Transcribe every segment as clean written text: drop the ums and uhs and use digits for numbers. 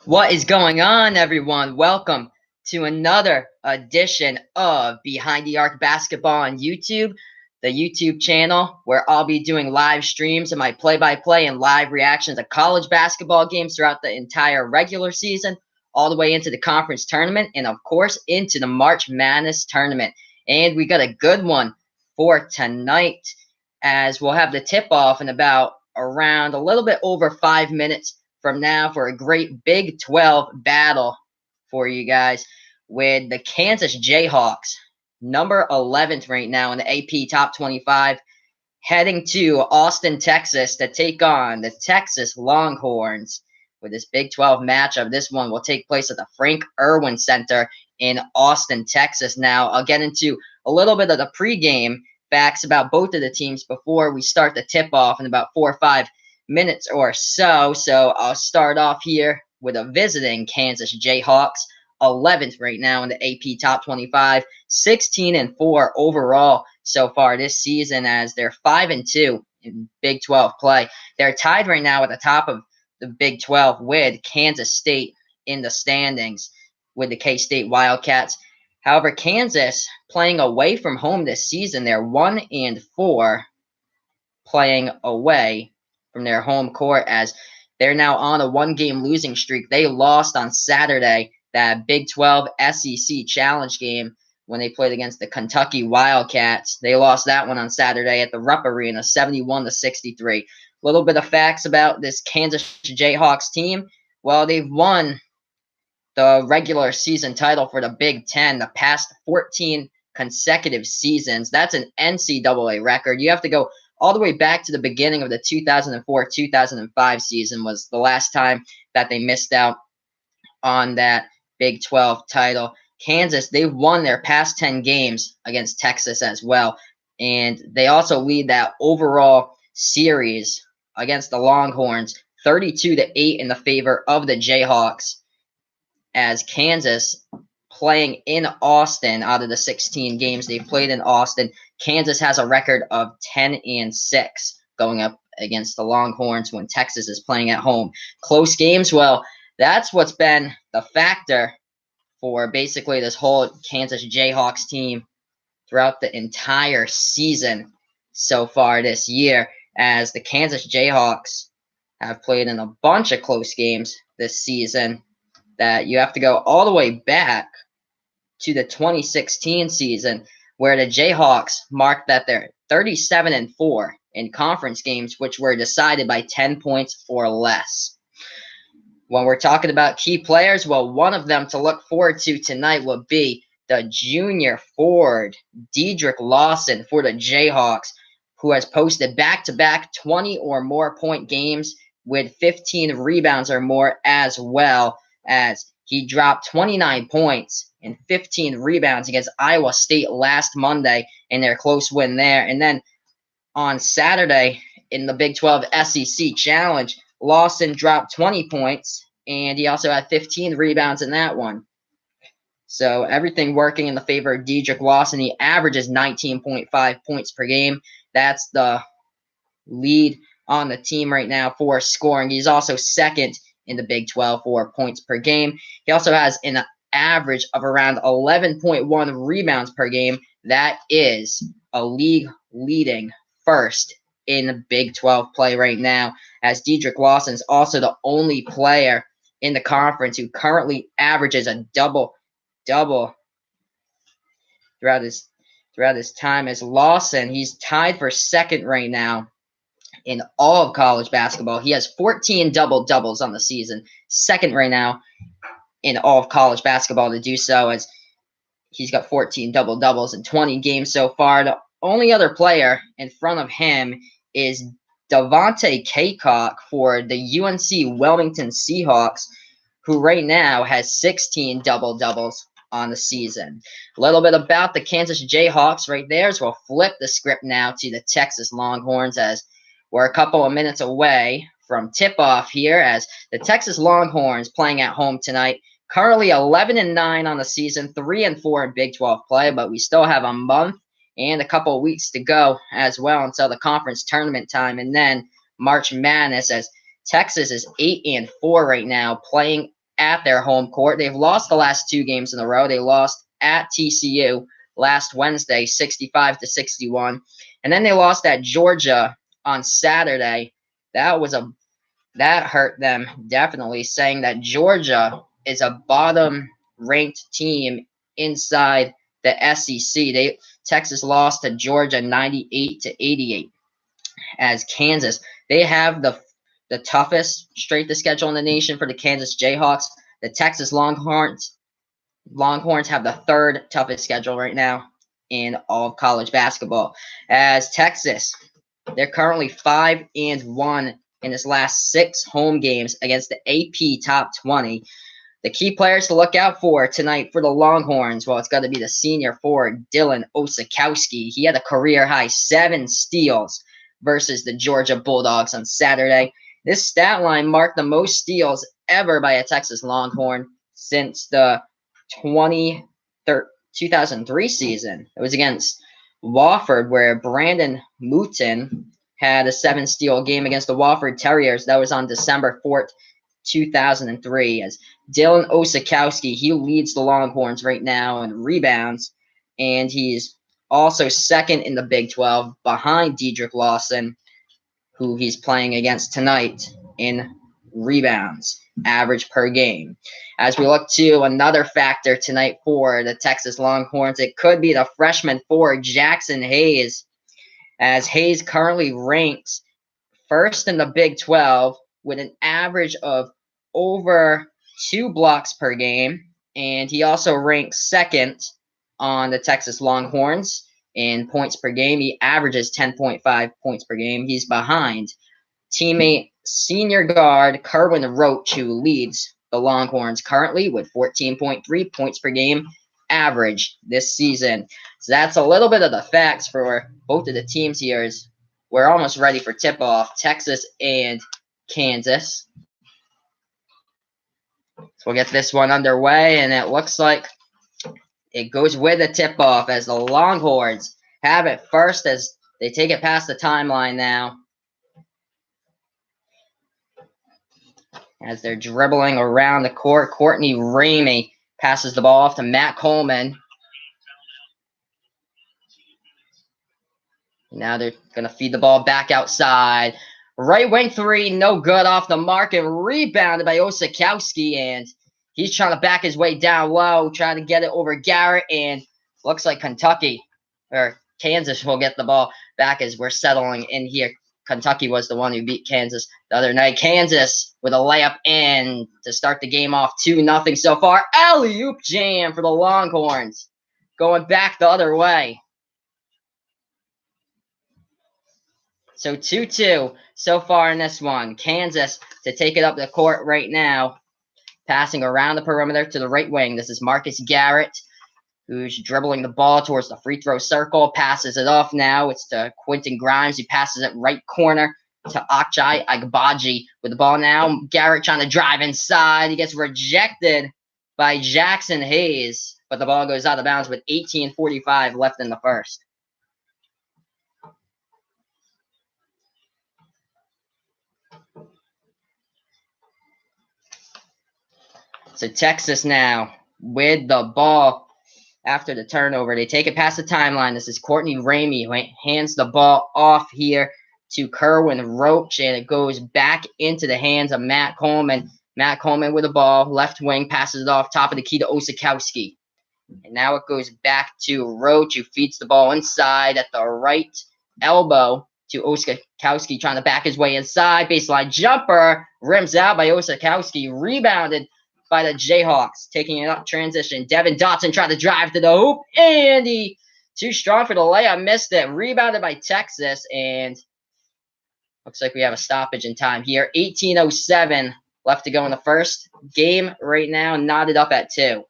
What is going on, everyone? Welcome to another edition of Behind the Arc Basketball on YouTube, the YouTube channel where I'll be doing live streams of my play-by-play and live reactions of college basketball games throughout the entire regular season, all the way into the conference tournament, and of course, into the March Madness tournament. And we got a good one for tonight, as we'll have the tip-off in about around a little bit over 5 minutes from now for a great Big 12 battle for you guys with the Kansas Jayhawks, number 11th right now in the AP Top 25, heading to Austin, Texas to take on the Texas Longhorns with this Big 12 matchup. This one will take place at the Frank Irwin Center in Austin, Texas. Now, I'll get into a little bit of the pregame facts about both of the teams before we start the tip-off in about 4 or 5 minutes or so. So I'll start off here with a visiting Kansas Jayhawks, 11th right now in the AP Top 25, 16-4 overall so far this season, as they're 5-2 in Big 12 play. They're tied right now at the top of the Big 12 with Kansas State in the standings with the K-State Wildcats. However, Kansas playing away from home this season, they're 1-4 playing away from their home court, as they're now on a one-game losing streak. They lost on Saturday that Big 12 SEC Challenge game when they played against the Kentucky Wildcats. They lost that one on Saturday at the Rupp Arena, 71-63. A little bit of facts about this Kansas Jayhawks team. Well, they've won the regular season title for the Big Ten the past 14 consecutive seasons. That's an NCAA record. You have to go all the way back to the beginning of the 2004-2005 season was the last time that they missed out on that Big 12 title. Kansas, they've won their past 10 games against Texas as well, and they also lead that overall series against the Longhorns 32-8 in the favor of the Jayhawks, as Kansas playing in Austin. Out of the 16 games they've played in Austin, Kansas has a record of 10-6 going up against the Longhorns when Texas is playing at home. Close games, well, that's what's been the factor for basically this whole Kansas Jayhawks team throughout the entire season so far this year, as the Kansas Jayhawks have played in a bunch of close games this season that you have to go all the way back to the 2016 season, where the Jayhawks marked that they're 37-4 in conference games, which were decided by 10 points or less. When we're talking about key players, well, one of them to look forward to tonight will be the junior forward, Dedrick Lawson, for the Jayhawks, who has posted back-to-back 20 or more point games with 15 rebounds or more, as well as he dropped 29 points and 15 rebounds against Iowa State last Monday in their close win there. And then on Saturday in the Big 12 SEC Challenge, Lawson dropped 20 points, and he also had 15 rebounds in that one. So everything working in the favor of Dedrick Lawson. He averages 19.5 points per game. That's the lead on the team right now for scoring. He's also second in the Big 12 for points per game. He also has an average of around 11.1 rebounds per game. That is a league leading first in Big 12 play right now, as Dedrick Lawson is also the only player in the conference who currently averages a double-double throughout his time. As Lawson, he's tied for second right now in all of college basketball. He has 14 double-doubles on the season, second right now in all of college basketball to do so, as he's got 14 double-doubles in 20 games so far. The only other player in front of him is Devontae Cacok for the UNC Wilmington Seahawks, who right now has 16 double-doubles on the season. A little bit about the Kansas Jayhawks right there, as we'll flip the script now to the Texas Longhorns, as we're a couple of minutes away from tip-off here, as the Texas Longhorns playing at home tonight. Currently 11-9 on the season, 3-4 in Big 12 play, but we still have a month and a couple of weeks to go as well until the conference tournament time, and then March Madness, as Texas is 8-4 right now, playing at their home court. They've lost the last 2 games in a row. They lost at TCU last Wednesday, 65-61. And then they lost at Georgia on Saturday. That hurt them definitely, saying that Georgia is a bottom-ranked team inside the SEC. Texas lost to Georgia 98-88. As Kansas, they have the toughest straight to schedule in the nation for the Kansas Jayhawks. The Texas Longhorns have the 3rd toughest schedule right now in all of college basketball. As Texas, they're currently 5-1 in his last 6 home games against the AP Top 20. The key players to look out for tonight for the Longhorns, well, it's got to be the senior forward, Dylan Osakowski. He had a career-high 7 steals versus the Georgia Bulldogs on Saturday. This stat line marked the most steals ever by a Texas Longhorn since the 2003 season. It was against Wofford, where Brandon Mouton had a 7-steal game against the Wofford Terriers. That was on December 4th, 2003. As Dylan Osakowski, he leads the Longhorns right now in rebounds, and he's also 2nd in the Big 12 behind Dedrick Lawson, who he's playing against tonight in rebounds, average per game. As we look to another factor tonight for the Texas Longhorns, it could be the freshman forward, Jackson Hayes, as Hayes currently ranks 1st in the Big 12 with an average of over 2 blocks per game, and he also ranks 2nd on the Texas Longhorns in points per game. He averages 10.5 points per game. He's behind teammate senior guard Kerwin Roach, who leads the Longhorns currently with 14.3 points per game average this season. So that's a little bit of the facts for both of the teams here. As we're almost ready for tip-off, Texas and Kansas. So we'll get this one underway, and it looks like it goes with a tip-off as the Longhorns have it first as they take it past the timeline now. As they're dribbling around the court, Courtney Ramey passes the ball off to Matt Coleman. Now they're going to feed the ball back outside. Right wing 3, no good, off the mark, and rebounded by Osakowski, and he's trying to back his way down low, trying to get it over Garrett, and looks like Kansas will get the ball back as we're settling in here. Kentucky was the one who beat Kansas the other night. Kansas with a layup in to start the game off 2-0 so far. Alley-oop jam for the Longhorns. Going back the other way. So 2-2 so far in this one. Kansas to take it up the court right now. Passing around the perimeter to the right wing. This is Marcus Garrett, who's dribbling the ball towards the free throw circle. Passes it off now. It's to Quentin Grimes. He passes it right corner to Akjai Agbaji with the ball now. Garrett trying to drive inside. He gets rejected by Jackson Hayes, but the ball goes out of bounds with 18:45 left in the first. So Texas now with the ball after the turnover. They take it past the timeline. This is Courtney Ramey who hands the ball off here to Kerwin Roach, and it goes back into the hands of Matt Coleman. Matt Coleman with the ball, left wing, passes it off top of the key to Osakowski. And now it goes back to Roach, who feeds the ball inside at the right elbow to Osakowski, trying to back his way inside. Baseline jumper, rims out by Osakowski, rebounded by the Jayhawks. Taking it up transition. Devin Dotson tried to drive to the hoop, and he too strong for the layup, missed it. Rebounded by Texas, and looks like we have a stoppage in time here. 18:07 left to go in the first. Game right now knotted up at 2.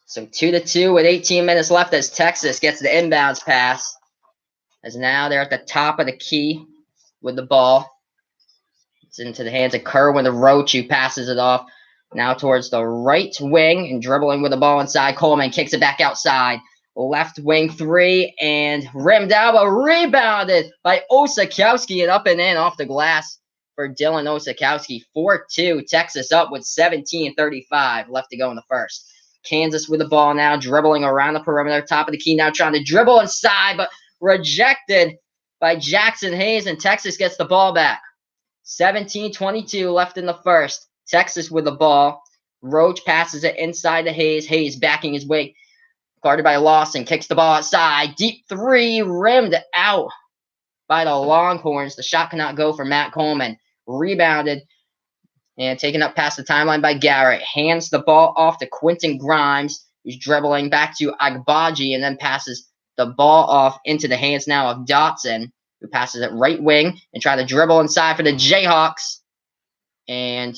So 2-2 with 18 minutes left as Texas gets the inbounds pass. As now they're at the top of the key with the ball. It's into the hands of Kerwin Roach, who passes it off now towards the right wing and dribbling with the ball inside. Coleman kicks it back outside. left wing three and rimmed out, but rebounded by Osakowski and up and in off the glass for Dylan Osakowski. 4-2. Texas up with 17:35 left to go in the first. Kansas with the ball now, dribbling around the perimeter, top of the key now, trying to dribble inside, but rejected by Jackson Hayes, and Texas gets the ball back. 17:22 left in the first. Texas with the ball. Roach passes it inside to Hayes. Hayes backing his way. Guarded by Lawson. Kicks the ball outside. Deep three. Rimmed out by the Longhorns. The shot cannot go for Matt Coleman. Rebounded and taken up past the timeline by Garrett. Hands the ball off to Quentin Grimes, who's dribbling back to Agbaji, and then passes the ball off into the hands now of Dotson, who passes it right wing and try to dribble inside for the Jayhawks. And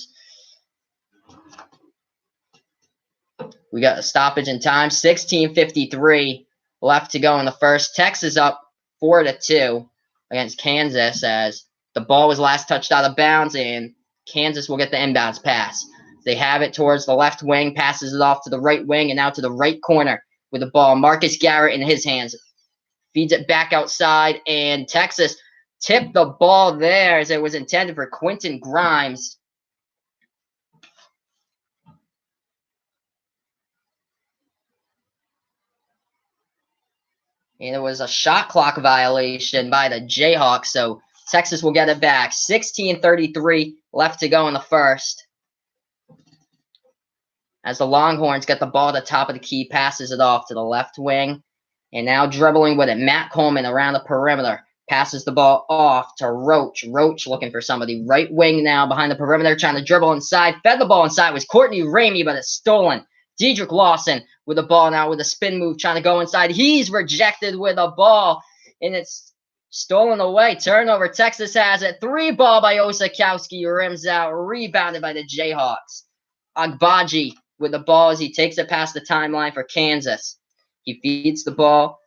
we got a stoppage in time. 16:53 left to go in the first. Texas up 4-2 against Kansas as the ball was last touched out of bounds, and Kansas will get the inbounds pass. They have it towards the left wing, passes it off to the right wing, and now to the right corner with the ball. Marcus Garrett in his hands. Feeds it back outside, and Texas tipped the ball there as it was intended for Quentin Grimes. And it was a shot clock violation by the Jayhawks, so Texas will get it back. 16:33 left to go in the first. As the Longhorns get the ball at the top of the key, passes it off to the left wing. And now dribbling with it, Matt Coleman around the perimeter. Passes the ball off to Roach. Roach looking for somebody. Right wing now behind the perimeter, trying to dribble inside. Fed the ball inside was Courtney Ramey, but it's stolen. Dedrick Lawson with the ball now with a spin move, trying to go inside. He's rejected with a ball, and it's stolen away. Turnover. Texas has it. 3 ball by Osakowski. Rims out. Rebounded by the Jayhawks. Agbaji with the ball as he takes it past the timeline for Kansas. He feeds the ball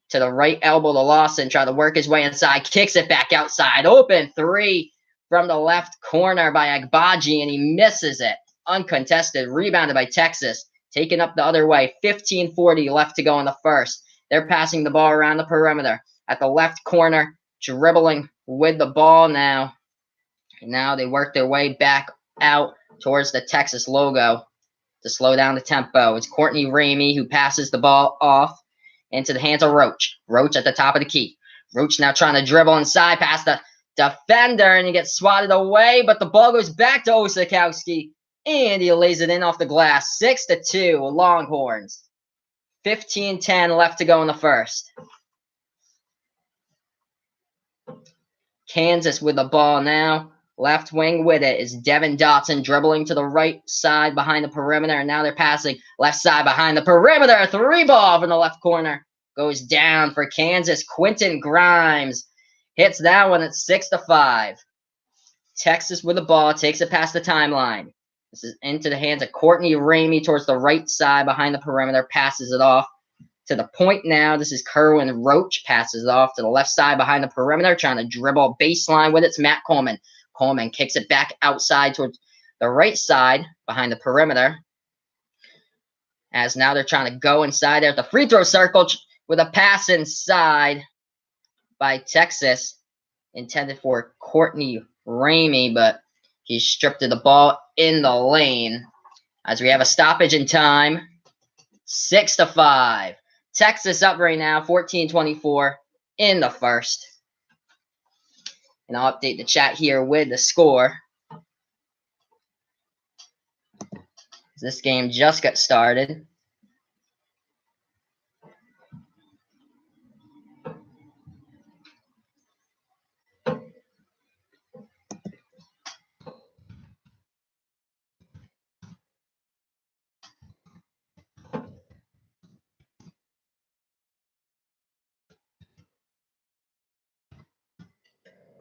to the right elbow to Lawson, trying to work his way inside, kicks it back outside. Open 3 from the left corner by Agbaji, and he misses it. Uncontested. Rebounded by Texas. Taken up the other way. 15:40 left to go in the first. They're passing the ball around the perimeter. At the left corner, dribbling with the ball now. And now they work their way back out towards the Texas logo to slow down the tempo. It's Courtney Ramey who passes the ball off into the hands of Roach. Roach at the top of the key. Roach now trying to dribble inside past the defender, and he gets swatted away, but the ball goes back to Osakowski, and he lays it in off the glass. 6-2 Longhorns. 15:10 left to go in the first. Kansas with the ball now. Left wing with it is Devin Dotson dribbling to the right side behind the perimeter, and now they're passing left side behind the perimeter. 3 ball from the left corner goes down for Kansas. Quentin Grimes hits that one at 6-5. Texas with the ball takes it past the timeline. This is into the hands of Courtney Ramey towards the right side behind the perimeter. Passes it off to the point now. This is Kerwin Roach. Passes it off to the left side behind the perimeter, trying to dribble baseline with it. It's Matt Coleman. Coleman kicks it back outside towards the right side behind the perimeter. As now they're trying to go inside there at the free throw circle with a pass inside by Texas, intended for Courtney Ramey, but he stripped of the ball in the lane. As we have a stoppage in time, 6-5. Texas up right now, 14-24 in the first. And I'll update the chat here with the score. This game just got started.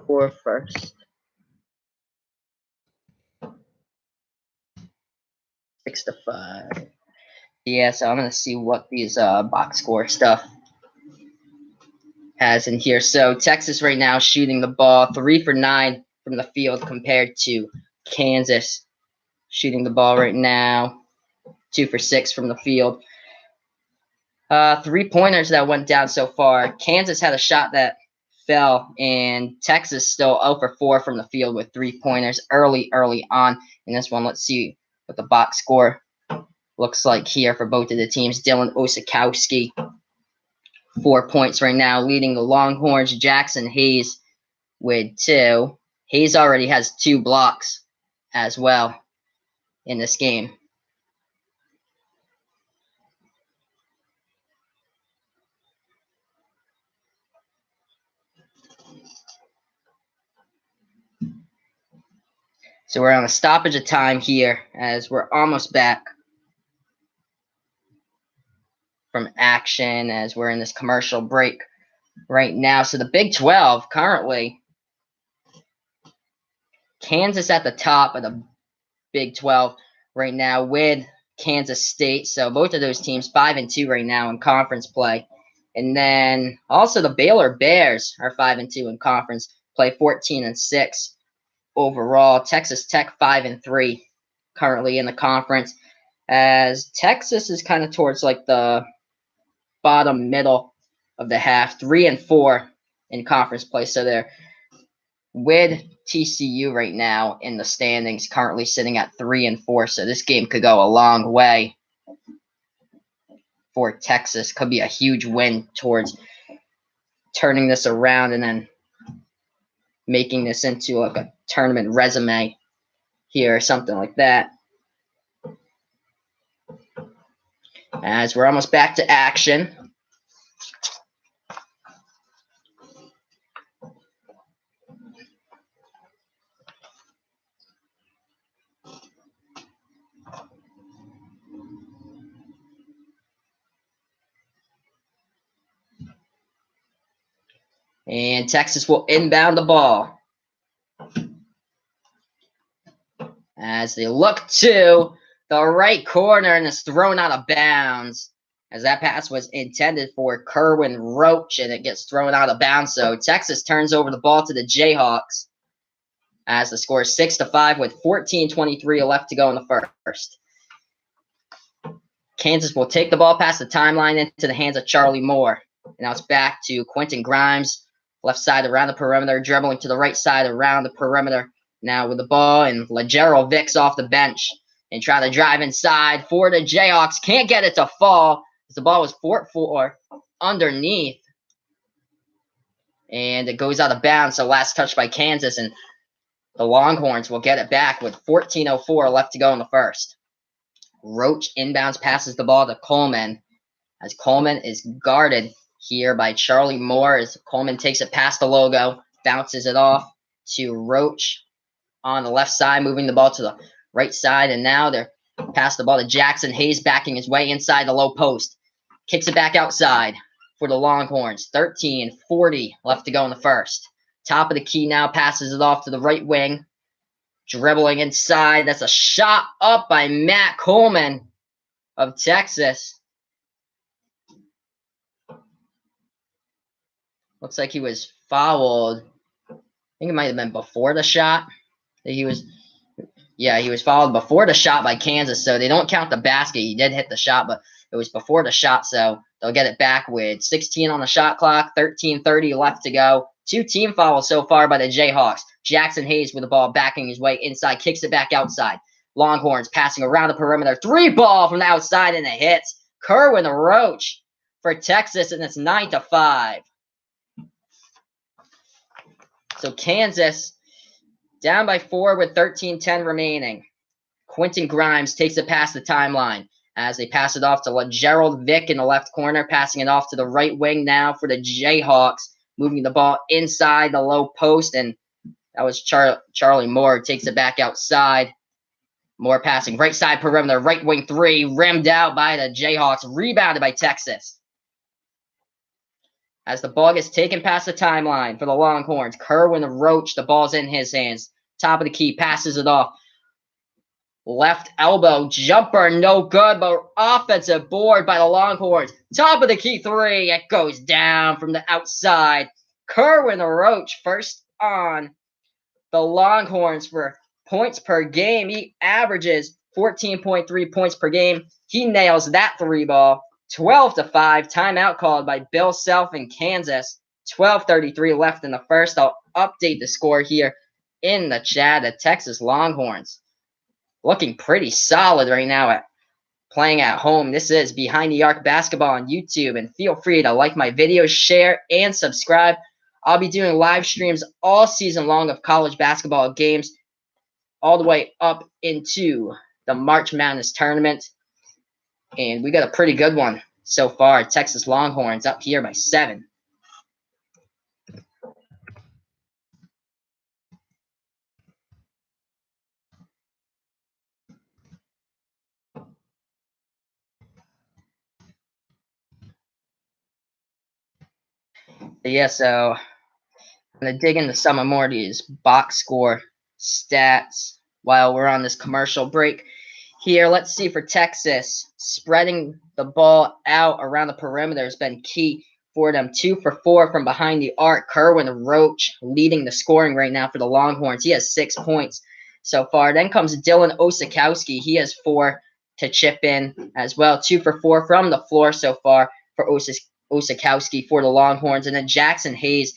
For first. 6-5. Yeah, so I'm going to see what these box score stuff has in here. So Texas right now shooting the ball 3 for 9 from the field compared to Kansas shooting the ball right now 2 for 6 from the field. 3-pointers that went down so far. Kansas had a shot that fell, and Texas still 0 for 4 from the field with 3-pointers early on in this one. Let's see what the box score looks like here for both of the teams. Dylan Osikowski, 4 points right now, leading the Longhorns. Jackson Hayes with 2. Hayes already has 2 blocks as well in this game. So we're on a stoppage of time here as we're almost back from action as we're in this commercial break right now. So the Big 12 currently, Kansas at the top of the Big 12 right now with Kansas State. So both of those teams 5 and 2 right now in conference play. And then also the Baylor Bears are 5 and 2 in conference play, 14 and 6 overall. Texas Tech 5 and 3 currently in the conference, as Texas is kind of towards like the bottom middle of the half, 3 and 4 in conference play. So they're with TCU right now in the standings, currently sitting at 3 and 4. So this game could go a long way for Texas. Could be a huge win towards turning this around and then making this into like a tournament resume here or something like that. As we're almost back to action. And Texas will inbound the ball as they look to the right corner and is thrown out of bounds, as that pass was intended for Kerwin Roach and it gets thrown out of bounds. So Texas turns over the ball to the Jayhawks as the score is 6-5 with 14:23 left to go in the first. Kansas will take the ball past the timeline into the hands of Charlie Moore. And now it's back to Quentin Grimes, left side around the perimeter, dribbling to the right side around the perimeter. Now with the ball, and Legero Vicks off the bench and try to drive inside for the Jayhawks. Can't get it to fall as the ball was 4-4 underneath. And it goes out of bounds. So last touch by Kansas, and the Longhorns will get it back with 14:04 left to go in the first. Roach inbounds, passes the ball to Coleman, as Coleman is guarded here by Charlie Moore as Coleman takes it past the logo, bounces it off to Roach on the left side, moving the ball to the right side, and now they're past the ball to Jackson Hayes, backing his way inside the low post. Kicks it back outside for the Longhorns. 13:40 left to go in the first. Top of the key now, passes it off to the right wing. Dribbling inside. That's a shot up by Matt Coleman of Texas. Looks like he was fouled. I think it might have been before the shot. He was fouled before the shot by Kansas, so they don't count the basket. He did hit the shot, but it was before the shot, so they'll get it back with 16 on the shot clock, 13:30 left to go. 2 team fouls so far by the Jayhawks. Jackson Hayes with the ball backing his way inside, kicks it back outside. Longhorns passing around the perimeter. 3 ball from the outside, and it hits Kerwin Roach for Texas, and it's 9-5. So Kansas down by 4 with 13:10 remaining. Quentin Grimes takes it past the timeline as they pass it off to Gerald Vick in the left corner, passing it off to the right wing now for the Jayhawks, moving the ball inside the low post, and that was Charlie Moore takes it back outside. Moore passing right side perimeter, right wing 3, rimmed out by the Jayhawks, rebounded by Texas. As the ball gets taken past the timeline for the Longhorns, Kerwin Roach, the ball's in his hands. Top of the key, passes it off. Left elbow jumper, no good, but offensive board by the Longhorns. Top of the key 3, it goes down from the outside. Kerwin Roach first on the Longhorns for points per game. He averages 14.3 points per game. He nails that 3 ball. 12-5. Timeout called by Bill Self in Kansas. 12:33 left in the first. I'll update the score here in the chat. The Texas Longhorns looking pretty solid right now at playing at home. This is Behind the Arc Basketball on YouTube, and feel free to like my videos, share, and subscribe. I'll be doing live streams all season long of college basketball games all the way up into the March Madness tournament, and we got a pretty good one so far. Texas Longhorns up here by 7. Yeah, so I'm going to dig into some of more of these box score stats while we're on this commercial break. Here, let's see for Texas, spreading the ball out around the perimeter has been key for them. 2 for 4 from behind the arc. Kerwin Roach leading the scoring right now for the Longhorns. He has 6 points so far. Then comes Dylan Osakowski. He has 4 to chip in as well. 2 for 4 from the floor so far for Osakowski for the Longhorns. And then Jackson Hayes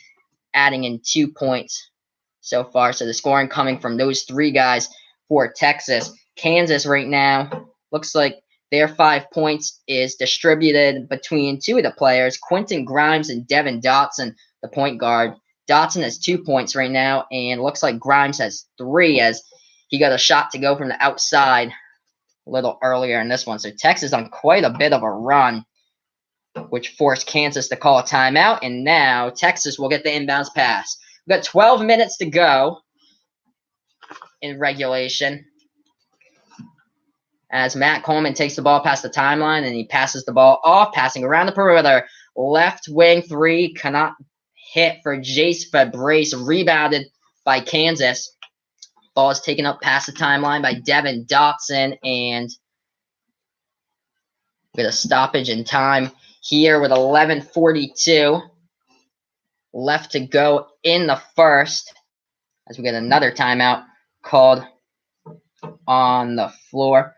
adding in 2 points so far. So the scoring coming from those 3 guys for Texas. Kansas right now looks like their 5 points is distributed between 2 of the players, Quentin Grimes and Devin Dotson, the point guard. Dotson has 2 points right now, and looks like Grimes has 3 as he got a shot to go from the outside a little earlier in this one. So Texas on quite a bit of a run, which forced Kansas to call a timeout, and now Texas will get the inbounds pass. We've got 12 minutes to go in regulation, as Matt Coleman takes the ball past the timeline, and he passes the ball off, passing around the perimeter. Left wing 3 cannot hit for Jace Fabrice, rebounded by Kansas. Ball is taken up past the timeline by Devin Dotson, and with a stoppage in time here with 11:42 left to go in the first, as we get another timeout called on the floor.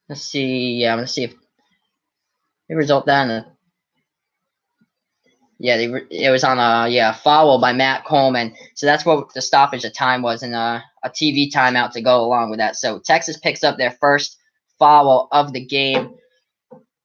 Let's see. Yeah, I'm gonna see if it result that in a, yeah, it was on a foul by Matt Coleman. So that's what the stoppage of time was, and a TV timeout to go along with that. So Texas picks up their first foul of the game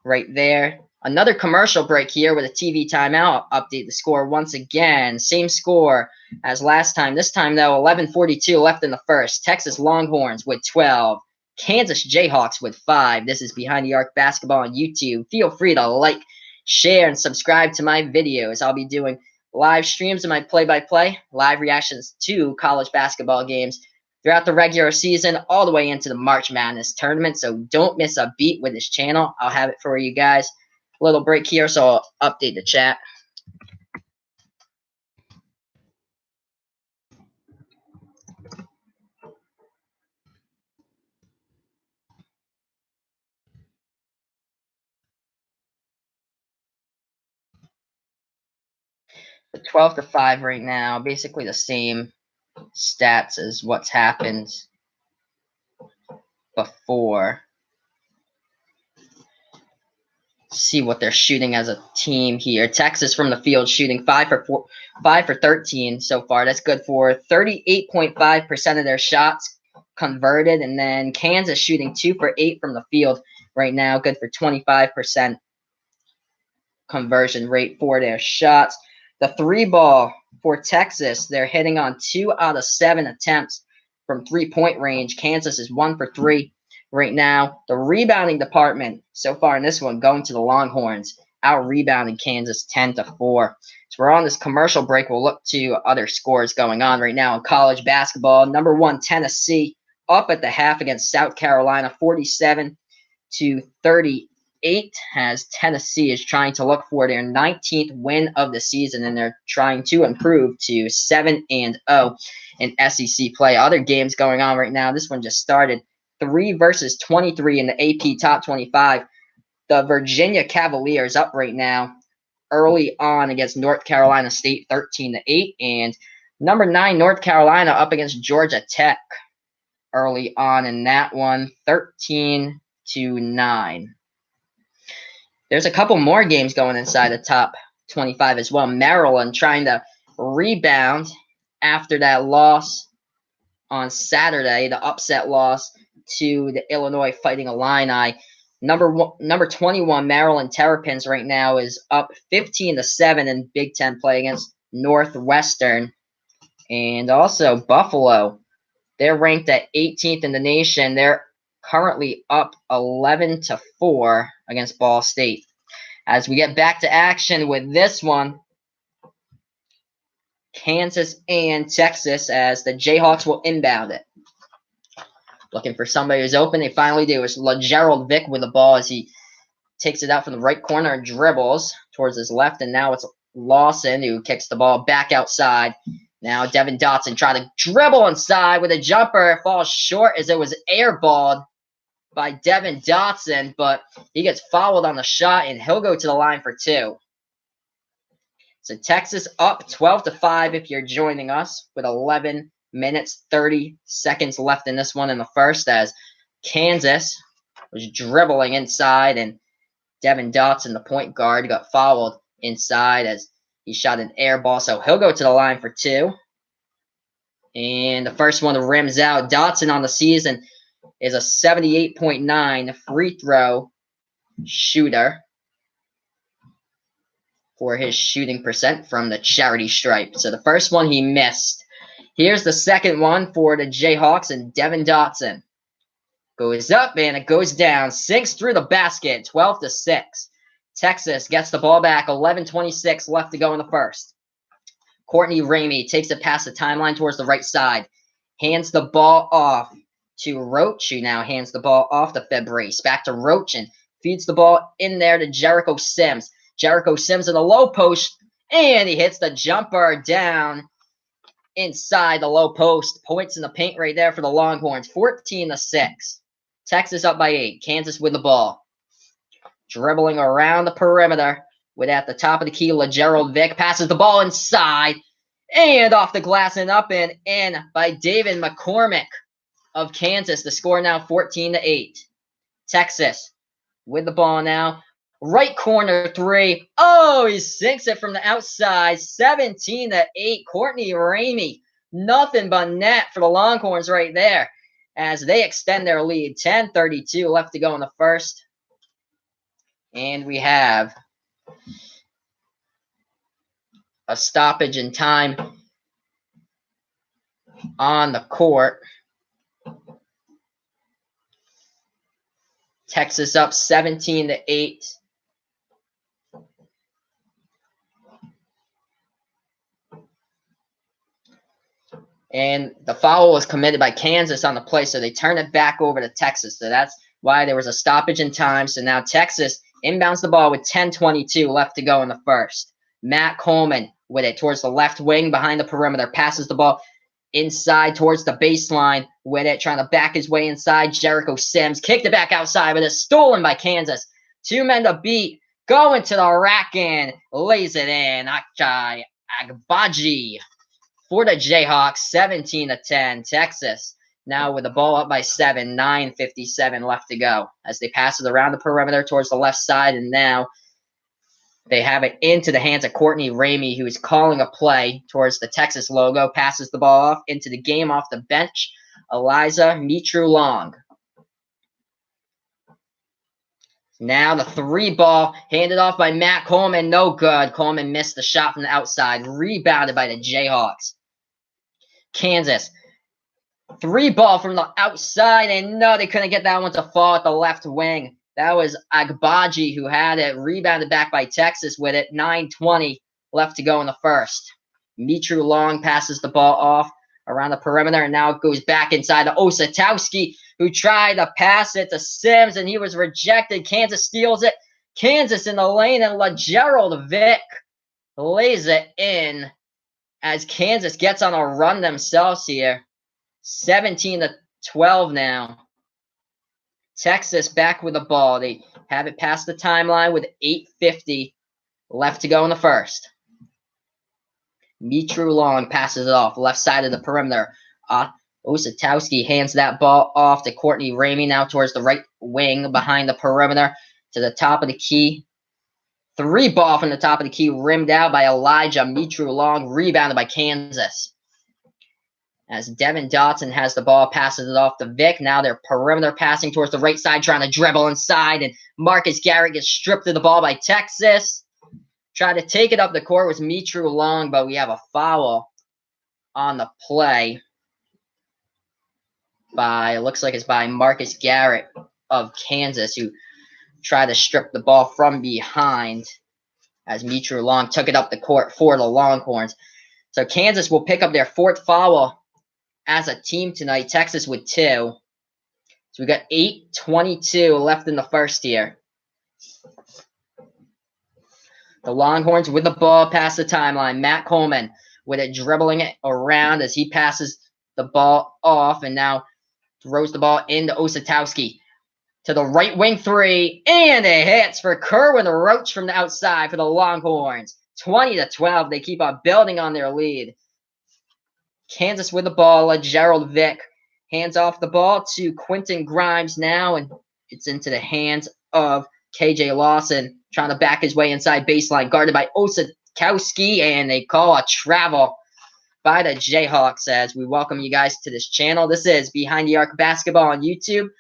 right there. Another commercial break here with a TV timeout. I'll update the score once again. Same score as last time. This time, though, 11:42 left in the first. Texas Longhorns with 12. Kansas Jayhawks with 5. This is Behind the Arc Basketball on YouTube. Feel free to like, share, and subscribe to my videos. I'll be doing live streams of my play-by-play, live reactions to college basketball games throughout the regular season, all the way into the March Madness tournament. So don't miss a beat with this channel. I'll have it for you guys. A little break here, so I'll update the chat. The 12-5 right now, basically the same stats as what's happened before. See what they're shooting as a team here. Texas from the field shooting 5 for 13 so far. That's good for 38.5% of their shots converted, and then Kansas shooting 2 for 8 from the field right now, good for 25% conversion rate for their shots. The 3 ball for Texas, they're hitting on 2 out of 7 attempts from 3-point range. Kansas is 1 for 3 right now. The rebounding department so far in this one going to the Longhorns, out rebounding Kansas 10-4. So we're on this commercial break. We'll look to other scores going on right now in college basketball. Number 1 Tennessee up at the half against South Carolina, 47-38. As Tennessee is trying to look for their 19th win of the season, and they're trying to improve to 7-0 in SEC play. Other games going on right now. This one just started. 3 versus 23 in the AP Top 25. The Virginia Cavaliers up right now early on against North Carolina State, 13-8. And number 9 North Carolina up against Georgia Tech early on in that one, 13-9. There's a couple more games going inside the top 25 as well. Maryland trying to rebound after that loss on Saturday, the upset loss to the Illinois Fighting Illini. Number 21 Maryland Terrapins right now is up 15-7 in Big Ten play against Northwestern, and also Buffalo. They're ranked at 18th in the nation. They're currently up 11-4 against Ball State. As we get back to action with this one, Kansas and Texas, as the Jayhawks will inbound it. Looking for somebody who's open. They finally do. It's LaGerald Vick with the ball as he takes it out from the right corner and dribbles towards his left. And now it's Lawson who kicks the ball back outside. Now Devin Dotson trying to dribble inside with a jumper. It falls short as it was airballed by Devin Dotson, but he gets fouled on the shot, and he'll go to the line for two. So Texas up 12-5 if you're joining us, with 11 minutes, 30 seconds left in this one in the first, as Kansas was dribbling inside, and Devin Dotson, the point guard, got fouled inside as he shot an air ball, so he'll go to the line for two. And the first one rims out. Dotson on the season is a 78.9 free throw shooter for his shooting percent from the charity stripe. So the first one he missed. Here's the second one for the Jayhawks, and Devin Dotson goes up and it goes down, sinks through the basket, 12-6. Texas gets the ball back, 11:26 left to go in the first. Courtney Ramey takes it past the timeline towards the right side, hands the ball off to Roach, who now hands the ball off to Fabrice. Back to Roach and feeds the ball in there to Jericho Sims. Jericho Sims in the low post, and he hits the jumper down inside the low post. Points in the paint right there for the Longhorns, 14-6. Texas up by 8. Kansas with the ball. Dribbling around the perimeter with at the top of the key, LaGerald Vick passes the ball inside and off the glass and up and in by David McCormick of Kansas. The score now 14-8. Texas with the ball now. Right corner three. Oh, he sinks it from the outside. 17-8. Courtney Ramey. Nothing but net for the Longhorns right there as they extend their lead. 10:32 left to go in the first. And we have a stoppage in time on the court. Texas up 17-8. And the foul was committed by Kansas on the play, so they turn it back over to Texas. So that's why there was a stoppage in time. So now Texas inbounds the ball with 10:22 left to go in the first. Matt Coleman with it towards the left wing behind the perimeter. Passes the ball inside towards the baseline with it, trying to back his way inside. Jericho Sims kicked it back outside, but it's stolen by Kansas. Two men to beat. Going to the rack and lays it in. Akjai Agbaji for the Jayhawks, 17-10. Texas now with the ball up by 7, 9:57 left to go as they pass it around the perimeter towards the left side, and now they have it into the hands of Courtney Ramey, who is calling a play towards the Texas logo, passes the ball off into the game off the bench. Eliza Mitru-Long. Now the three ball handed off by Matt Coleman, no good. Coleman missed the shot from the outside, rebounded by the Jayhawks. Kansas. Three ball from the outside, and no, they couldn't get that one to fall at the left wing. That was Agbaji who had it, rebounded back by Texas with it. 9:20 left to go in the first. Mitru-Long passes the ball off around the perimeter, and now it goes back inside to Osatowski, who tried to pass it to Sims, and he was rejected. Kansas steals it. Kansas in the lane, and LaGerald Vick lays it in as Kansas gets on a run themselves here. 17-12 now. Texas back with the ball. They have it past the timeline with 8:50 left to go in the first. Mitru-Long passes it off left side of the perimeter. Osatowski hands that ball off to Courtney Ramey, now towards the right wing behind the perimeter to the top of the key Three ball from the top of the key, rimmed out by Elijah Mitru Long, rebounded by Kansas. As Devin Dotson has the ball, passes it off to Vic. Now they're perimeter passing towards the right side, trying to dribble inside, and Marcus Garrett gets stripped of the ball by Texas. Tried to take it up the court with Mitru Long, but we have a foul on the play by, looks like it's by Marcus Garrett of Kansas, who tried to strip the ball from behind as Mitru Long took it up the court for the Longhorns. So Kansas will pick up their fourth foul as a team tonight. Texas with 2. So we got 8:22 left in the first here. The Longhorns with the ball past the timeline. Matt Coleman with it, dribbling it around as he passes the ball off and now throws the ball into Osatowski. To the right wing three, and it hits for Kerwin Roach from the outside for the Longhorns. 20-12, they keep on building on their lead. Kansas with the ball, Gerald Vick hands off the ball to Quentin Grimes now, and it's into the hands of KJ Lawson, trying to back his way inside baseline, guarded by Osakowski, and they call a travel by the Jayhawks as we welcome you guys to this channel. This is Behind the Arc Basketball on YouTube.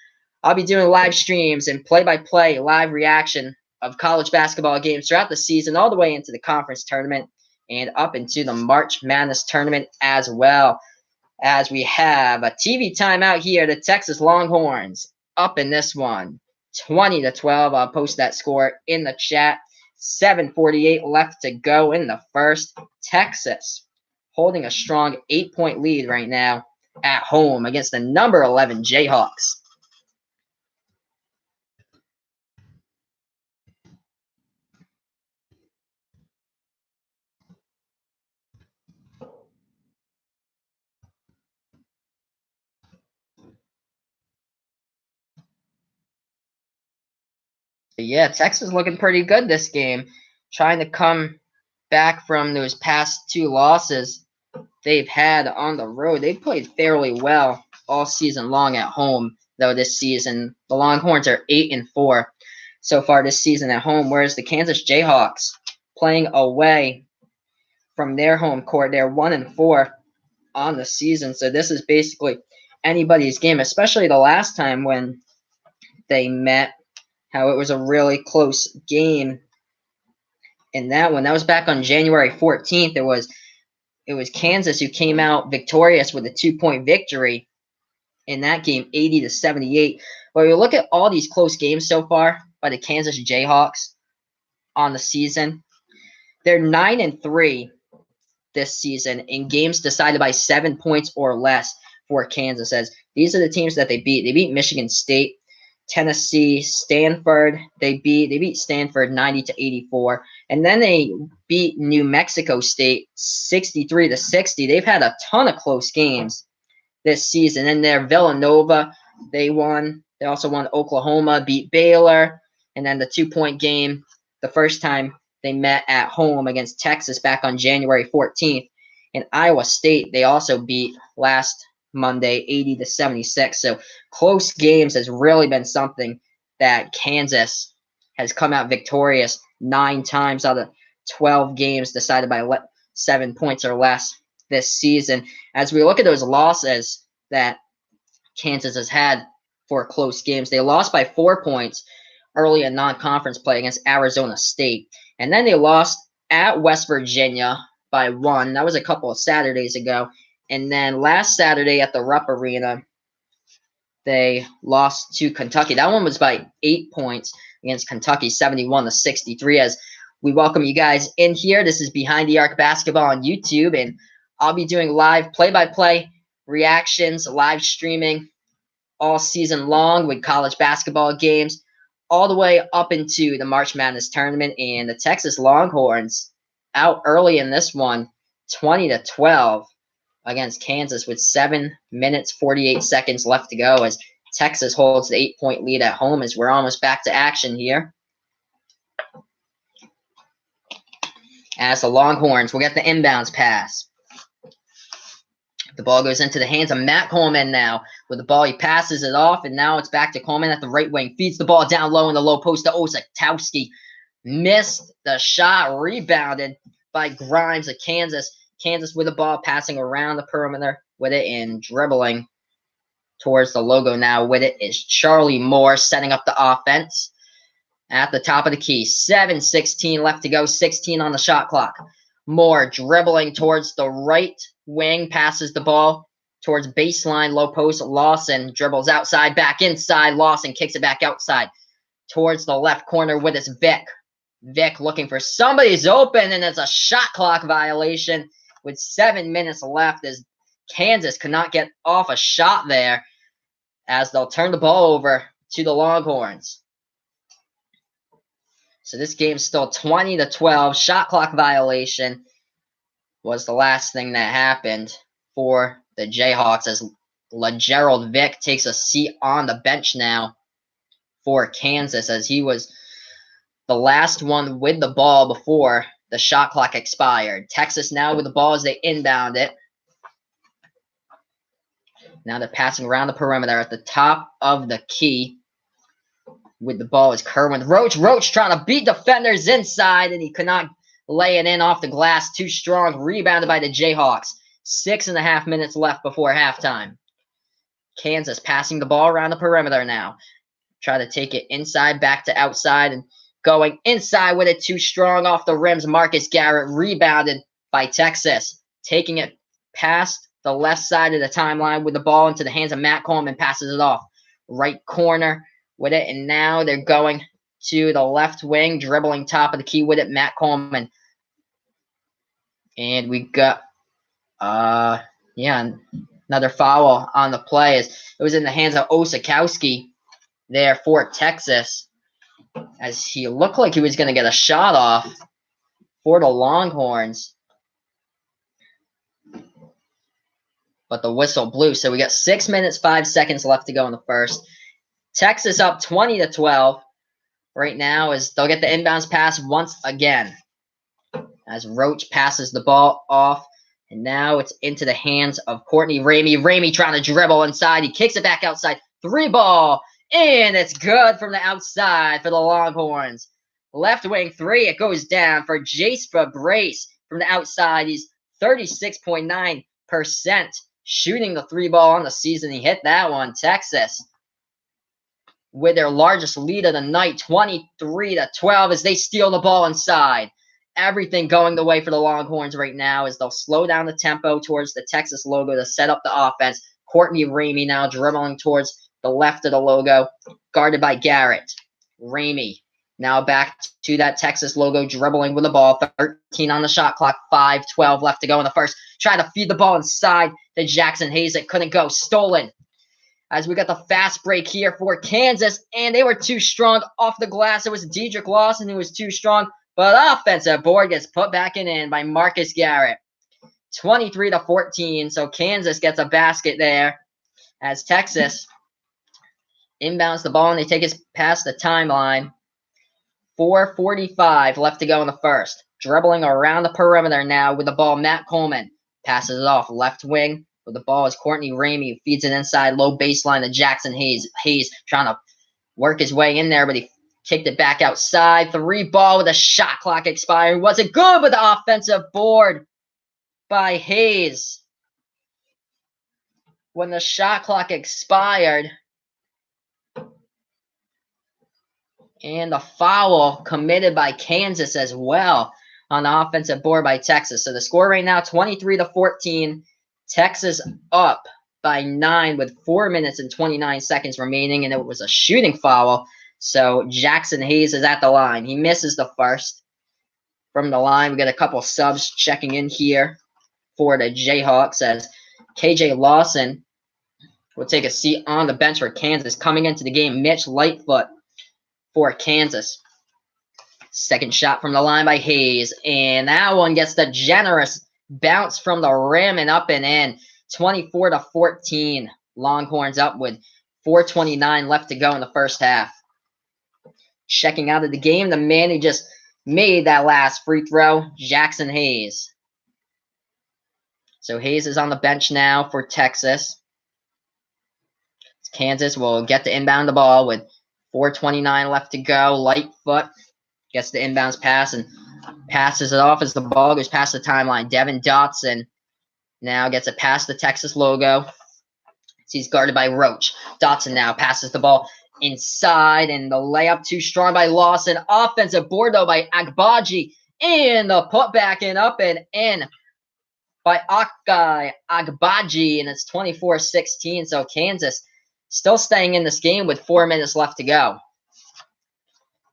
I'll be doing live streams and play-by-play live reaction of college basketball games throughout the season, all the way into the conference tournament and up into the March Madness tournament as well. As we have a TV timeout here, the Texas Longhorns up in this one, 20-12. I'll post that score in the chat. 7:48 left to go in the first. Texas holding a strong 8-point lead right now at home against the number 11 Jayhawks. Yeah, Texas looking pretty good this game, trying to come back from those past 2 losses they've had on the road. They've played fairly well all season long at home, though this season the Longhorns are 8-4 so far this season at home, whereas the Kansas Jayhawks playing away from their home court, they're 1-4 on the season. So this is basically anybody's game, especially the last time when they met, how it was a really close game in that one. That was back on January 14th. It was Kansas who came out victorious with a 2-point victory in that game, 80-78. But you look at all these close games so far by the Kansas Jayhawks on the season, they're 9-3 this season in games decided by 7 points or less for Kansas. As these are the teams that they beat. They beat Michigan State, Tennessee, Stanford. They beat Stanford 90-84, and then they beat New Mexico State 63-60. They've had a ton of close games this season. And their Villanova, they won. They also won Oklahoma, beat Baylor, and then the 2-point game the first time they met at home against Texas back on January 14th. And Iowa State, they also beat last Monday 80-76. So close games has really been something that Kansas has come out victorious 9 times out of 12 games decided by 7 points or less this season. As we look at those losses that Kansas has had for close games, they lost by 4 points early in non-conference play against Arizona State, and then they lost at West Virginia by 1. That was a couple of Saturdays ago. And then last Saturday at the Rupp Arena, they lost to Kentucky. That one was by 8 points against Kentucky, 71-63. As we welcome you guys in here, this is Behind the Arc Basketball on YouTube, and I'll be doing live play-by-play reactions, live streaming all season long with college basketball games, all the way up into the March Madness tournament. And the Texas Longhorns out early in this one, 20-12 against Kansas with 7 minutes, 48 seconds left to go as Texas holds the 8-point lead at home as we're almost back to action here. As the Longhorns will get the inbounds pass. The ball goes into the hands of Matt Coleman now. With the ball, he passes it off, and now it's back to Coleman at the right wing. Feeds the ball down low in the low post to Osakowski. Missed the shot, rebounded by Grimes of Kansas. Kansas with the ball, passing around the perimeter with it and dribbling towards the logo now with it is Charlie Moore, setting up the offense at the top of the key. 7:16 left to go, 16 on the shot clock. Moore dribbling towards the right wing, passes the ball towards baseline, low post. Lawson dribbles outside, back inside. Lawson kicks it back outside towards the left corner with his Vic. Vic looking for somebody's open, and it's a shot clock violation with 7 minutes left as Kansas could not get off a shot there as they'll turn the ball over to the Longhorns. So this game's still 20-12. Shot clock violation was the last thing that happened for the Jayhawks as LaGerald Vick takes a seat on the bench now for Kansas as he was the last one with the ball before the shot clock expired. Texas now with the ball as they inbound it. Now they're passing around the perimeter at the top of the key. With the ball is Kerwin Roach. Roach trying to beat defenders inside, and he could not lay it in off the glass. Too strong. Rebounded by the Jayhawks. 6.5 minutes left before halftime. Kansas passing the ball around the perimeter now. Try to take it inside, back to outside, and going inside with it. Too strong off the rims. Marcus Garrett rebounded by Texas. Taking it past the left side of the timeline with the ball into the hands of Matt Coleman. Passes it off. Right corner with it, and now they're going to the left wing, dribbling top of the key with it, Matt Coleman. And we got, another foul on the play. It was in the hands of Osakowski there for Texas, as he looked like he was going to get a shot off for the Longhorns. But the whistle blew, so we got 6 minutes, 5 seconds left to go in the first. Texas up 20-12 right now as they'll get the inbounds pass once again. As Roach passes the ball off, and now it's into the hands of Courtney Ramey. Ramey trying to dribble inside. He kicks it back outside. 3-ball, and it's good from the outside for the Longhorns. Left wing 3, it goes down for Jace Fabrice from the outside. He's 36.9% shooting the 3-ball on the season. He hit that one. Texas with their largest lead of the night, 23-12, as they steal the ball inside. Everything going the way for the Longhorns right now as they'll slow down the tempo towards the Texas logo to set up the offense. Courtney Ramey now dribbling towards the left of the logo, guarded by Garrett. Ramey now back to that Texas logo, dribbling with the ball. 13 on the shot clock, 5:12 left to go in the first. Trying to feed the ball inside to Jackson Hayes. It couldn't go. Stolen. As we got the fast break here for Kansas, and they were too strong off the glass. It was Dedrick Lawson who was too strong, but the offensive board gets put back in by Marcus Garrett. 23-14, so Kansas gets a basket there as Texas inbounds the ball, and they take it past the timeline. 4:45 left to go in the first. Dribbling around the perimeter now with the ball, Matt Coleman passes it off left wing. With the ball is Courtney Ramey, who feeds it inside, low baseline to Jackson Hayes. Hayes trying to work his way in there, but he kicked it back outside. 3-ball with a shot clock expiring. Wasn't good with the offensive board by Hayes. When the shot clock expired, and the foul committed by Kansas as well on the offensive board by Texas. So the score right now, 23-14. Texas up by 9 with 4 minutes and 29 seconds remaining, and it was a shooting foul. So Jackson Hayes is at the line. He misses the first from the line. We got a couple subs checking in here for the Jayhawks as KJ Lawson will take a seat on the bench for Kansas. Coming into the game, Mitch Lightfoot for Kansas. Second shot from the line by Hayes, and that one gets the generous bounce from the rim and up and in. 24-14. Longhorns up with 4:29 left to go in the first half. Checking out of the game, the man who just made that last free throw, Jackson Hayes. So Hayes is on the bench now for Texas. Kansas will get to inbound the ball with 4:29 left to go. Lightfoot gets the inbounds pass and passes it off as the ball goes past the timeline. Devin Dotson now gets it past the Texas logo. He's guarded by Roach. Dotson now passes the ball inside, and the layup too strong by Lawson. Offensive board, though, by Agbaji. And the putback and up and in by Akai Agbaji, and it's 24-16. So Kansas still staying in this game with 4 minutes left to go.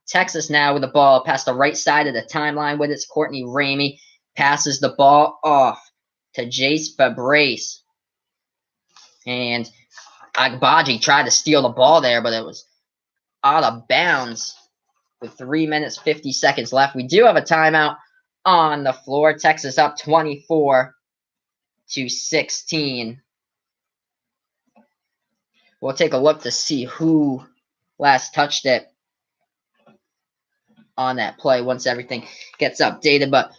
Texas now with the ball past the right side of the timeline with its Courtney Ramey. Passes the ball off to Jace Fabrice. And Agbaji tried to steal the ball there, but it was out of bounds with 3 minutes, 50 seconds left. We do have a timeout on the floor. Texas up 24-16. We'll take a look to see who last touched it on that play once everything gets updated. But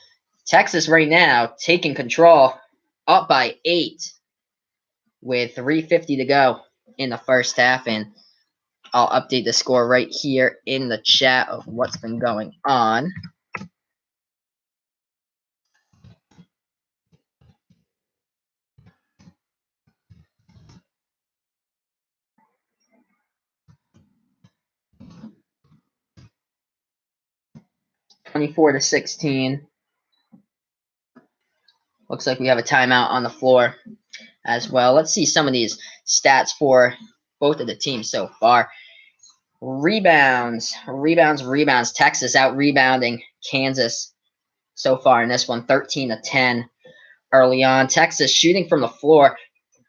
Texas right now taking control, up by 8 with 3:50 to go in the first half, and I'll update the score right here in the chat of what's been going on. (24-16). Looks like we have a timeout on the floor as well. Let's see some of these stats for both of the teams so far. Rebounds. Texas out rebounding Kansas so far in this one, 13-10 early on. Texas shooting from the floor.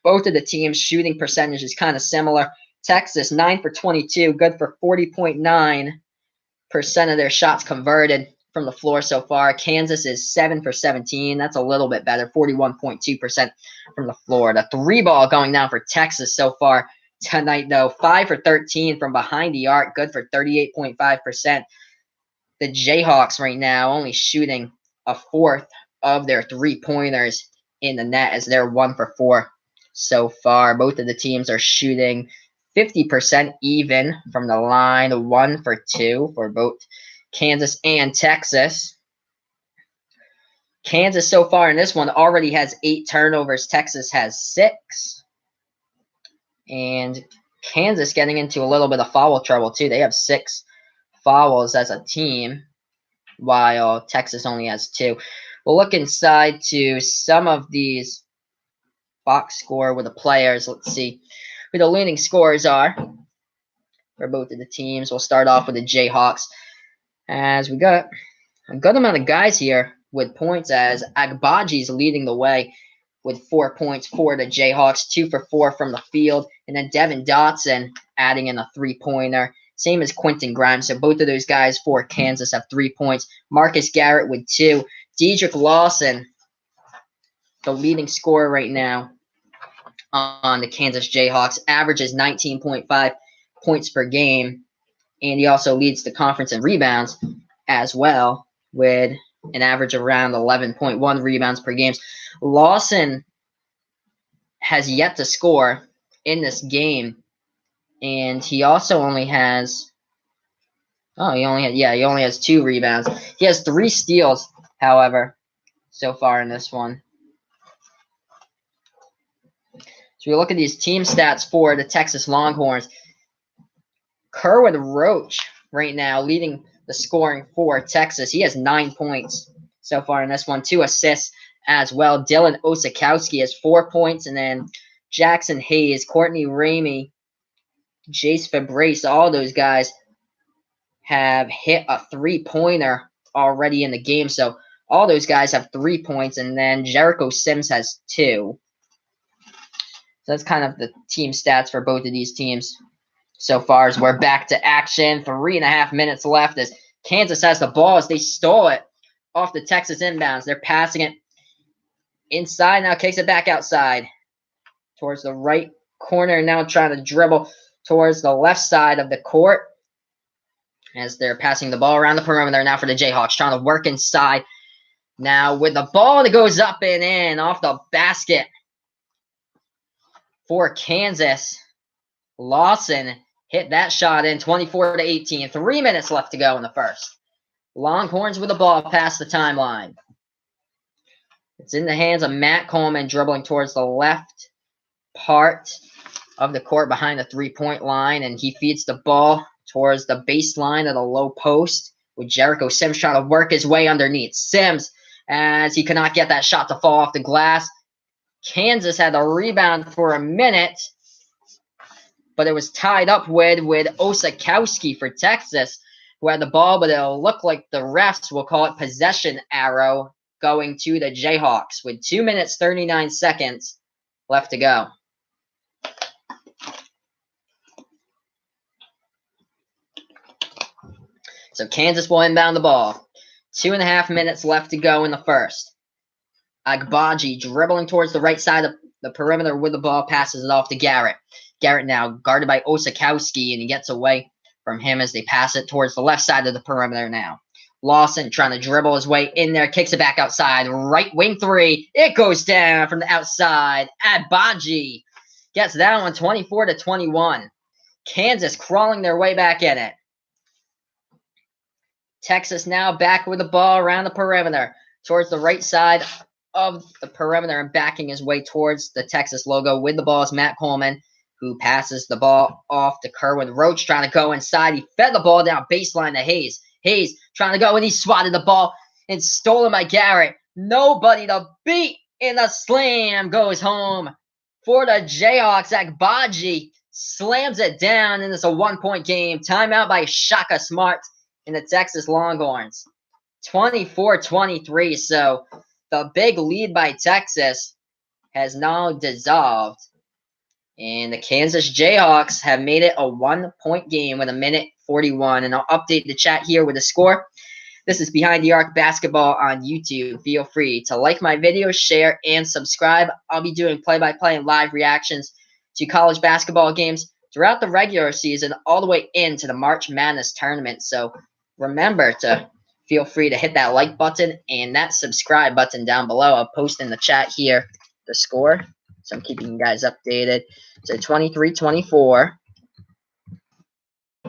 Both of the teams' shooting percentage is kind of similar. Texas 9 for 22, good for 40.9% of their shots converted from the floor so far. Kansas is 7 for 17. That's a little bit better, 41.2% from the floor. The three ball going down for Texas so far tonight, though, 5 for 13 from behind the arc, good for 38.5%. The Jayhawks right now only shooting a fourth of their three-pointers in the net as they're 1 for 4 so far. Both of the teams are shooting 50% even from the line, 1 for 2 for both Kansas and Texas. Kansas so far in this one already has 8 turnovers. Texas has 6. And Kansas getting into a little bit of foul trouble too. They have 6 fouls as a team, while Texas only has 2. We'll look inside to some of these box score with the players. Let's see who the leading scorers are for both of the teams. We'll start off with the Jayhawks, as we got a good amount of guys here with points, as Agbaji's leading the way with 4 points for the Jayhawks, 2 for 4 from the field, and then Devin Dotson adding in a 3-pointer, same as Quentin Grimes. So both of those guys for Kansas have 3 points. Marcus Garrett with 2. Dedrick Lawson, the leading scorer right now on the Kansas Jayhawks, averages 19.5 points per game, and he also leads the conference in rebounds as well, with an average of around 11.1 rebounds per game. Lawson has yet to score in this game, and he also only has he only has 2 rebounds. He has 3 steals, however, so far in this one. So we look at these team stats for the Texas Longhorns. Kerwin Roach right now leading the scoring for Texas. He has 9 points so far in this one, 2 assists as well. Dylan Osikowski has 4 points, and then Jackson Hayes, Courtney Ramey, Jace Fabrice, all those guys have hit a 3-pointer already in the game. So all those guys have 3 points, and then Jericho Sims has 2. So that's kind of the team stats for both of these teams so far, as we're back to action. 3.5 minutes left as Kansas has the ball, as they stole it off the Texas inbounds. They're passing it inside, now kicks it back outside towards the right corner, now trying to dribble towards the left side of the court as they're passing the ball around the perimeter now for the Jayhawks, trying to work inside now with the ball that goes up and in off the basket for Kansas. Lawson hit that shot in, 24-18. 3 minutes left to go in the first. Longhorns with the ball past the timeline. It's in the hands of Matt Coleman, dribbling towards the left part of the court behind the three-point line, and he feeds the ball towards the baseline of the low post with Jericho Sims trying to work his way underneath. Sims, as he cannot get that shot to fall off the glass. Kansas had the rebound for a minute, but it was tied up with Osakowski for Texas, who had the ball, but it'll look like the refs will call it possession arrow going to the Jayhawks with 2 minutes, 39 seconds left to go. So Kansas will inbound the ball. 2.5 minutes left to go in the first. Agbaji dribbling towards the right side of the perimeter with the ball, passes it off to Garrett. Garrett now guarded by Osakowski, and he gets away from him as they pass it towards the left side of the perimeter now. Lawson trying to dribble his way in there, kicks it back outside. Right wing three. It goes down from the outside. Agbaji gets that one 24-21. Kansas crawling their way back in it. Texas now back with the ball around the perimeter towards the right side of the perimeter and backing his way towards the Texas logo. With the ball is Matt Coleman, who passes the ball off to Kerwin Roach, trying to go inside. He fed the ball down baseline to Hayes. Hayes trying to go, and he swatted the ball and stolen by Garrett. Nobody to beat, and the slam goes home for the Jayhawks. Agbaji slams it down, and it's a 1-point game. Timeout by Shaka Smart in the Texas Longhorns. 24-23, so the big lead by Texas has now dissolved. And the Kansas Jayhawks have made it a 1-point game with 1:41. And I'll update the chat here with the score. This is Behind the Arc Basketball on YouTube. Feel free to like my videos, share, and subscribe. I'll be doing play-by-play and live reactions to college basketball games throughout the regular season all the way into the March Madness tournament. So remember to feel free to hit that like button and that subscribe button down below. I'll post in the chat here the score. So I'm keeping you guys updated. So 23-24.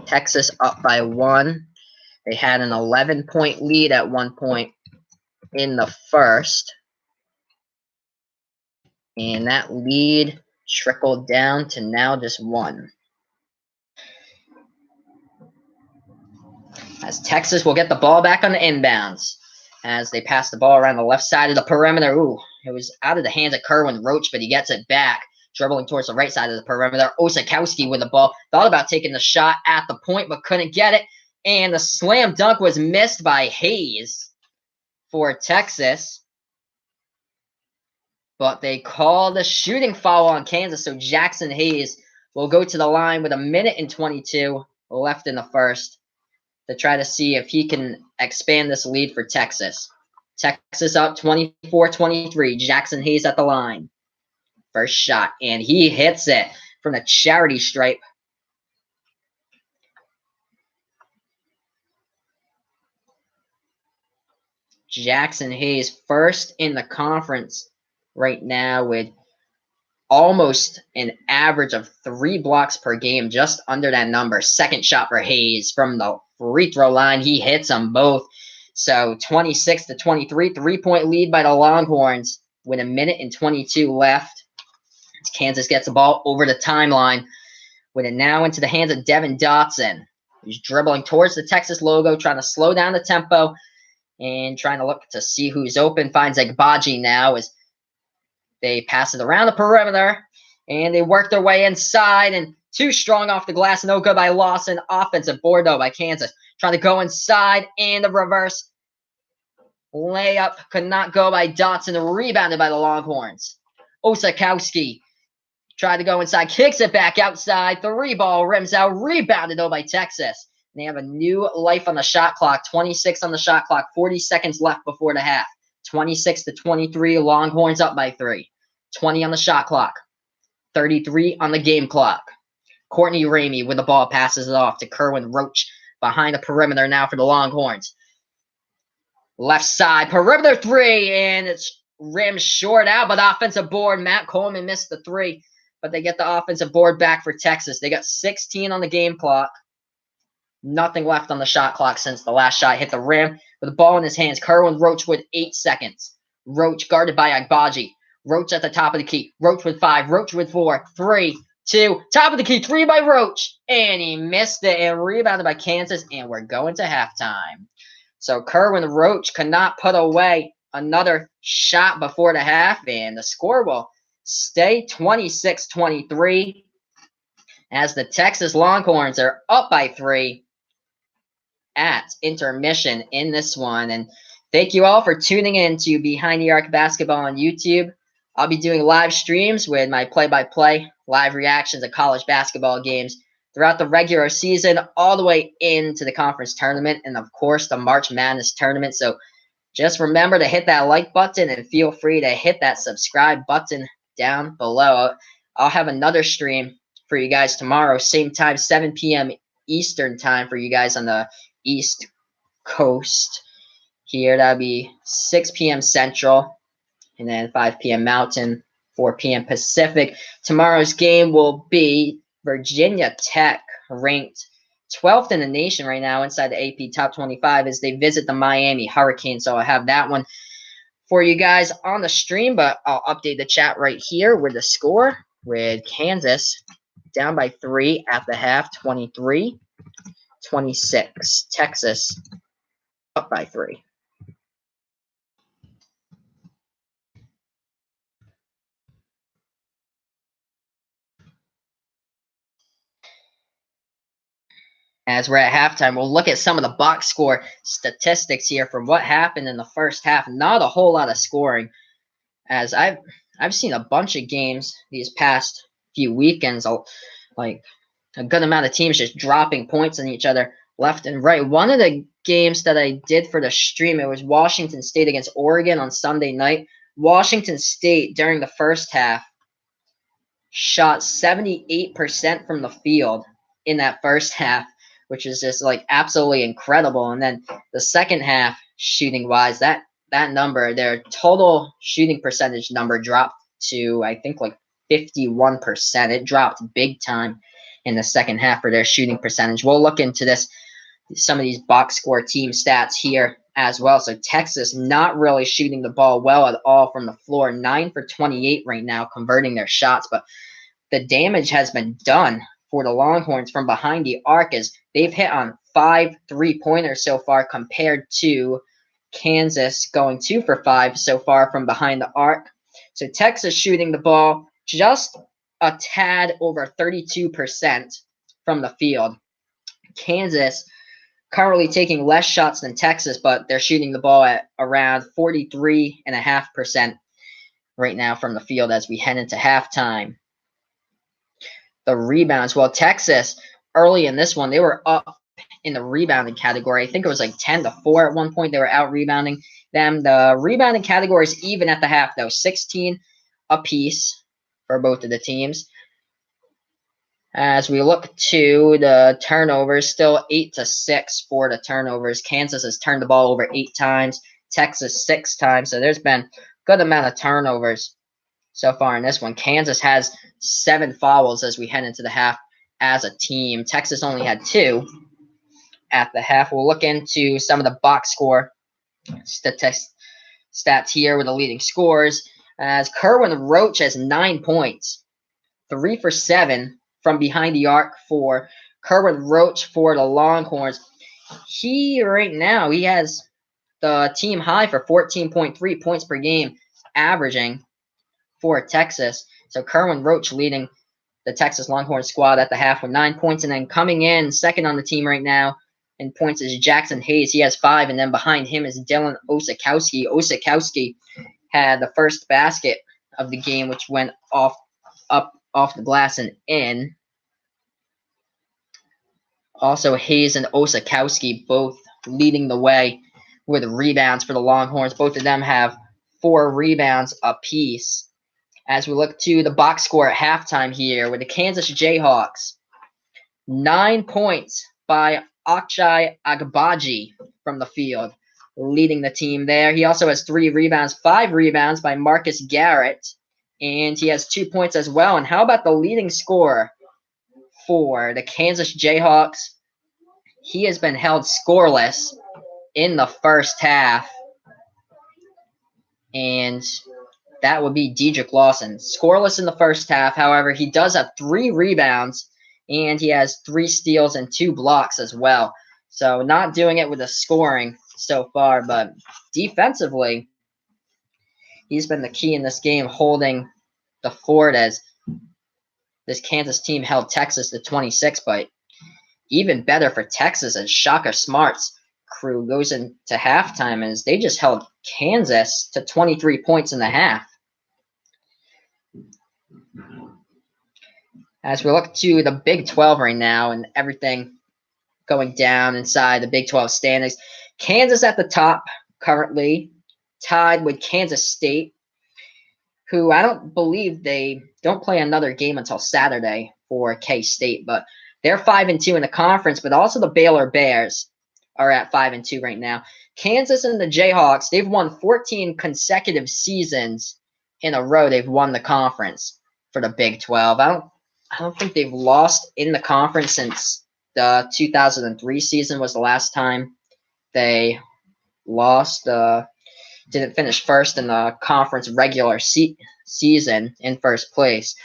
Texas up by 1. They had an 11-point lead at one point in the first. And that lead trickled down to now just 1. As Texas will get the ball back on the inbounds. As they pass the ball around the left side of the perimeter. Ooh, it was out of the hands of Kerwin Roach, but he gets it back. Dribbling towards the right side of the perimeter. Osakowski with the ball. Thought about taking the shot at the point, but couldn't get it. And the slam dunk was missed by Hayes for Texas. But they called a shooting foul on Kansas, so Jackson Hayes will go to the line with 1:22 left in the first to try to see if he can expand this lead for Texas. Texas up 24-23. Jackson Hayes at the line. First shot, and he hits it from the charity stripe. Jackson Hayes first in the conference right now with almost an average of 3 blocks per game, just under that number. Second shot for Hayes from the free throw line. He hits them both. So 26-23, 3-point lead by the Longhorns with 1:22 left. Kansas gets the ball over the timeline with it now into the hands of Devin Dotson, who's dribbling towards the Texas logo, trying to slow down the tempo and trying to look to see who's open. Finds Agbaji now as they pass it around the perimeter, and they work their way inside, and too strong off the glass. No good by Lawson. Offensive board, though, by Kansas. Trying to go inside, and the reverse layup could not go by Dotson. Rebounded by the Longhorns. Osakowski tried to go inside, kicks it back outside. 3-ball rims out, rebounded though by Texas. And they have a new life on the shot clock. 26 on the shot clock, 40 seconds left before the half. 26-23, Longhorns up by 3. 20 on the shot clock, 33 on the game clock. Courtney Ramey with the ball passes it off to Kerwin Roach behind the perimeter now for the Longhorns. Left side, perimeter 3, and it's rimmed short out, but offensive board. Matt Coleman missed the 3. But they get the offensive board back for Texas. They got 16 on the game clock. Nothing left on the shot clock since the last shot hit the rim. With the ball in his hands, Kerwin Roach with 8 seconds. Roach guarded by Agbaji. Roach at the top of the key. Roach with 5. Roach with 4. 3, 2. Top of the key. 3 by Roach. And he missed it and rebounded by Kansas. And we're going to halftime. So Kerwin Roach could not put away another shot before the half. And the score will stay 26-23 as the Texas Longhorns are up by 3 at intermission in this one. And thank you all for tuning in to Behind the Arc Basketball on YouTube. I'll be doing live streams with my play-by-play, live reactions of college basketball games throughout the regular season, all the way into the conference tournament, and of course the March Madness tournament. So just remember to hit that like button and feel free to hit that subscribe button down below. I'll have another stream for you guys tomorrow, same time, 7 p.m. Eastern time for you guys on the East Coast here. That'll be 6 p.m. Central, and then 5 p.m. Mountain, 4 p.m. Pacific. Tomorrow's game will be Virginia Tech, ranked 12th in the nation right now inside the AP Top 25 as they visit the Miami Hurricanes. So I'll have that one for you guys on the stream, but I'll update the chat right here with the score, with Kansas down by 3 at the half, 23-26. Texas up by 3. As we're at halftime, we'll look at some of the box score statistics here from what happened in the first half. Not a whole lot of scoring, as I've seen a bunch of games these past few weekends, like a good amount of teams just dropping points on each other left and right. One of the games that I did for the stream, it was Washington State against Oregon on Sunday night. Washington State during the first half shot 78% from the field in that first half, which is just like absolutely incredible. And then the second half, shooting wise, that number, their total shooting percentage number dropped to, I think, like 51%. It dropped big time in the second half for their shooting percentage. We'll look into some of these box score team stats here as well. So Texas not really shooting the ball well at all from the floor. 9 for 28 right now, converting their shots, but the damage has been done for the Longhorns from behind the arc as they've hit on 5 3-pointers so far, compared to Kansas going 2 for 5 so far from behind the arc. So Texas shooting the ball just a tad over 32% from the field. Kansas currently taking less shots than Texas, but they're shooting the ball at around 43.5% right now from the field as we head into halftime. The rebounds, well, Texas early in this one, they were up in the rebounding category. I think it was like 10-4 at one point. They were out rebounding them. The rebounding category is even at the half, though, 16 apiece for both of the teams. As we look to the turnovers, still 8-6 for the turnovers. Kansas has turned the ball over 8 times, Texas 6 times. So there's been a good amount of turnovers so far in this one. Kansas has 7 fouls as we head into the half as a team. Texas only had 2 at the half. We'll look into some of the box score stats here with the leading scores. As Kerwin Roach has 9 points, 3 for 7 from behind the arc for Kerwin Roach for the Longhorns. He right now, he has the team high for 14.3 points per game averaging for Texas. So Kerwin Roach leading the Texas Longhorns squad at the half with 9 points. And then coming in second on the team right now in points is Jackson Hayes. He has 5. And then behind him is Dylan Osakowski. Osakowski had the first basket of the game, which went off the glass and in. Also, Hayes and Osakowski both leading the way with rebounds for the Longhorns. Both of them have 4 rebounds apiece. As we look to the box score at halftime here with the Kansas Jayhawks, 9 points by Ochai Agbaji from the field, leading the team there. He also has 3 rebounds, 5 rebounds by Marcus Garrett, and he has 2 points as well. And how about the leading scorer for the Kansas Jayhawks? he has been held scoreless in the first half. And that would be Dedrick Lawson. Scoreless in the first half. However, he does have 3 rebounds, and he has 3 steals and 2 blocks as well. So not doing it with the scoring so far, but defensively, he's been the key in this game, holding the fort as this Kansas team held Texas to 26. But even better for Texas as Shaka Smart's crew goes into halftime as they just held Kansas to 23 points in the half. As we look to the Big 12 right now and everything going down inside the Big 12 standings, Kansas at the top currently, tied with Kansas State, who I don't believe they don't play another game until Saturday for K-State, but they're 5-2 in the conference, but also the Baylor Bears are at 5-2 right now. Kansas and the Jayhawks, they've won 14 consecutive seasons in a row. They've won the conference for the Big 12. I don't think they've lost in the conference since the 2003 season was the last time they lost. Didn't finish first in the conference regular season in first place.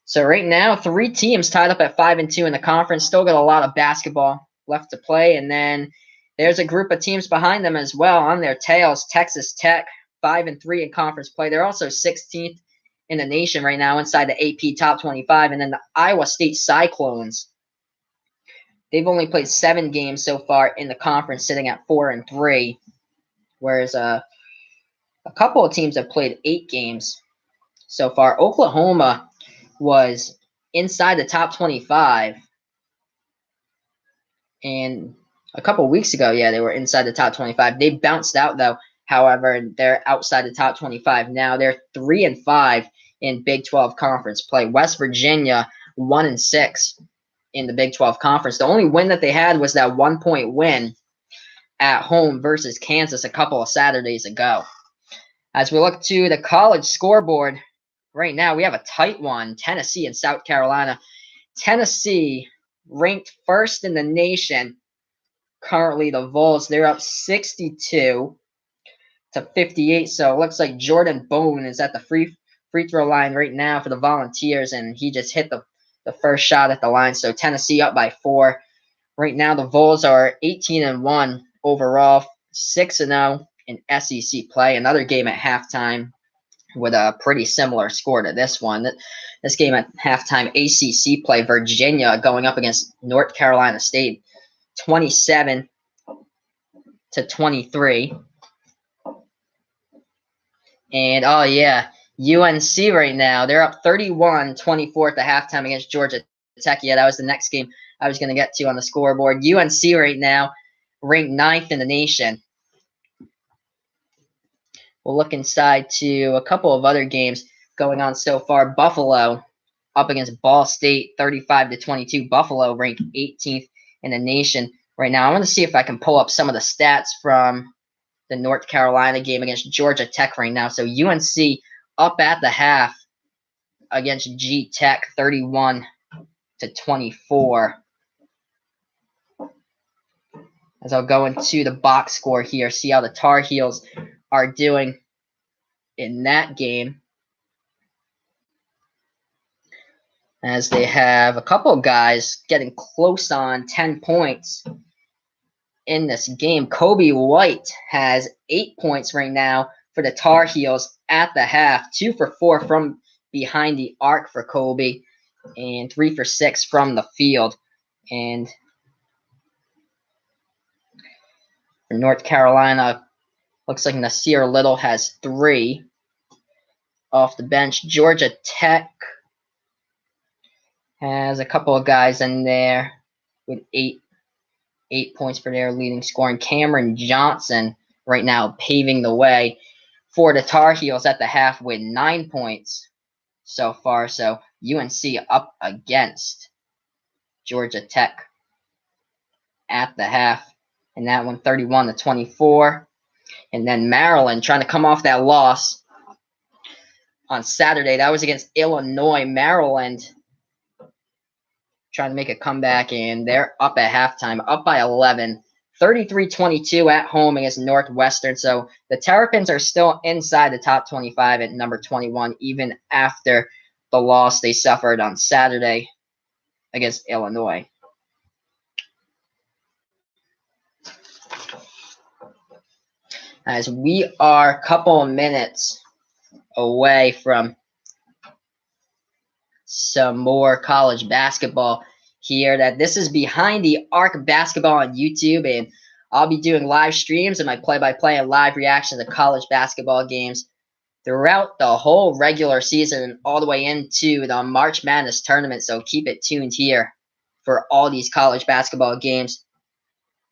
So right now, 3 teams tied up at 5-2 in the conference. Still got a lot of basketball left to play. And then there's a group of teams behind them as well on their tails. Texas Tech, 5-3 in conference play. They're also 16th in the nation right now inside the AP top 25. And then the Iowa State Cyclones, they've only played 7 games so far in the conference, sitting at 4-3. Whereas a couple of teams have played 8 games so far. Oklahoma was inside the top 25. And a couple of weeks ago, yeah, they were inside the top 25. They bounced out, though. However, they're outside the top 25 now. They're 3-5 in Big 12 conference play. West Virginia, 1-6 in the Big 12 conference. The only win that they had was that 1-point win at home versus Kansas a couple of Saturdays ago. As we look to the college scoreboard, right now we have a tight one, Tennessee and South Carolina. Tennessee ranked first in the nation. Currently, the Vols, they're up 62 to 58. So it looks like Jordan Bone is at the free throw line right now for the Volunteers, and he just hit the first shot at the line. So Tennessee up by 4. Right now, the Vols are 18-1 overall, 6-0 in SEC play. Another game at halftime with a pretty similar score to this one. This game at halftime, ACC play, Virginia going up against North Carolina State, 27-23. And, oh, yeah, UNC right now, they're up 31-24 at the halftime against Georgia Tech. Yeah, that was the next game I was going to get to on the scoreboard. UNC right now ranked 9th in the nation. We'll look inside to a couple of other games going on so far. Buffalo up against Ball State, 35-22. Buffalo ranked 18th in the nation right now. I want to see if I can pull up some of the stats from the North Carolina game against Georgia Tech right now. So UNC up at the half against G Tech, 31-24. As I'll go into the box score here, see how the Tar Heels are doing in that game, as they have a couple of guys getting close on 10 points in this game. Kobe White has 8 points right now for the Tar Heels at the half, 2 for 4 from behind the arc for Kobe, and 3 for 6 from the field. And for North Carolina, looks like Nasir Little has 3 off the bench. Georgia Tech has a couple of guys in there with 8 points for their leading scorer. And Cameron Johnson right now paving the way for the Tar Heels at the half with 9 points so far. So UNC up against Georgia Tech at the half, and that one 31-24. And then Maryland trying to come off that loss on Saturday. That was against Illinois. Maryland trying to make a comeback, and they're up at halftime, up by 11. 33-22 at home against Northwestern. So the Terrapins are still inside the top 25 at number 21, even after the loss they suffered on Saturday against Illinois. As we are a couple of minutes away from some more college basketball here, that this is Behind the Arc Basketball on YouTube, and I'll be doing live streams and my play-by-play and live reaction to college basketball games throughout the whole regular season all the way into the March Madness tournament. So keep it tuned here for all these college basketball games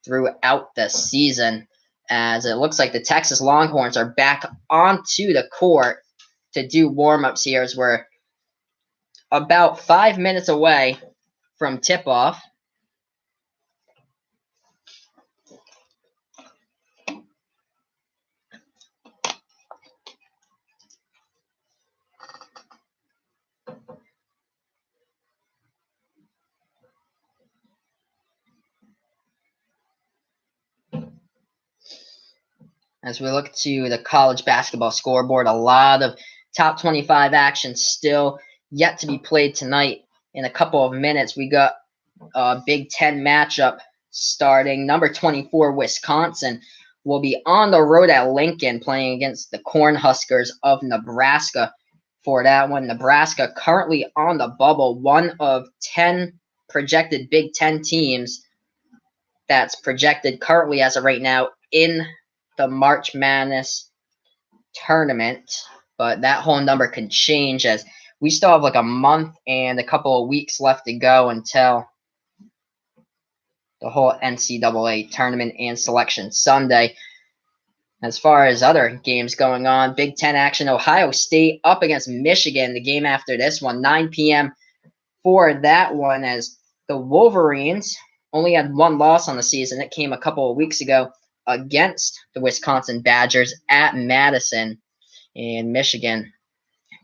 throughout the season, as it looks like the Texas Longhorns are back onto the court to do warm-ups here, as we're about 5 minutes away from tip-off. As we look to the college basketball scoreboard, a lot of top 25 action still yet to be played tonight. In a couple of minutes, we got a Big Ten matchup starting. Number 24, Wisconsin, will be on the road at Lincoln playing against the Cornhuskers of Nebraska for that one. Nebraska currently on the bubble, one of 10 projected Big Ten teams that's projected currently as of right now in the March Madness tournament, but that whole number can change, as we still have like a month and a couple of weeks left to go until the whole NCAA tournament and selection Sunday. As far as other games going on, Big Ten action, Ohio State up against Michigan, the game after this one, 9 p.m. for that one, as the Wolverines only had one loss on the season. It came a couple of weeks ago against the Wisconsin Badgers at Madison, and Michigan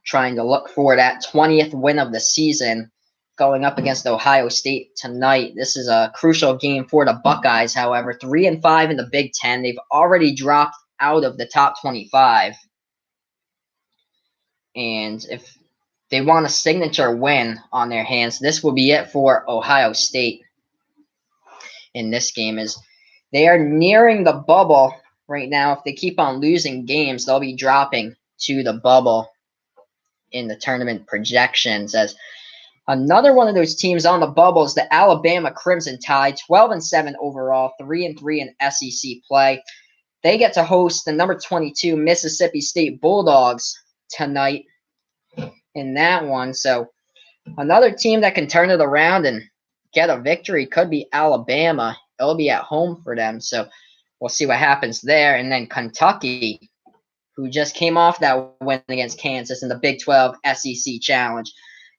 trying to look for that 20th win of the season going up against Ohio State tonight. This is a crucial game for the Buckeyes, however. 3-5 in the Big Ten. They've already dropped out of the top 25. And if they want a signature win on their hands, this will be it for Ohio State in this game, as they are nearing the bubble right now. If they keep on losing games, they'll be dropping to the bubble in the tournament projections. As another one of those teams on the bubble is the Alabama Crimson Tide, 12-7 overall, 3-3 in SEC play. They get to host the number 22 Mississippi State Bulldogs tonight in that one. So another team that can turn it around and get a victory could be Alabama. It'll be at home for them, so we'll see what happens there. And then Kentucky, who just came off that win against Kansas in the Big 12 SEC Challenge,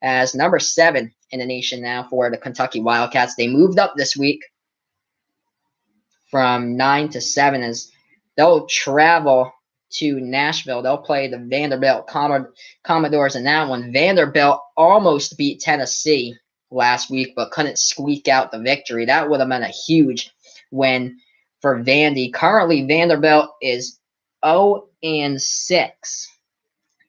as number 7 in the nation now for the Kentucky Wildcats. They moved up this week from 9 to 7, as they'll travel to Nashville. They'll play the Vanderbilt Commodores in that one. Vanderbilt almost beat Tennessee last week, but couldn't squeak out the victory. That would have been a huge win for Vandy. Currently, Vanderbilt is 0-6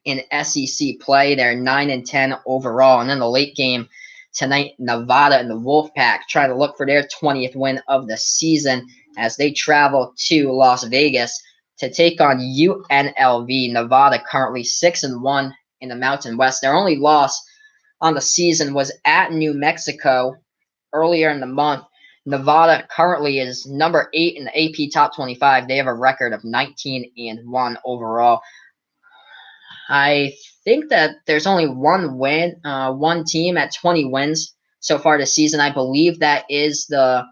in SEC play. They're 9-10 overall. And then the late game tonight, Nevada and the Wolfpack try to look for their 20th win of the season as they travel to Las Vegas to take on UNLV. Nevada currently 6-1 in the Mountain West. Their only loss on the season was at New Mexico earlier in the month. Nevada currently is number 8 in the AP Top 25. They have a record of 19-1 overall. I think that there's only one team at 20 wins so far this season. I believe that is the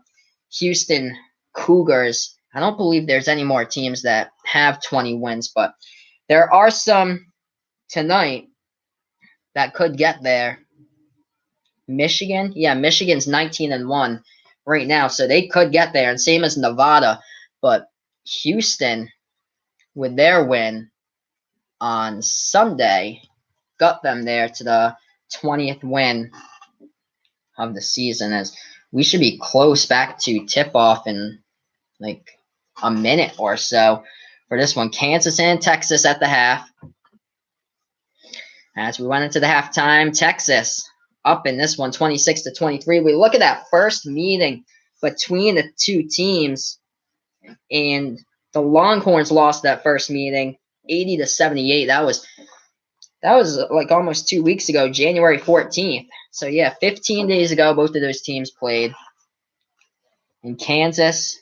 Houston Cougars. I don't believe there's any more teams that have 20 wins, but there are some tonight that could get there. Michigan, yeah, Michigan's 19-1 right now, so they could get there, and same as Nevada. But Houston, with their win on Sunday, got them there to the 20th win of the season, as we should be close back to tip-off in like a minute or so for this one. Kansas and Texas at the half. As we went into the halftime, Texas up in this one 26-23. We look at that first meeting between the two teams, and the Longhorns lost that first meeting 80-78. That was like almost 2 weeks ago, January 14th. So yeah, 15 days ago, both of those teams played. And Kansas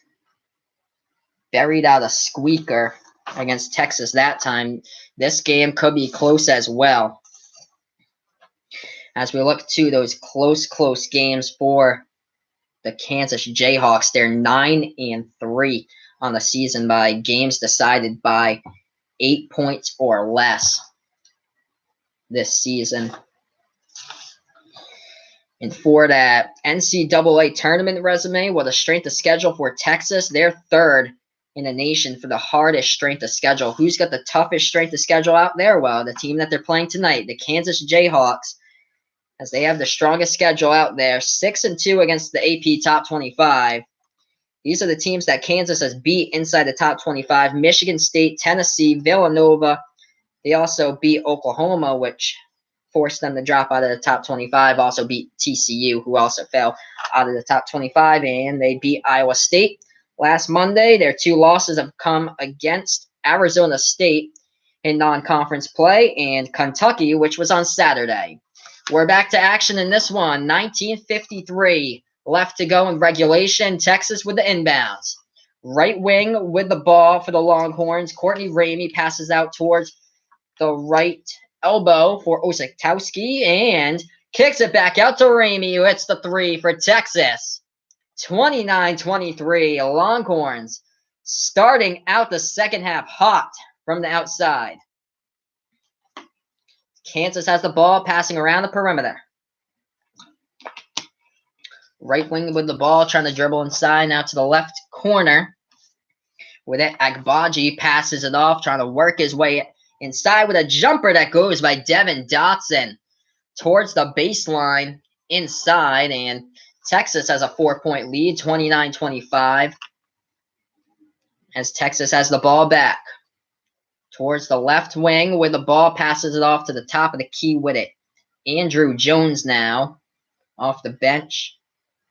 buried out a squeaker against Texas that time. This game could be close as well. As we look to those close games for the Kansas Jayhawks, they're 9-3 on the season by games decided by 8 points or less this season. And for that NCAA tournament resume, with a strength of schedule for Texas, they're third in the nation for the hardest strength of schedule. Who's got the toughest strength of schedule out there? Well, the team that they're playing tonight, the Kansas Jayhawks, as they have the strongest schedule out there, 6-2 against the AP top 25. These are the teams that Kansas has beat inside the top 25. Michigan State, Tennessee, Villanova. They also beat Oklahoma, which forced them to drop out of the top 25. Also beat TCU, who also fell out of the top 25. And they beat Iowa State last Monday. Their two losses have come against Arizona State in non-conference play and Kentucky, which was on Saturday. We're back to action in this one. 19:53 left to go in regulation. Texas with the inbounds. Right wing with the ball for the Longhorns. Courtney Ramey passes out towards the right elbow for Osakowski and kicks it back out to Ramey, who hits the three for Texas. 29-23. Longhorns starting out the second half hot from the outside. Kansas has the ball, passing around the perimeter. Right wing with the ball, trying to dribble inside, now to the left corner. With it, Agbaji passes it off, trying to work his way inside with a jumper that goes by Devin Dotson towards the baseline inside, and Texas has a 4-point lead, 29-25, as Texas has the ball back. Towards the left wing with the ball, passes it off to the top of the key with it. Andrew Jones now off the bench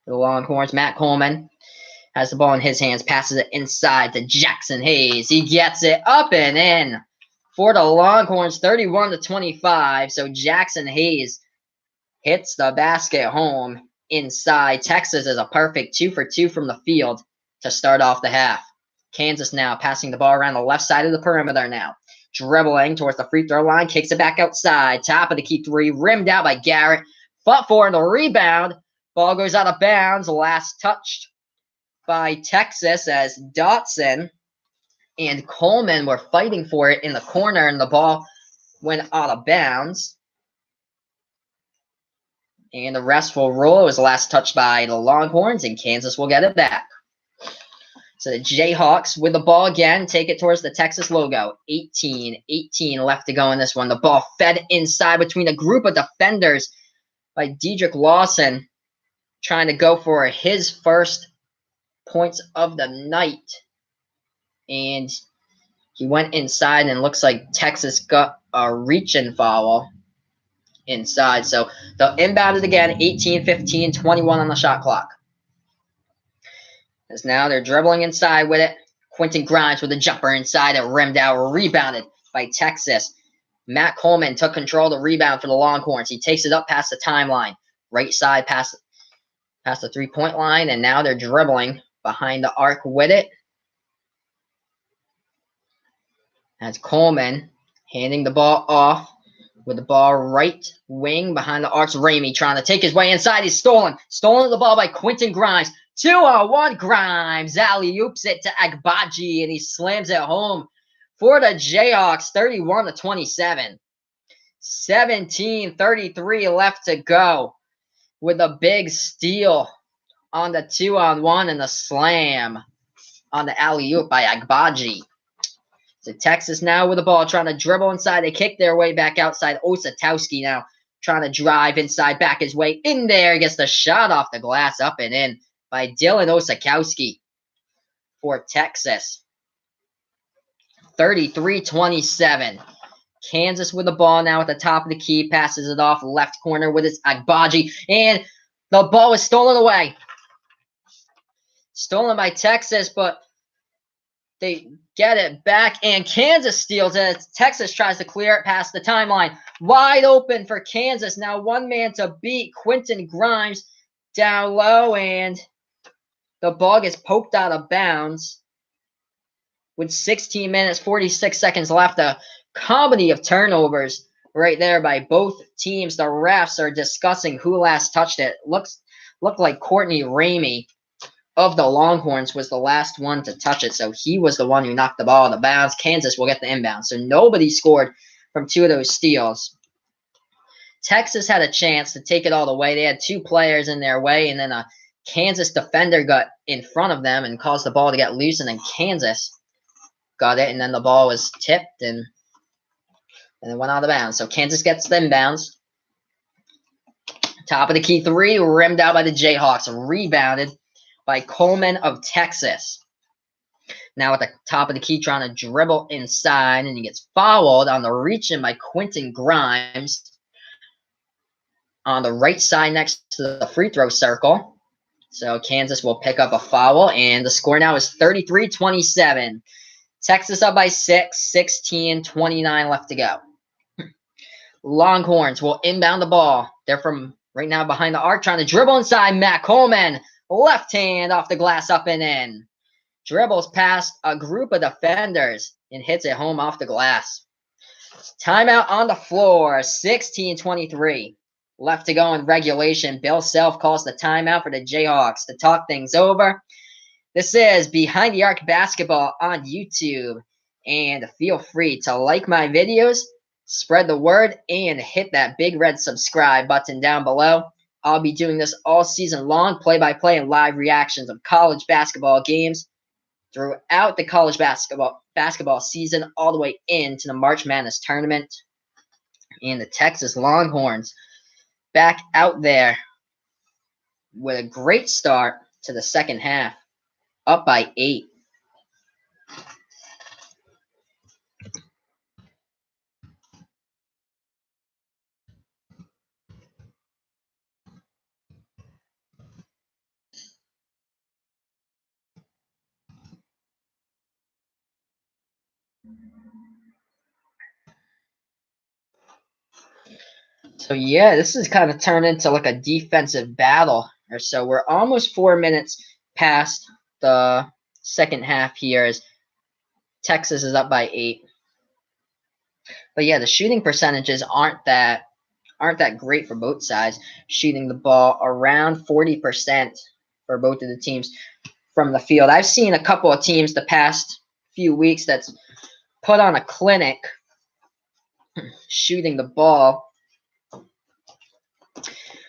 for the Longhorns. Matt Coleman has the ball in his hands, passes it inside to Jackson Hayes. He gets it up and in for the Longhorns, 31-25. So Jackson Hayes hits the basket home inside. Texas is a perfect 2 for 2 from the field to start off the half. Kansas now passing the ball around the left side of the perimeter now. Dribbling towards the free throw line, kicks it back outside. Top of the key three, rimmed out by Garrett. Fought for the rebound. Ball goes out of bounds. Last touched by Texas as Dotson and Coleman were fighting for it in the corner, and the ball went out of bounds. And the rest will roll. It was last touched by the Longhorns, and Kansas will get it back. So the Jayhawks with the ball again, take it towards the Texas logo. 18 left to go in this one. The ball fed inside between a group of defenders by Dedrick Lawson, trying to go for his first points of the night. And he went inside, and looks like Texas got a reach-in foul inside. So they'll inbound it again, 18-15, 21 on the shot clock. As now they're dribbling inside with it. Quentin Grimes with a jumper inside and rimmed out, rebounded by Texas. Matt Coleman took control of the rebound for the Longhorns. He takes it up past the timeline. Right side past the three-point line, and now they're dribbling behind the arc with it. As Coleman handing the ball off with the ball right wing behind the arcs. Ramey trying to take his way inside. He's stolen. Stolen the ball by Quentin Grimes. 2-on-1 Grimes. Alley-oops it to Agbaji, and he slams it home for the Jayhawks, 31-27. 17:33 left to go with a big steal on the 2-on-1 and the slam on the alley-oop by Agbaji. So Texas now with the ball, trying to dribble inside. They kick their way back outside. Osakowski now trying to drive inside, back his way in there. Gets the shot off the glass, up and in by Dylan Osakowski for Texas. 33-27. Kansas with the ball now at the top of the key. Passes it off left corner with its Agbaji. And the ball was stolen away. Stolen by Texas, but they get it back, and Kansas steals it. Texas tries to clear it past the timeline. Wide open for Kansas. Now one man to beat. Quentin Grimes down low, and the ball gets poked out of bounds with 16 minutes, 46 seconds left. A comedy of turnovers right there by both teams. The refs are discussing who last touched it. Looked like Courtney Ramey of the Longhorns was the last one to touch it, so he was the one who knocked the ball out of bounds. Kansas will get the inbound, so nobody scored from two of those steals. Texas had a chance to take it all the way. They had two players in their way, and then a Kansas defender got in front of them and caused the ball to get loose, and then Kansas got it, and then the ball was tipped, and it went out of bounds. So Kansas gets the inbounds. Top of the key three, rimmed out by the Jayhawks, rebounded by Coleman of Texas. Now at the top of the key, trying to dribble inside, and he gets fouled on the reach-in by Quentin Grimes on the right side next to the free throw circle. So Kansas will pick up a foul, and the score now is 33-27. Texas up by 6, 16-29 left to go. Longhorns will inbound the ball. They're from right now behind the arc, trying to dribble inside. Matt Coleman, left hand off the glass, up and in. Dribbles past a group of defenders and hits it home off the glass. Timeout on the floor, 16-23. Left to go in regulation. Bill Self calls the timeout for the Jayhawks to talk things over. This is Behind the Arc Basketball on YouTube. And feel free to like my videos, spread the word, and hit that big red subscribe button down below. I'll be doing this all season long, play-by-play and live reactions of college basketball games throughout the college basketball season, all the way into the March Madness tournament. And the Texas Longhorns back out there with a great start to the second half, up by 8. So yeah, this is kind of turned into like a defensive battle or so. We're almost 4 minutes past the second half here as Texas is up by 8. But yeah, the shooting percentages aren't that great for both sides. Shooting the ball around 40% for both of the teams from the field. I've seen a couple of teams the past few weeks that's put on a clinic shooting the ball.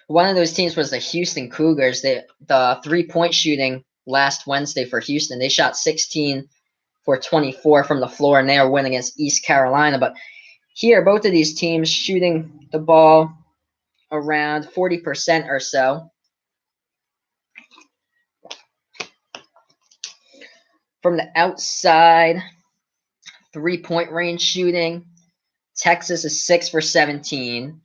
One of those teams was the Houston Cougars. The 3-point shooting last Wednesday for Houston, they shot 16 for 24 from the floor, and they are winning against East Carolina. But here, both of these teams shooting the ball around 40% or so. From the outside, 3-point range shooting, Texas is 6 for 17.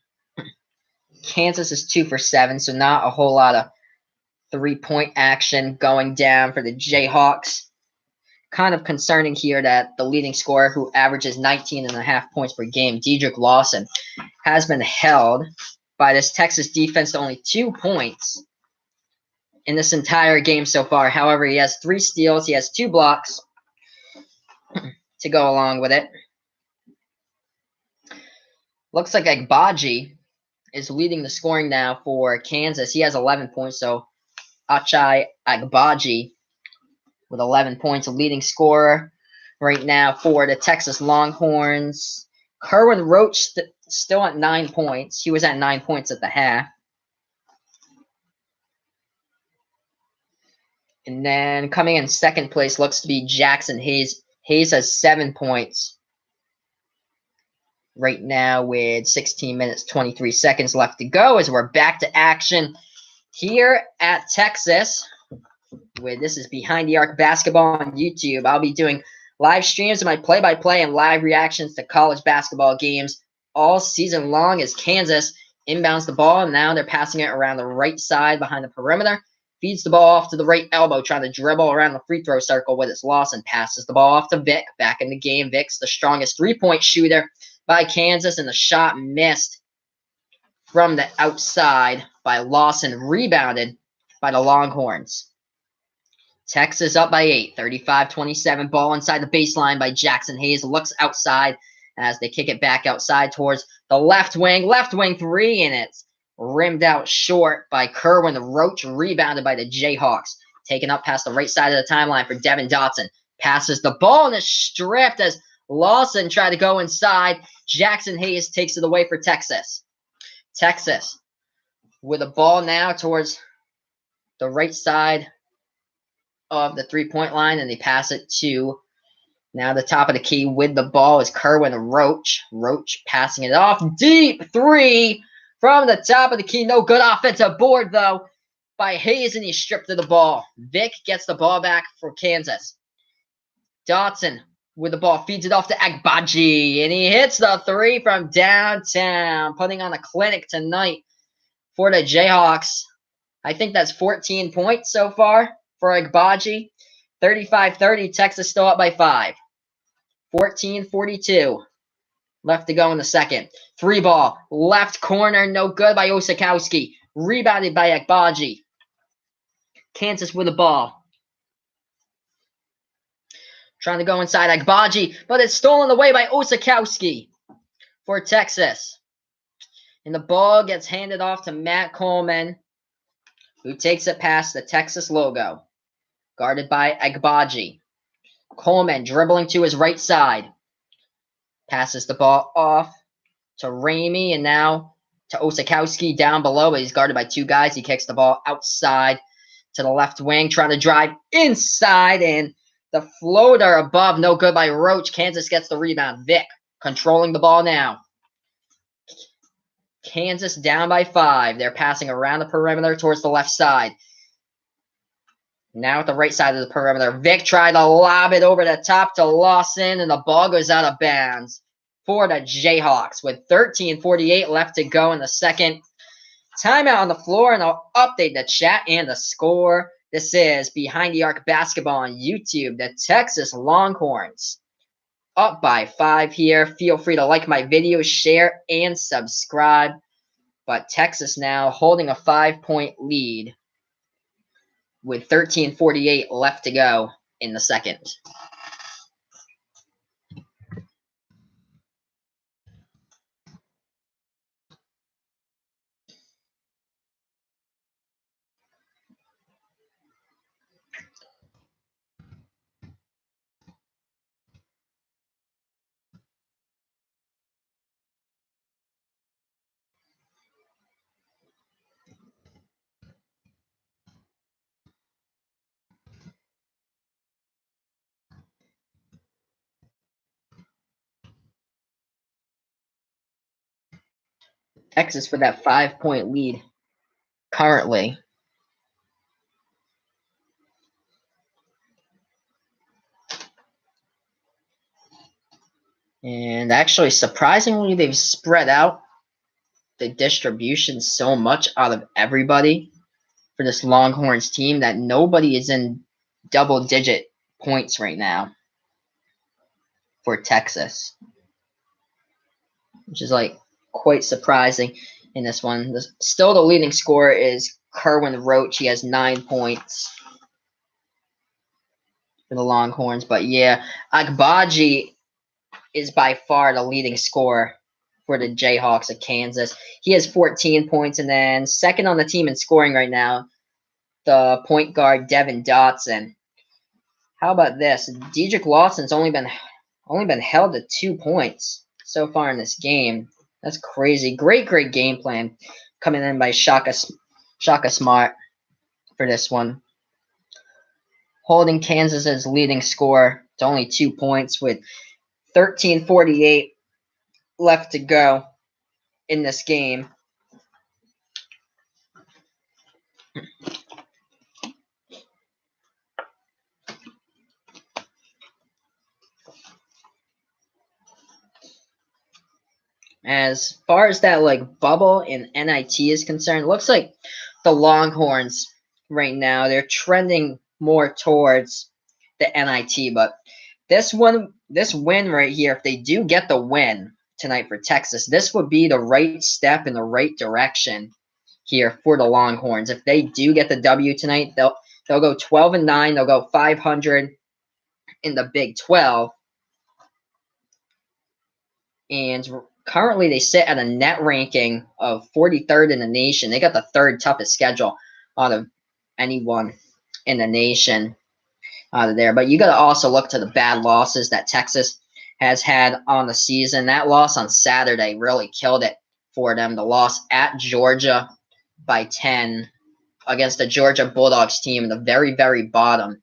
Kansas is 2 for 7, so not a whole lot of 3-point action going down for the Jayhawks. Kind of concerning here that the leading scorer, who averages 19.5 points per game, Dedrick Lawson, has been held by this Texas defense to only 2 points in this entire game so far. However, he has 3 steals. He has 2 blocks to go along with it. Looks like Agbaji is leading the scoring now for Kansas. He has 11 points, so Achai Agbaji with 11 points, a leading scorer right now for the Texas Longhorns. Kerwin Roach still at 9 points. He was at 9 points at the half. And then coming in second place looks to be Jackson Hayes. Hayes has 7 points. right now with 16 minutes, 23 seconds left to go as we're back to action here at Texas. This is Behind the Arc Basketball on YouTube. I'll be doing live streams of my play-by-play and live reactions to college basketball games all season long as Kansas inbounds the ball, and now they're passing it around the right side behind the perimeter. Feeds the ball off to the right elbow, trying to dribble around the free throw circle with its loss, and passes the ball off to Vic. Back in the game, Vic's the strongest three-point shooter by Kansas, and the shot missed from the outside by Lawson, rebounded by the Longhorns. Texas up by 8, 35-27. Ball inside the baseline by Jackson Hayes. Looks outside as they kick it back outside towards the left wing. Left wing three, and it's rimmed out short by Kerwin. The Roach rebounded by the Jayhawks. Taken up past the right side of the timeline for Devin Dotson. Passes the ball and is stripped as Lawson tried to go inside. Jackson Hayes takes it away for Texas. Texas with the ball now towards the right side of the three-point line, and they pass it to now the top of the key with the ball is Kerwin Roach. Roach passing it off. Deep three from the top of the key. No good offensive board, though, by Hayes, and he's stripped of the ball. Vic gets the ball back for Kansas. Dotson with the ball feeds it off to Agbaji, and he hits the three from downtown, putting on a clinic tonight for the Jayhawks. I think that's 14 points so far for Agbaji. 35-30, Texas still up by 5. 14-42 left to go in the second. Three ball, left corner, no good by Osakowski. Rebounded by Agbaji. Kansas with the ball. Trying to go inside Agbaji, but it's stolen away by Osakowski for Texas. And the ball gets handed off to Matt Coleman, who takes it past the Texas logo. Guarded by Agbaji. Coleman dribbling to his right side. Passes the ball off to Ramey, and now to Osakowski down below, but he's guarded by two guys. He kicks the ball outside to the left wing, trying to drive inside, and the floater above, no good by Roach. Kansas gets the rebound. Vic controlling the ball now. Kansas down by 5. They're passing around the perimeter towards the left side. Now at the right side of the perimeter, Vic tried to lob it over the top to Lawson, and the ball goes out of bounds for the Jayhawks with 13:48 left to go in the second. Timeout on the floor, and I'll update the chat and the score. This is Behind the Arc Basketball on YouTube. The Texas Longhorns up by 5 here. Feel free to like my video, share, and subscribe. But Texas now holding a 5-point lead with 13:48 left to go in the second. Texas for that 5-point lead currently. And actually, surprisingly, they've spread out the distribution so much out of everybody for this Longhorns team that nobody is in double-digit points right now for Texas, which is like quite surprising in this one. Still, the leading scorer is Kerwin Roach. He has 9 points for the Longhorns. But yeah, Agbaji is by far the leading scorer for the Jayhawks of Kansas. He has 14 points, and then second on the team in scoring right now, the point guard Devin Dotson. How about this? Dedrick Lawson's only been held to 2 points so far in this game. That's crazy. Great game plan coming in by Shaka Smart for this one. Holding Kansas's leading score to only 2 points with 13:48 left to go in this game. As far as that like bubble in NIT is concerned, it looks like the Longhorns right now, they're trending more towards the NIT, but this win right here, if they do get the win tonight for Texas, this would be the right step in the right direction here for the Longhorns. If they do get the W tonight, they'll go 12-9, they'll go 500 in the Big 12. And currently they sit at a net ranking of 43rd in the nation. They got the third toughest schedule out of anyone in the nation out of there. But you got to also look to the bad losses that Texas has had on the season. That loss on Saturday really killed it for them. The loss at Georgia by 10 against the Georgia Bulldogs team in the very, very bottom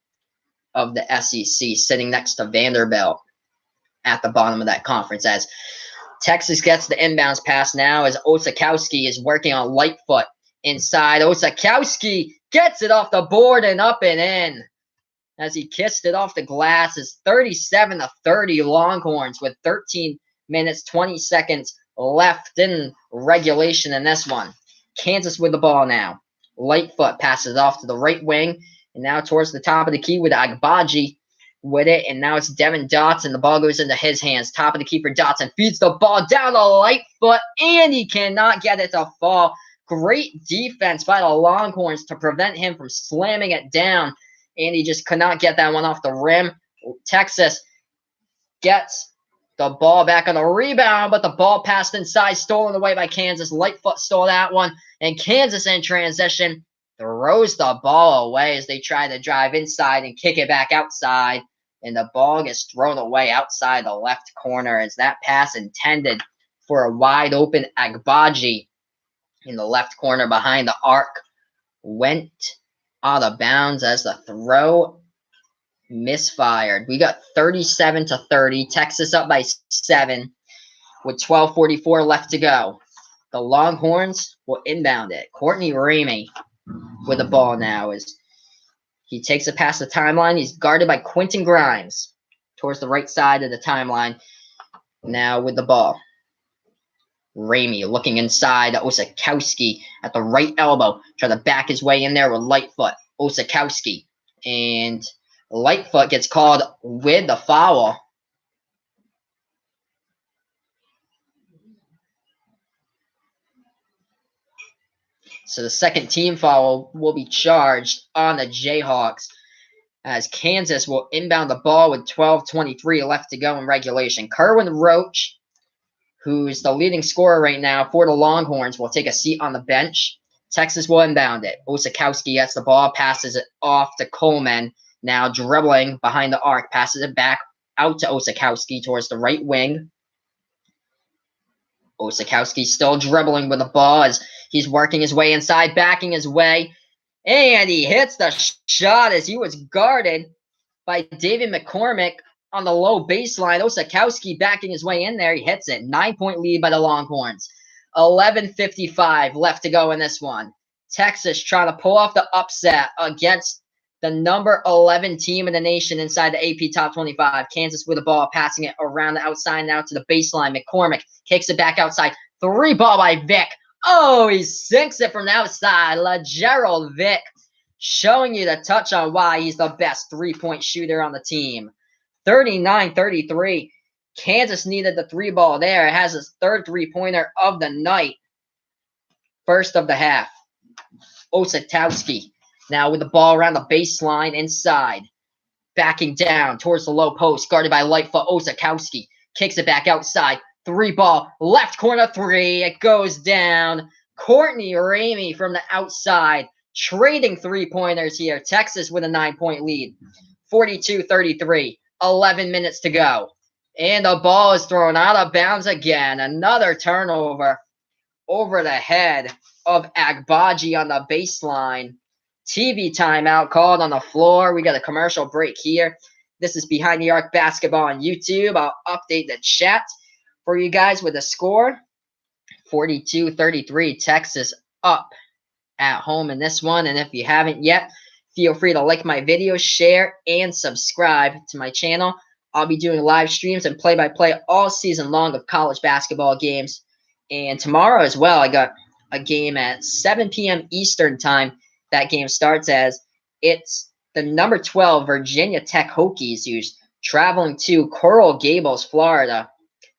of the SEC, sitting next to Vanderbilt at the bottom of that conference. As Texas gets the inbounds pass now as Osakowski is working on Lightfoot inside. Osakowski gets it off the board and up and in as he kissed it off the glass. It's 37-30 Longhorns with 13 minutes, 20 seconds left in regulation in this one. Kansas with the ball now. Lightfoot passes off to the right wing and now towards the top of the key with Agbaji with it, and now it's Devin Dotson. The ball goes into his hands. Top of the key for Dotson. Feeds the ball down to Lightfoot, and he cannot get it to fall. Great defense by the Longhorns to prevent him from slamming it down, and he just could not get that one off the rim. Texas gets the ball back on the rebound, but the ball passed inside, stolen away by Kansas. Lightfoot stole that one, and Kansas in transition throws the ball away as they try to drive inside and kick it back outside. And the ball gets thrown away outside the left corner as that pass intended for a wide open Agbaji in the left corner behind the arc went out of bounds as the throw misfired. We got 37-30. Texas up by 7 with 12:44 left to go. The Longhorns will inbound it. Courtney Ramey with the ball now as he takes it past the timeline. He's guarded by Quentin Grimes towards the right side of the timeline. Now with the ball. Ramey looking inside. Osakowski at the right elbow. Trying to back his way in there with Lightfoot. Osakowski. And Lightfoot gets called with the foul. So the second team foul will be charged on the Jayhawks as Kansas will inbound the ball with 12:23 left to go in regulation. Kerwin Roach, who's the leading scorer right now for the Longhorns, will take a seat on the bench. Texas will inbound it. Osakowski gets the ball, passes it off to Coleman. Now dribbling behind the arc, passes it back out to Osakowski towards the right wing. Osakowski still dribbling with the ball as he's working his way inside, backing his way. And he hits the shot as he was guarded by David McCormick on the low baseline. Osakowski backing his way in there. He hits it. 9-point lead by the Longhorns. 11:55 left to go in this one. Texas trying to pull off the upset against the number 11 team in the nation inside the AP Top 25. Kansas with the ball, passing it around the outside now to the baseline. McCormick kicks it back outside. 3 ball by Vick. Oh, he sinks it from the outside. LaGerald Vick showing you the touch on why he's the best 3-point shooter on the team. 39-33. Kansas needed the 3 ball there. It has his third 3-pointer of the night. First of the half. Osakowski now with the ball around the baseline inside. Backing down towards the low post. Guarded by Lightfoot. Osakowski kicks it back outside. 3 ball. Left corner 3. It goes down. Courtney Ramey from the outside. Trading 3-pointers here. Texas with a 9-point lead. 42-33. 11 minutes to go. And the ball is thrown out of bounds again. Another turnover over the head of Agbaji on the baseline. TV timeout called on the floor. We got a commercial break here. This is Behind the Arc Basketball on YouTube. I'll update the chat. for you guys with a score 42-33. Texas up at home in this one. And if you haven't yet, feel free to like my video, share, and subscribe to my channel. I'll be doing live streams and play-by-play all season long of college basketball games. And tomorrow as well, I got a game at 7 p.m. Eastern time. That game starts as it's the number 12 Virginia Tech Hokies, who's traveling to Coral Gables, Florida,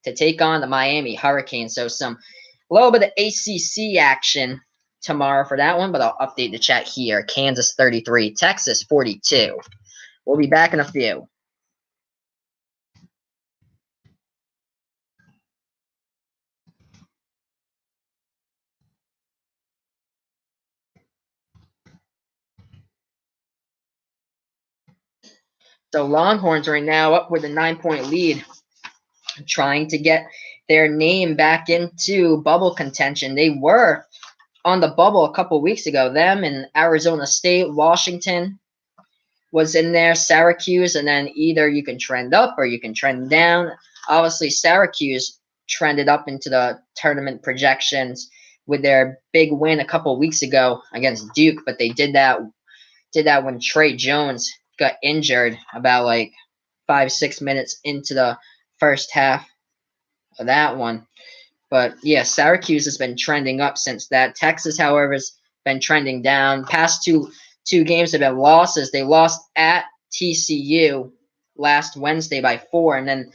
to take on the Miami Hurricanes. So a little bit of ACC action tomorrow for that one, but I'll update the chat here. Kansas 33, Texas 42. We'll be back in a few. So Longhorns right now up with a 9-point lead, trying to get their name back into bubble contention. They were on the bubble a couple weeks ago. Them and Arizona State, Washington was in there, Syracuse, and then either you can trend up or you can trend down. Obviously, Syracuse trended up into the tournament projections with their big win a couple weeks ago against Duke, but they did that when Trey Jones got injured about like 5-6 minutes into the first half of that one. But yeah, Syracuse has been trending up since that. Texas, however, has been trending down. Past two games have been losses. They lost at TCU last Wednesday by 4, and then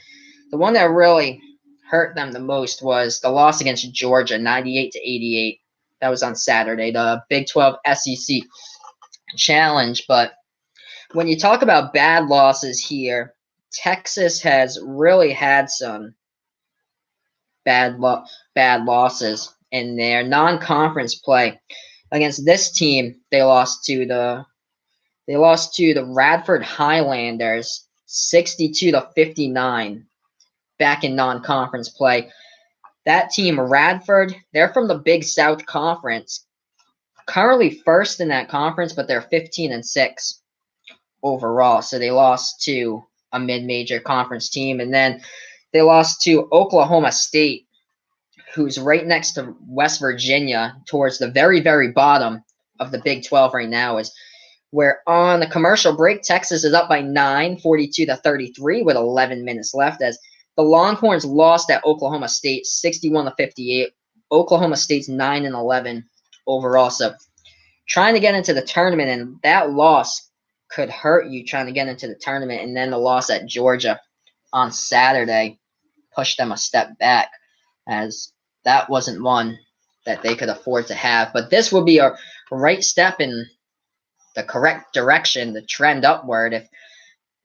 the one that really hurt them the most was the loss against Georgia, 98-88. That was on Saturday, the Big 12 SEC Challenge. But when you talk about bad losses here, Texas has really had some bad losses in their non-conference play. Against this team, they lost to the Radford Highlanders 62-59 back in non-conference play. That team, Radford, they're from the Big South Conference. Currently first in that conference, but they're 15-6 overall. So they lost to a mid-major conference team, and then they lost to Oklahoma State, who's right next to West Virginia, towards the very, very bottom of the Big 12 right now. Is where on the commercial break, Texas is up by 9, 42-33, with 11 minutes left, as the Longhorns lost at Oklahoma State 61-58. Oklahoma State's 9-11 overall. So trying to get into the tournament, and that loss could hurt you trying to get into the tournament. And then the loss at Georgia on Saturday pushed them a step back, as that wasn't one that they could afford to have. But this will be a right step in the correct direction, the trend upward, if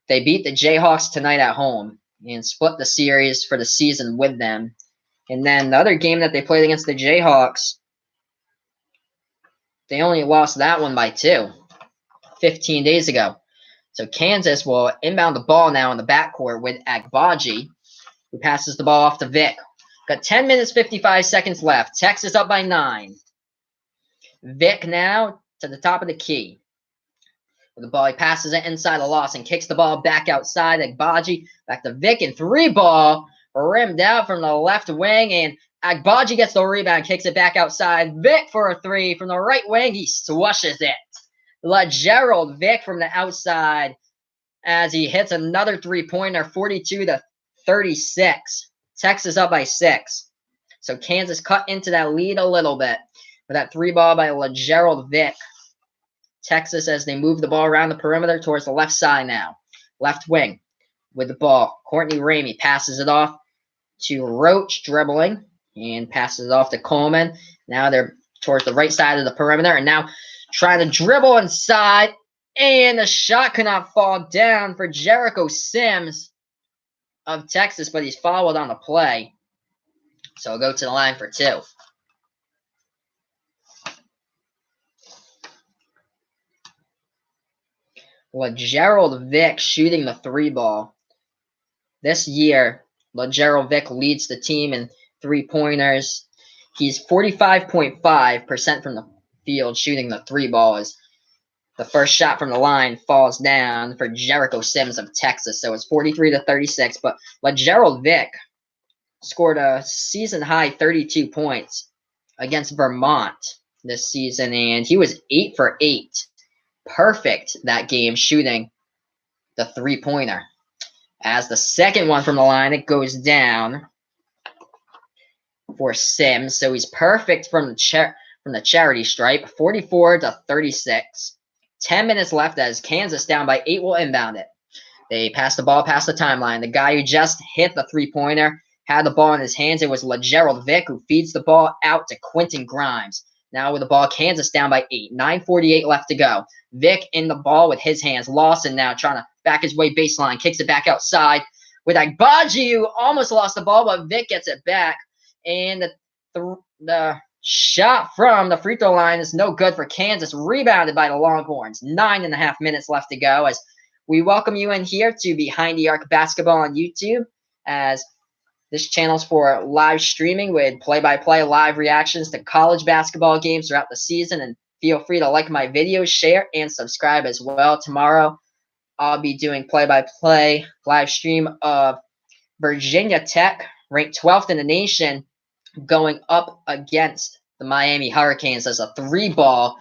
they beat the Jayhawks tonight at home and split the series for the season with them. And then the other game that they played against the Jayhawks, they only lost that one by 2 15 days ago. So Kansas will inbound the ball now in the backcourt with Agbaji, who passes the ball off to Vic. Got 10 minutes, 55 seconds left. Texas up by 9. Vic now to the top of the key. With the ball, he passes it inside the loss and kicks the ball back outside. Agbaji back to Vic, and 3-ball rimmed out from the left wing, and Agbaji gets the rebound, kicks it back outside. Vic for a 3 from the right wing. He swishes it. LaGerald Vic from the outside as he hits another 3-pointer, 42-36. Texas up by 6. So Kansas cut into that lead a little bit with that 3-ball by LaGerald Vic. Texas, as they move the ball around the perimeter towards the left side now. Left wing with the ball. Courtney Ramey passes it off to Roach, dribbling, and passes it off to Coleman. Now they're towards the right side of the perimeter, and now trying to dribble inside, and the shot could not fall down for Jericho Sims of Texas, but he's fouled on the play. So he'll go to the line for 2. LaGerald Vic shooting the 3-ball. This year, LaGerald Vic leads the team in 3-pointers. He's 45.5% from the field shooting the 3-ball. As the first shot from the line falls down for Jericho Sims of Texas. So it's 43-36. But LaGerald Vic scored a season-high 32 points against Vermont this season, and he was 8 for 8. Perfect that game shooting the three-pointer. As the second one from the line, it goes down for Sims, so he's perfect from the charity stripe, 44 to 36. 10 minutes left as Kansas down by 8 will inbound it. They pass the ball past the timeline. The guy who just hit the three-pointer had the ball in his hands. It was LaGerald Vick who feeds the ball out to Quentin Grimes. Now with the ball, Kansas down by 8. 9:48 left to go. Vick in the ball with his hands. Lawson now trying to back his way baseline. Kicks it back outside with Agbaji, who almost lost the ball, but Vick gets it back. And the shot from the free throw line is no good for Kansas. Rebounded by the Longhorns. 9.5 minutes left to go as we welcome you in here to Behind the Arc Basketball on YouTube, as this channel's for live streaming with play-by-play live reactions to college basketball games throughout the season. And feel free to like my videos, share, and subscribe as well. Tomorrow, I'll be doing play-by-play live stream of Virginia Tech, ranked 12th in the nation, going up against the Miami Hurricanes as a three-ball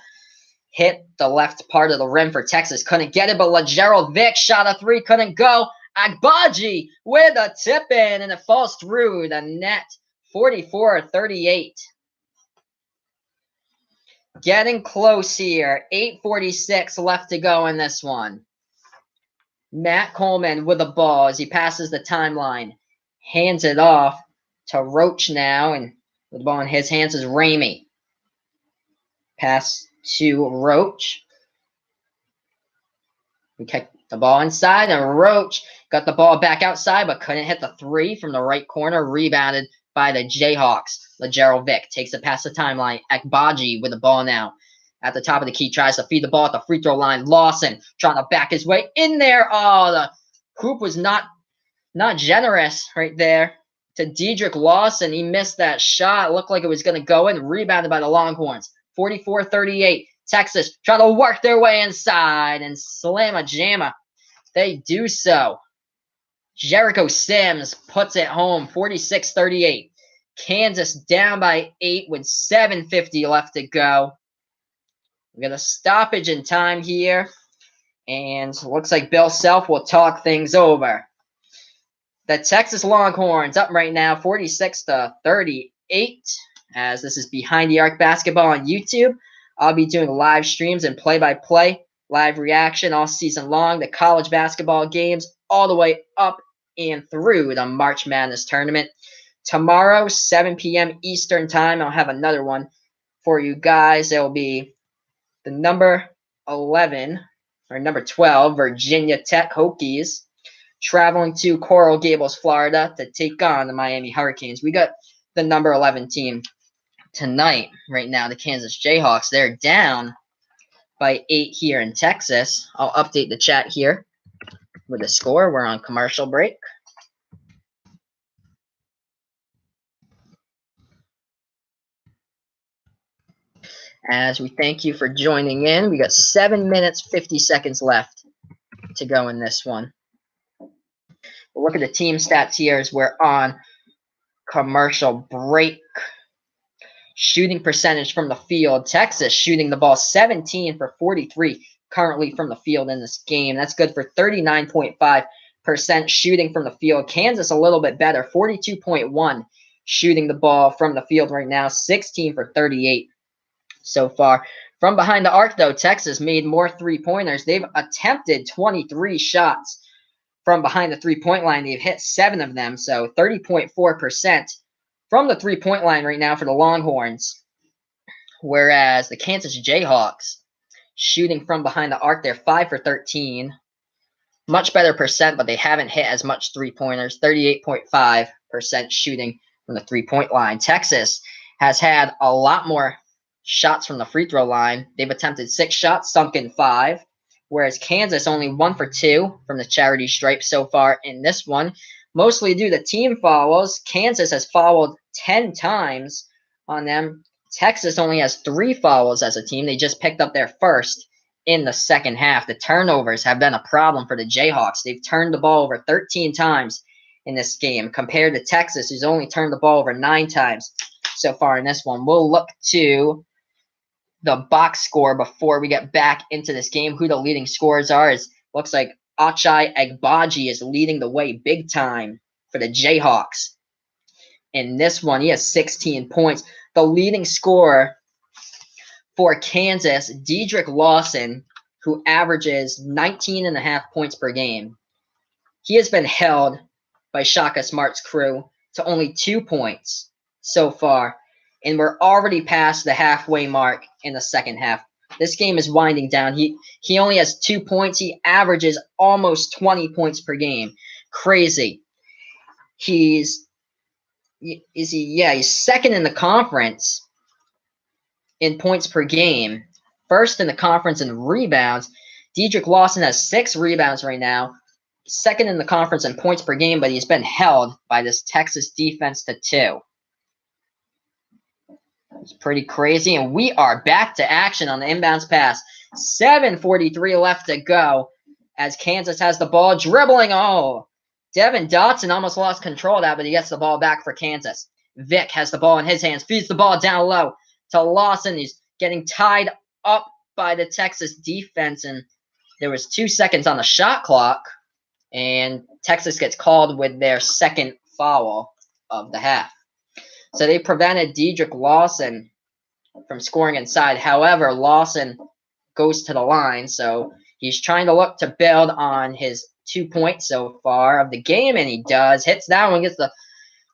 hit the left part of the rim for Texas. Couldn't get it, but LaGerald Vick shot a three. Couldn't go. Agbaji with a tip-in, and it falls through the net. 44-38. Getting close here. 8:46 left to go in this one. Matt Coleman with the ball as he passes the timeline. Hands it off to Roach now, and with the ball in his hands is Ramey. Pass to Roach. We kicked the ball inside, and Roach got the ball back outside, but couldn't hit the three from the right corner. Rebounded by the Jayhawks. LaGerald Vick takes it past the timeline. Agbaji with the ball now. At the top of the key, tries to feed the ball at the free throw line. Lawson trying to back his way in there. Oh, the hoop was not generous right there to Dedrick Lawson. He missed that shot. It looked like it was going to go in. Rebounded by the Longhorns. 44-38. Texas trying to work their way inside and slam a jammer. They do so. Jericho Sims puts it home. 46-38. Kansas down by 8 with 7:50 left to go. We got a stoppage in time here. And looks like Bill Self will talk things over. The Texas Longhorns up right now, 46-38. As this is Behind the Arc Basketball on YouTube. I'll be doing live streams and play-by-play, live reaction all season long, the college basketball games, all the way up and through the March Madness tournament. Tomorrow, 7 p.m. Eastern Time, I'll have another one for you guys. It'll be the number 11, or number 12, Virginia Tech Hokies, traveling to Coral Gables, Florida, to take on the Miami Hurricanes. We got the number 11 team tonight, right now, the Kansas Jayhawks. They're down by 8 here in Texas. I'll update the chat here with the score. We're on commercial break. As we thank you for joining in, we got 7 minutes, 50 seconds left to go in this one. We'll look at the team stats here as we're on commercial break. Shooting percentage from the field. Texas shooting the ball 17 for 43 currently from the field in this game. That's good for 39.5% shooting from the field. Kansas a little bit better, 42.1 shooting the ball from the field right now, 16 for 38 so far. From behind the arc, though, Texas made more three-pointers. They've attempted 23 shots from behind the three-point line. They've hit 7 of them, so 30.4% from the three-point line right now for the Longhorns. Whereas the Kansas Jayhawks, shooting from behind the arc, they're 5 for 13. Much better percent, but they haven't hit as much three-pointers. 38.5% shooting from the three-point line. Texas has had a lot more shots from the free throw line. They've attempted 6 shots, sunk in 5. Whereas Kansas only 1 for 2 from the charity stripe so far in this one. Mostly due to team fouls. Kansas has fouled 10 times on them. Texas only has 3 fouls as a team. They just picked up their first in the second half. The turnovers have been a problem for the Jayhawks. They've turned the ball over 13 times in this game compared to Texas, who's only turned the ball over 9 times so far in this one. We'll look to the box score before we get back into this game. Who the leading scorers are is looks like Ochai Agbaji is leading the way big time for the Jayhawks. In this one, he has 16 points. The leading scorer for Kansas, Dedrick Lawson, who averages 19.5 points per game. He has been held by Shaka Smart's crew to only 2 points so far, and we're already past the halfway mark in the second half. This game is winding down. He only has 2 points. He averages almost 20 points per game. Crazy. He's second in the conference in points per game. First in the conference in rebounds. Dedrick Lawson has 6 rebounds right now. Second in the conference in points per game, but he's been held by this Texas defense to 2. It's pretty crazy, and we are back to action on the inbounds pass. 7:43 left to go as Kansas has the ball dribbling. Oh, Devin Dotson almost lost control of that, but he gets the ball back for Kansas. Vic has the ball in his hands, feeds the ball down low to Lawson. He's getting tied up by the Texas defense, and there was 2 seconds on the shot clock, and Texas gets called with their second foul of the half. So they prevented Dedrick Lawson from scoring inside. However, Lawson goes to the line, so he's trying to look to build on his 2 points so far of the game, and he does. Hits that one, gets the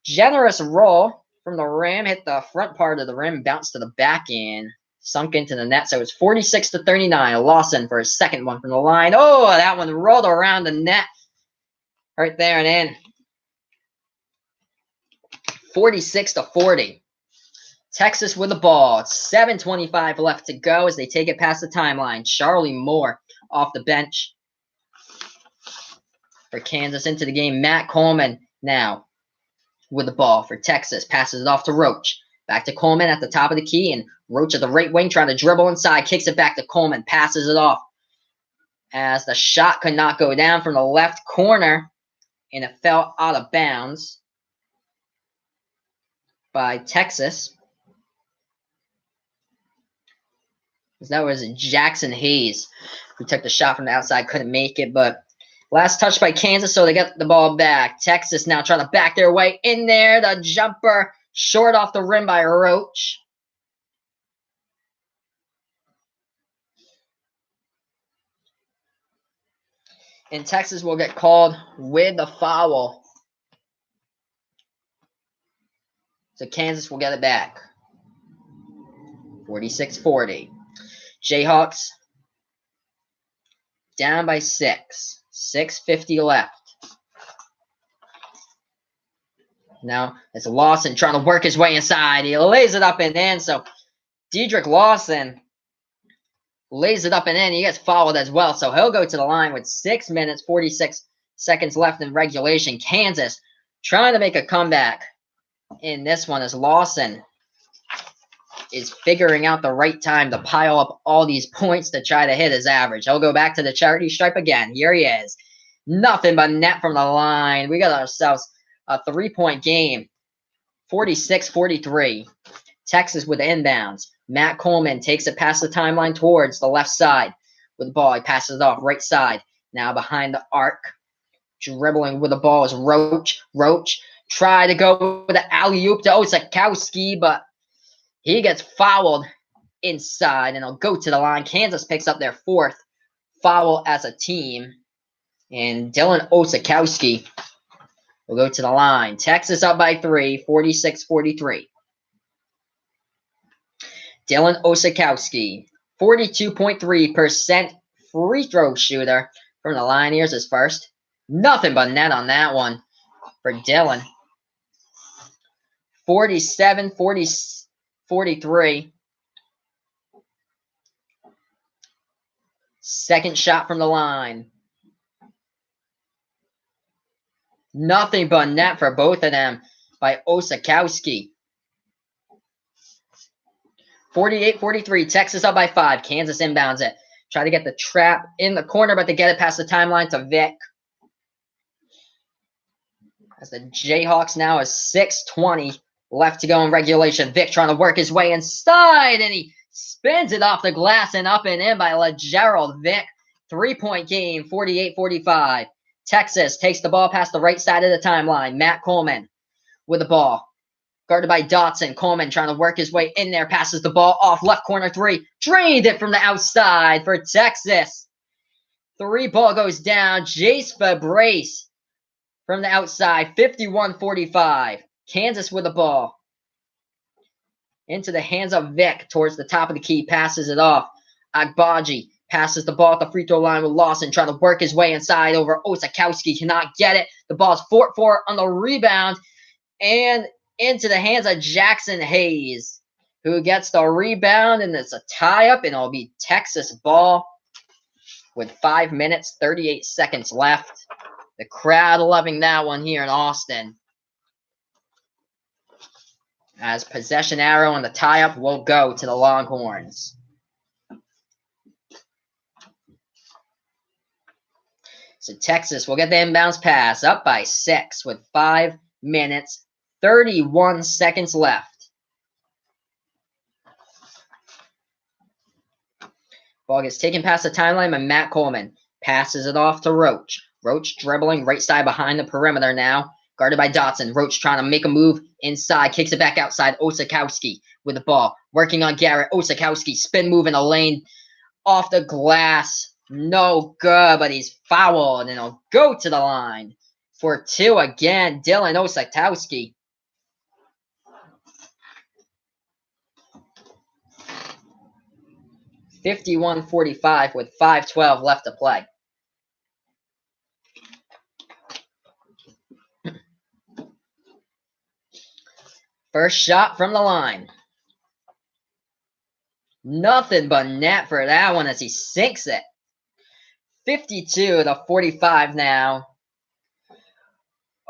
generous roll from the rim, hit the front part of the rim, bounced to the back end, sunk into the net. So it's 46-39. Lawson for his second one from the line. Oh, that one rolled around the net right there and in. 46-40. Texas with the ball. 7:25 left to go as they take it past the timeline. Charlie Moore off the bench for Kansas into the game. Matt Coleman now with the ball for Texas. Passes it off to Roach. Back to Coleman at the top of the key, and Roach at the right wing trying to dribble inside. Kicks it back to Coleman. Passes it off as the shot could not go down from the left corner, and it fell out of bounds by Texas. That was Jackson Hayes who took the shot from the outside, couldn't make it, but last touch by Kansas, so they get the ball back. Texas now trying to back their way in there. The jumper short off the rim by Roach. And Texas will get called with the foul. So Kansas will get it back. 46-40. Jayhawks down by 6. 6:50 left. Now it's Lawson trying to work his way inside. He lays it up and in. So Dedrick Lawson lays it up and in. He gets fouled as well. So he'll go to the line with 6 minutes, 46 seconds left in regulation. Kansas trying to make a comeback in this one as Lawson is figuring out the right time to pile up all these points to try to hit his average. He'll go back to the charity stripe again. Here he is. Nothing but net from the line. We got ourselves a 3-point game. 46-43. Texas with the inbounds. Matt Coleman takes it past the timeline towards the left side with the ball. He passes it off right side. Now behind the arc. Dribbling with the ball is Roach. Roach tried to go with the alley-oop to Osakowski, but he gets fouled inside, and he'll go to the line. Kansas picks up their 4th foul as a team, and Dylan Osakowski will go to the line. Texas up by 3, 46-43. Dylan Osakowski, 42.3% free throw shooter from the line. Here's his first. Nothing but net on that one for Dylan. 47-43. Second shot from the line. Nothing but net for both of them by Osakowski. 48-43. Texas up by 5. Kansas inbounds it. Try to get the trap in the corner, but they get it past the timeline to Vic. As the Jayhawks now has 6:20 left to go in regulation. Vic trying to work his way inside, and he spins it off the glass and up and in by LeGerald Vic. 3-point game, 48-45. Texas takes the ball past the right side of the timeline. Matt Coleman with the ball. Guarded by Dotson. Coleman trying to work his way in there. Passes the ball off left corner three. Drained it from the outside for Texas. 3 ball goes down. Jace Fabrice from the outside. 51-45. Kansas with the ball. Into the hands of Vic towards the top of the key. Passes it off. Agbaji passes the ball at the free throw line with Lawson. Trying to work his way inside over Osakowski. Cannot get it. The ball's 4-4 on the rebound. And into the hands of Jackson Hayes, who gets the rebound, and it's a tie-up, and it'll be Texas ball with 5 minutes, 38 seconds left. The crowd loving that one here in Austin. As possession arrow and the tie-up will go to the Longhorns. So Texas will get the inbounds pass up by 6 with 5 minutes, 31 seconds left. Ball gets taken past the timeline by Matt Coleman. Passes it off to Roach. Roach dribbling right side behind the perimeter now. Guarded by Dotson. Roach trying to make a move inside. Kicks it back outside. Osakowski with the ball. Working on Garrett. Osakowski spin move in the lane. Off the glass. No good, but he's fouled. And he'll go to the line for 2 again. Dylan Osakowski. 51-45 with 5:12 left to play. First shot from the line. Nothing but net for that one as he sinks it. 52-45 now.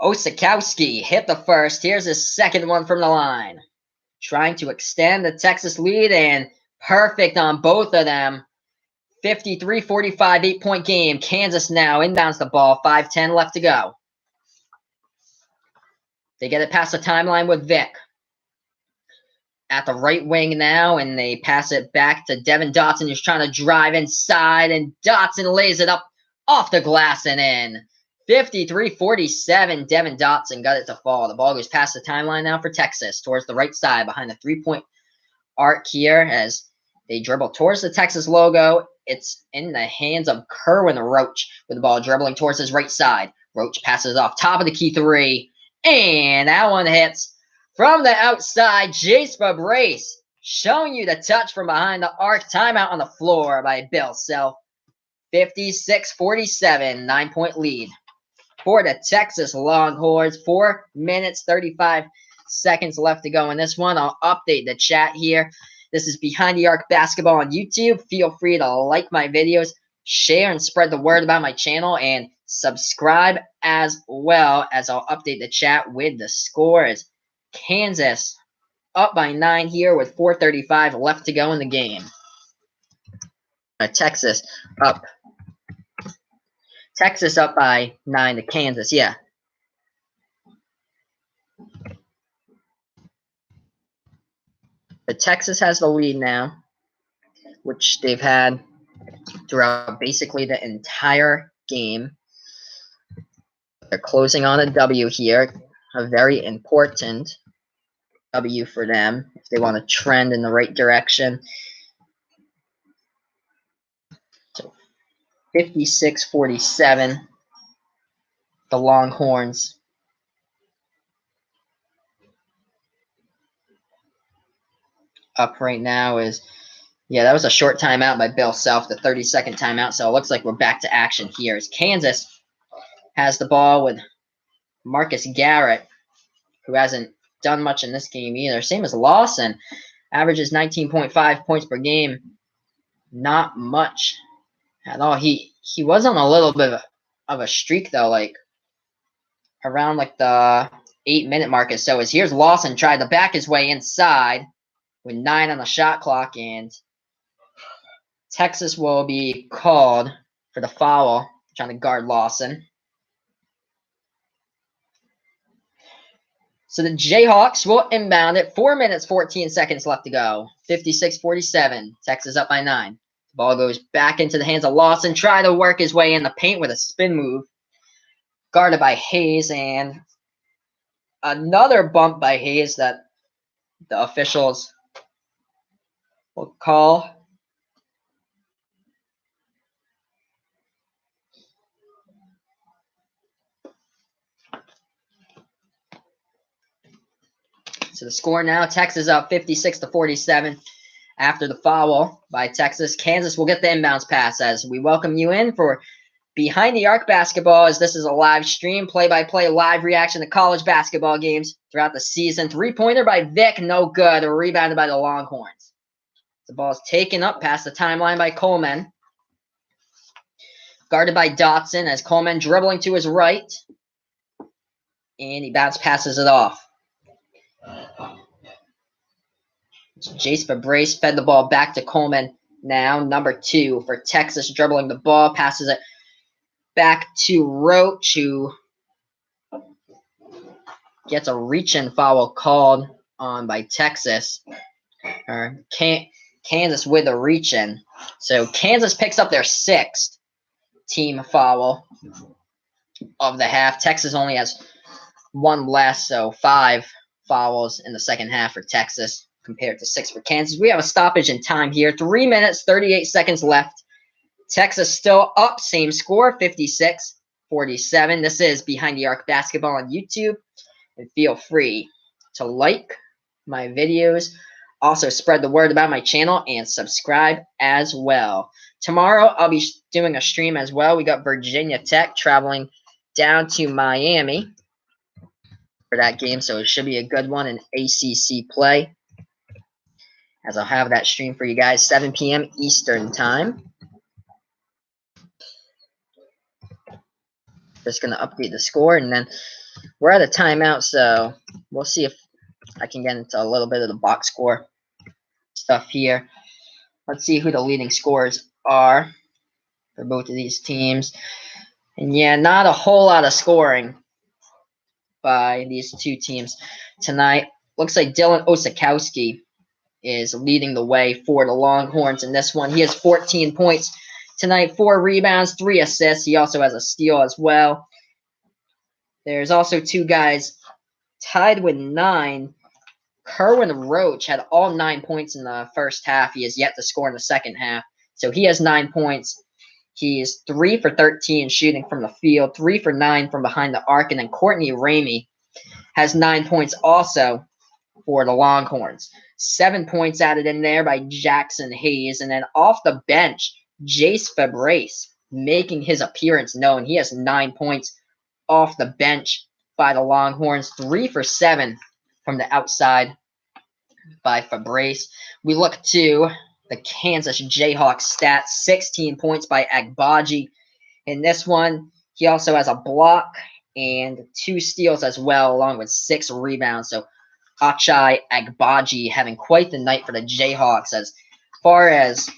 Osakowski hit the first. Here's his second one from the line. Trying to extend the Texas lead, and perfect on both of them. 53-45, 8-point game. Kansas now inbounds the ball. 5:10 left to go. They get it past the timeline with Vic. At the right wing now, and they pass it back to Devin Dotson, who's trying to drive inside, and Dotson lays it up off the glass and in. 53-47, Devin Dotson got it to fall. The ball goes past the timeline now for Texas, towards the right side, behind the 3-point arc here, as they dribble towards the Texas logo. It's in the hands of Kerwin Roach, with the ball dribbling towards his right side. Roach passes off top of the key three, and that one hits. From the outside, Jace Fabrice showing you the touch from behind the arc. Timeout on the floor by Bill Self. 56-47, 9-point lead for the Texas Longhorns. 4 minutes, 35 seconds left to go in this one. I'll update the chat here. This is Behind the Arc Basketball on YouTube. Feel free to like my videos, share, and spread the word about my channel, and subscribe as well, as I'll update the chat with the scores. Kansas up by 9 here with 4:35 left to go in the game. Texas up by 9 to Kansas, yeah. But Texas has the lead now, which they've had throughout basically the entire game. They're closing on a W here, a very important W for them if they want to trend in the right direction. So 56-47, the Longhorns. Up right now is, yeah, that was a short timeout by Bill Self, the 30-second timeout, so it looks like we're back to action here as Kansas has the ball with Marcus Garrett, who hasn't done much in this game either. Same as Lawson, averages 19.5 points per game. Not much at all. He was on a little bit of a streak though, like around like the 8-minute mark or so. As here's Lawson tried to back his way inside with 9 on the shot clock, and Texas will be called for the foul, trying to guard Lawson. So the Jayhawks will inbound it. 4 minutes, 14 seconds left to go. 56-47. Texas up by 9. The ball goes back into the hands of Lawson. Try to work his way in the paint with a spin move. Guarded by Hayes, and another bump by Hayes that the officials will call. So the score now, Texas up 56-47 after the foul by Texas. Kansas will get the inbounds pass as we welcome you in for Behind the Arc Basketball, as this is a live stream, play-by-play live reaction to college basketball games throughout the season. Three-pointer by Vic, no good. Rebounded by the Longhorns. The ball is taken up past the timeline by Coleman. Guarded by Dotson as Coleman dribbling to his right. And he bounce passes it off. Jace Fabrice fed the ball back to Coleman. Now number 2 for Texas, dribbling the ball, passes it back to Roach, who gets a reach-in foul called on by Texas. Or Kansas with a reach-in. So Kansas picks up their 6th team foul of the half. Texas only has 1 less, so 5 fouls in the second half for Texas compared to 6 for Kansas. We have a stoppage in time here. 3 minutes, 38 seconds left. Texas still up, same score, 56-47. This is Behind the Arc Basketball on YouTube. And feel free to like my videos. Also spread the word about my channel and subscribe as well. Tomorrow I'll be doing a stream as well. We got Virginia Tech traveling down to Miami for that game, so it should be a good one in ACC play. As I'll have that stream for you guys, 7 p.m. Eastern time. Just going to update the score, and then we're at a timeout, so we'll see if I can get into a little bit of the box score stuff here. Let's see who the leading scorers are for both of these teams. And yeah, not a whole lot of scoring by these two teams tonight. Looks like Dylan Osakowski is leading the way for the Longhorns in this one. He has 14 points tonight, 4 rebounds, 3 assists. He also has a steal as well. There's also 2 guys tied with 9. Kerwin Roach had all 9 points in the first half. He has yet to score in the second half. So he has 9 points. He is 3 for 13 shooting from the field, 3 for 9 from behind the arc. And then Courtney Ramey has 9 points also for the Longhorns. 7 points added in there by Jackson Hayes. And then off the bench, Jace Fabrice making his appearance known. He has 9 points off the bench by the Longhorns. 3 for 7 from the outside by Fabrice. We look to the Kansas Jayhawks stats. 16 points by Agbaji. In this one, he also has a block and 2 steals as well, along with 6 rebounds. So Achai Agbaji having quite the night for the Jayhawks. As far as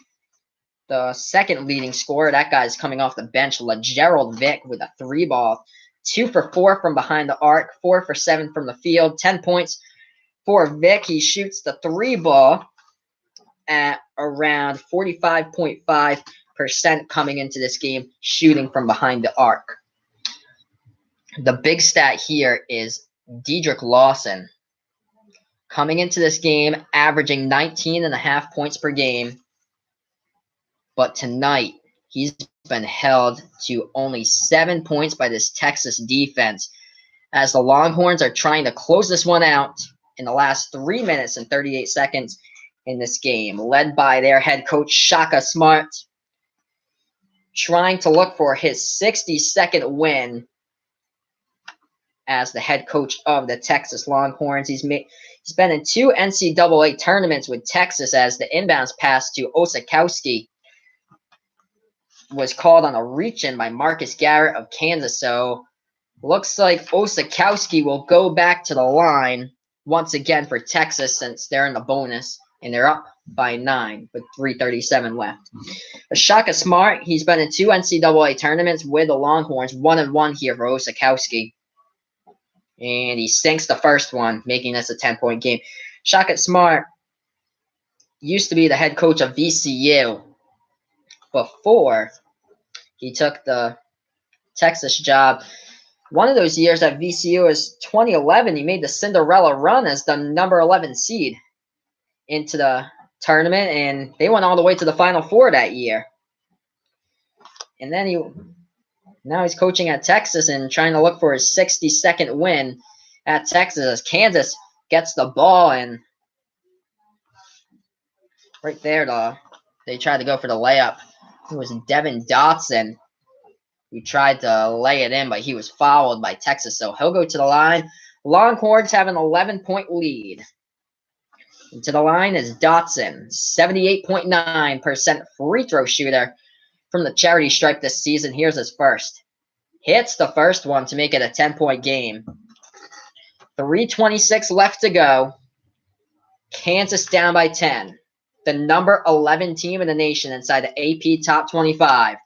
the second leading scorer, that guy's coming off the bench, LaGerald Vick with a 3-ball. 2 for 4 from behind the arc, 4 for 7 from the field, 10 points for Vick. He shoots the 3-ball at around 45.5% coming into this game, shooting from behind the arc. The big stat here is Dedrick Lawson coming into this game, averaging 19.5 points per game. But tonight, he's been held to only 7 points by this Texas defense, as the Longhorns are trying to close this one out in the last 3 minutes and 38 seconds in this game, led by their head coach, Shaka Smart, trying to look for his 62nd win as the head coach of the Texas Longhorns. He's been in 2 NCAA tournaments with Texas, as the inbounds pass to Osakowski was called on a reach-in by Marcus Garrett of Kansas. So looks like Osakowski will go back to the line once again for Texas, since they're in the bonus and they're up by 9 with 3:37 left. But Shaka Smart, he's been in 2 NCAA tournaments with the Longhorns, 1-1 here for Osakowski. And he sinks the first one, making this a 10-point game. Shaka Smart used to be the head coach of VCU before he took the Texas job. One of those years at VCU is 2011. He made the Cinderella run as the number 11 seed into the tournament, and they went all the way to the Final Four that year. And then now he's coaching at Texas and trying to look for his 62nd win at Texas as Kansas gets the ball, and right there, they tried to go for the layup. It was Devin Dotson who tried to lay it in, but he was fouled by Texas, so he'll go to the line. Longhorns have an 11-point lead. And to the line is Dotson, 78.9% free throw shooter from the charity stripe this season. Here's his first. Hits the first one to make it a 10-point game. 3:26 left to go. Kansas down by 10. The number 11 team in the nation inside the AP Top 25.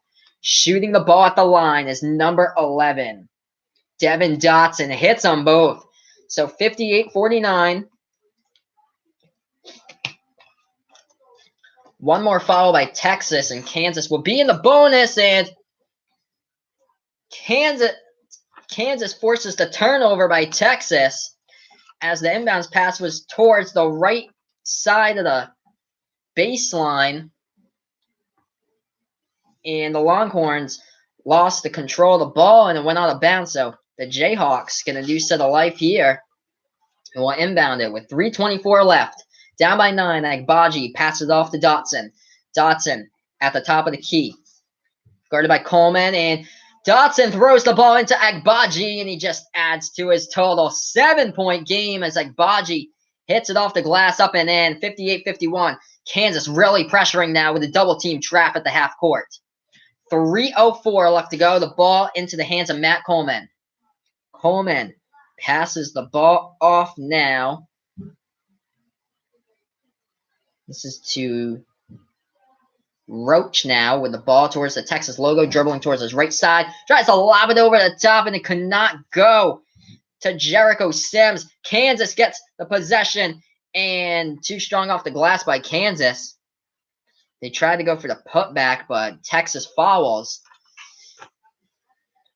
Shooting the ball at the line is number 11. Devin Dotson hits on both. So 58-49. One more foul by Texas, and Kansas will be in the bonus, and Kansas forces the turnover by Texas as the inbounds pass was towards the right side of the baseline, and the Longhorns lost the control of the ball and it went out of bounds. So the Jayhawks get a new set of life here and will inbound it with 3:24 left. Down by 9, Agbaji passes off to Dotson. Dotson at the top of the key. Guarded by Coleman, and Dotson throws the ball into Agbaji, and he just adds to his total. 7-point game as Agbaji hits it off the glass up and in. 58-51. Kansas really pressuring now with a double team trap at the half court. 3:04 left to go. The ball into the hands of Matt Coleman. Coleman passes the ball off now. This is to Roach now with the ball towards the Texas logo, dribbling towards his right side. Tries to lob it over the top, and it could not go to Jericho Sims. Kansas gets the possession, and too strong off the glass by Kansas. They tried to go for the putback, but Texas follows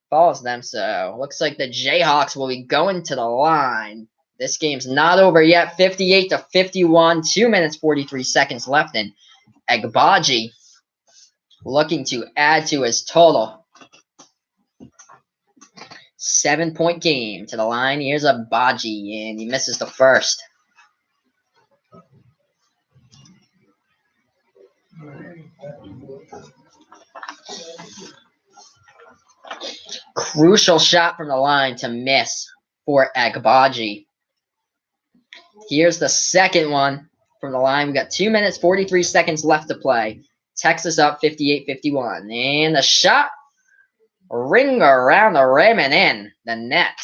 them. So looks like the Jayhawks will be going to the line. This game's not over yet. 58-51. 2 minutes 43 seconds left, and Agbaji looking to add to his total. 7-point game to the line. Here's Agbaji, and he misses the first. Crucial shot from the line to miss for Agbaji. Here's the second one from the line. We got 2 minutes 43 seconds left to play. Texas up 58-51. And the shot ring around the rim and in the net.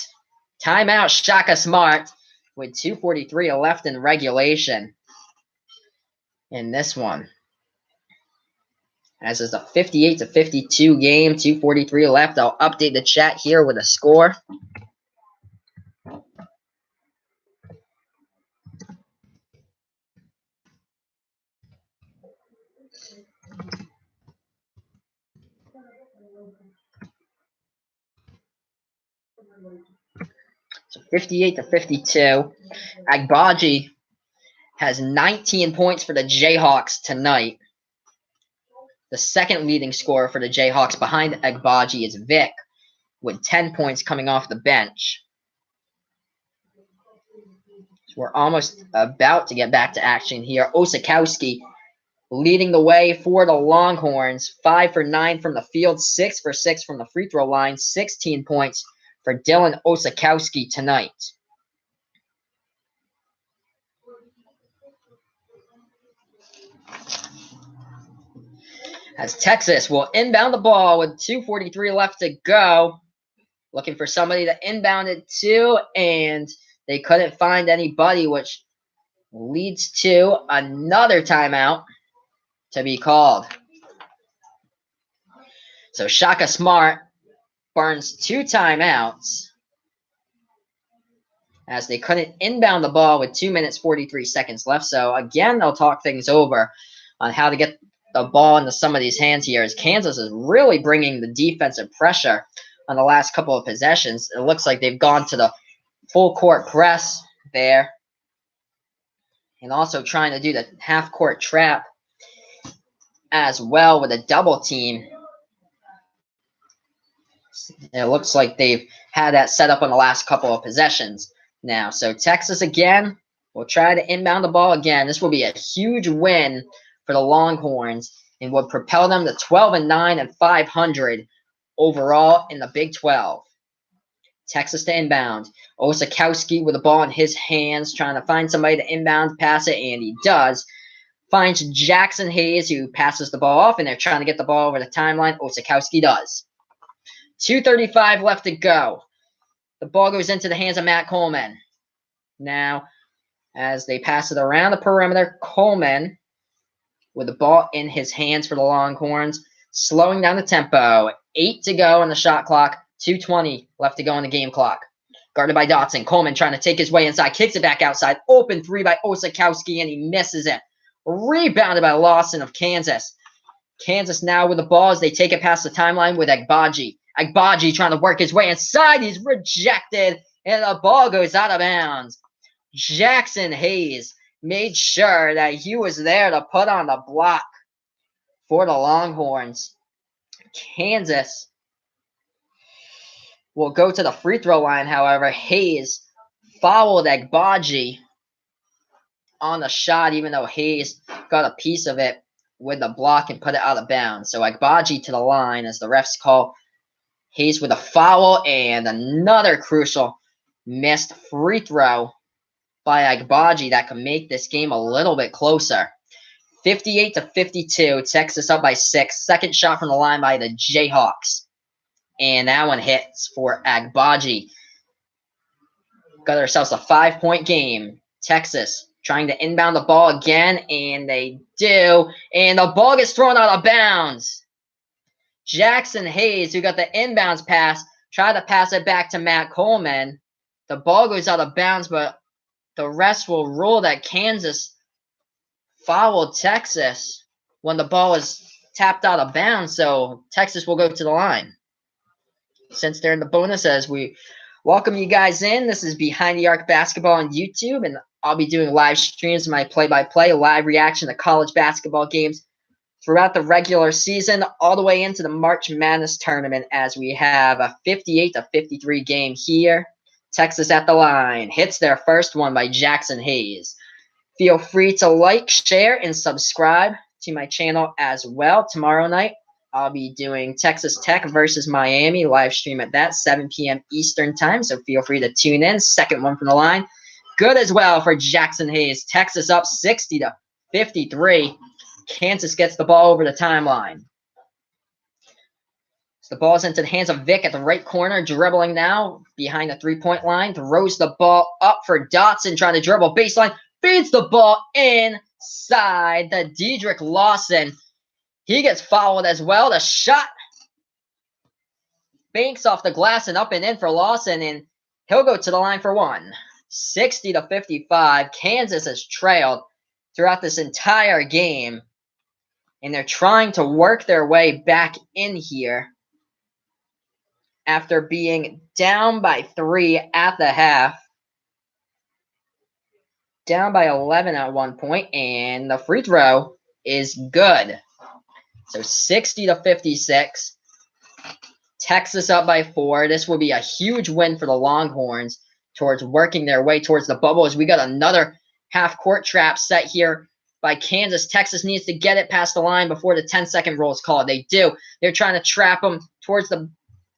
Timeout, Shaka Smart with 2:43 left in regulation in this one. As is a 58-52 game, 2:43 left. I'll update the chat here with a score. So 58-52. Agbaji has 19 points for the Jayhawks tonight. The second leading scorer for the Jayhawks behind Agbaji is Vic, with 10 points coming off the bench. So we're almost about to get back to action here. Osakowski leading the way for the Longhorns. 5 for 9 from the field, 6 for 6 from the free throw line. 16 points for Dylan Osakowski tonight. As Texas will inbound the ball with 2:43 left to go. Looking for somebody to inbound it to, and they couldn't find anybody, which leads to another timeout to be called. So Shaka Smart burns 2 timeouts. as they couldn't inbound the ball with 2 minutes 43 seconds left. So again, they'll talk things over on how to get the ball into some of these hands here, as Kansas is really bringing the defensive pressure on the last couple of possessions. It looks like they've gone to the full court press there, and also trying to do the half court trap as well with a double team. It looks like they've had that set up on the last couple of possessions now. So Texas again will try to inbound the ball again. This will be a huge win for the Longhorns and would propel them to 12-9 and 500 overall in the Big 12. Texas to inbound. Osakowski with the ball in his hands, trying to find somebody to inbound pass it, and he does. Finds Jackson Hayes, who passes the ball off, and they're trying to get the ball over the timeline. Osakowski does. 2:35 left to go. The ball goes into the hands of Matt Coleman. Now, as they pass it around the perimeter, Coleman with the ball in his hands for the Longhorns, slowing down the tempo. 8 to go on the shot clock. 2:20 left to go on the game clock. Guarded by Dotson. Coleman trying to take his way inside. Kicks it back outside. Open three by Osakowski, and he misses it. Rebounded by Lawson of Kansas. Kansas now with the ball as they take it past the timeline with Agbaji. Agbaji trying to work his way inside. He's rejected, and the ball goes out of bounds. Jackson Hayes made sure that he was there to put on the block for the Longhorns. Kansas will go to the free throw line, however. Hayes fouled Agbaji on the shot, even though Hayes got a piece of it with the block and put it out of bounds. So Agbaji to the line as the refs call Hayes with a foul, and another crucial missed free throw by Agbaji that could make this game a little bit closer. 58-52, Texas up by 6. Second shot from the line by the Jayhawks. And that one hits for Agbaji. Got ourselves a 5-point game. Texas trying to inbound the ball again, and they do. And the ball gets thrown out of bounds. Jackson Hayes, who got the inbounds pass, tried to pass it back to Matt Coleman. The ball goes out of bounds, but the refs will rule that Kansas fouled Texas when the ball is tapped out of bounds. So Texas will go to the line. Since they're in the bonus, as we welcome you guys in. This is Behind the Arc Basketball on YouTube, and I'll be doing live streams of my play-by-play, live reaction to college basketball games throughout the regular season, all the way into the March Madness tournament, as we have a 58-53 game here. Texas at the line. Hits their first one by Jackson Hayes. Feel free to like, share, and subscribe to my channel as well. Tomorrow night, I'll be doing Texas Tech versus Miami, live stream at that, 7 p.m. Eastern time, so feel free to tune in. Second one from the line. Good as well for Jackson Hayes. Texas up 60-53. Kansas gets the ball over the timeline. So the ball's into the hands of Vic at the right corner, dribbling now behind the three-point line. Throws the ball up for Dotson, trying to dribble baseline. Feeds the ball inside the Dedrick Lawson. He gets fouled as well. The shot banks off the glass and up and in for Lawson, and he'll go to the line for one. 60-55. Kansas has trailed throughout this entire game, and they're trying to work their way back in here after being down by 3 at the half. Down by 11 at one point, and the free throw is good. So 60-56. Texas up by 4. This will be a huge win for the Longhorns towards working their way towards the bubble, as we got another half-court trap set here by Kansas. Texas needs to get it past the line before the 10-second rule is called. They do. They're trying to trap them towards the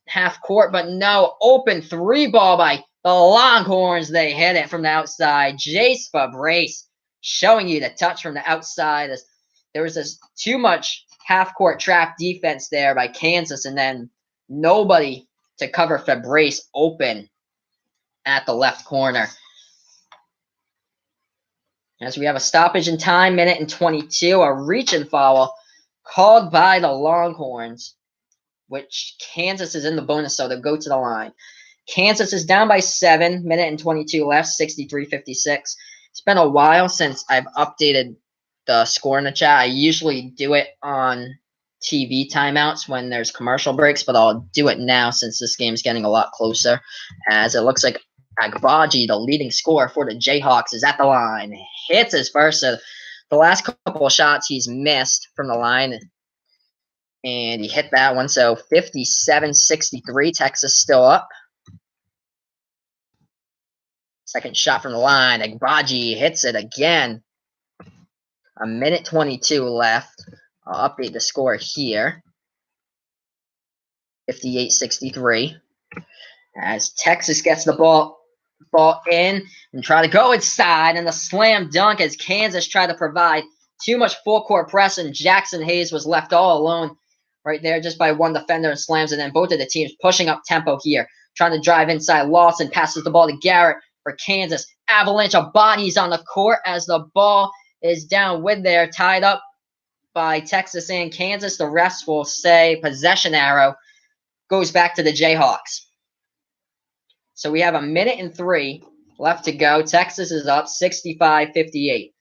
half-court, but no. Open three ball by the Longhorns. They hit it from the outside. Jace Fabrice showing you the touch from the outside. As there was this too much half-court trap defense there by Kansas, and then nobody to cover Fabrice open at the left corner. As we have a stoppage in time, minute and 22, a reach and foul called by the Longhorns, which Kansas is in the bonus, so they'll go to the line. Kansas is down by 7, minute and 22 left, 63-56. It's been a while since I've updated the score in the chat. I usually do it on TV timeouts when there's commercial breaks, but I'll do it now since this game's getting a lot closer, as it looks like Agbaji, the leading scorer for the Jayhawks, is at the line. Hits his first. So the last couple of shots he's missed from the line, and he hit that one. So 57-63, Texas still up. Second shot from the line. Agbaji hits it again. A minute 22 left. I'll update the score here. 58-63. As Texas gets the ball in and try to go inside, and the slam dunk as Kansas tried to provide too much full court press, and Jackson Hayes was left all alone right there just by one defender and slams it in. Both of the teams pushing up tempo here, trying to drive inside. Lawson passes the ball to Garrett for Kansas. Avalanche of bodies on the court as the ball is down with there, tied up by Texas and Kansas. The refs will say possession arrow goes back to the Jayhawks. So we have a minute and 3 left to go. Texas is up 65-58.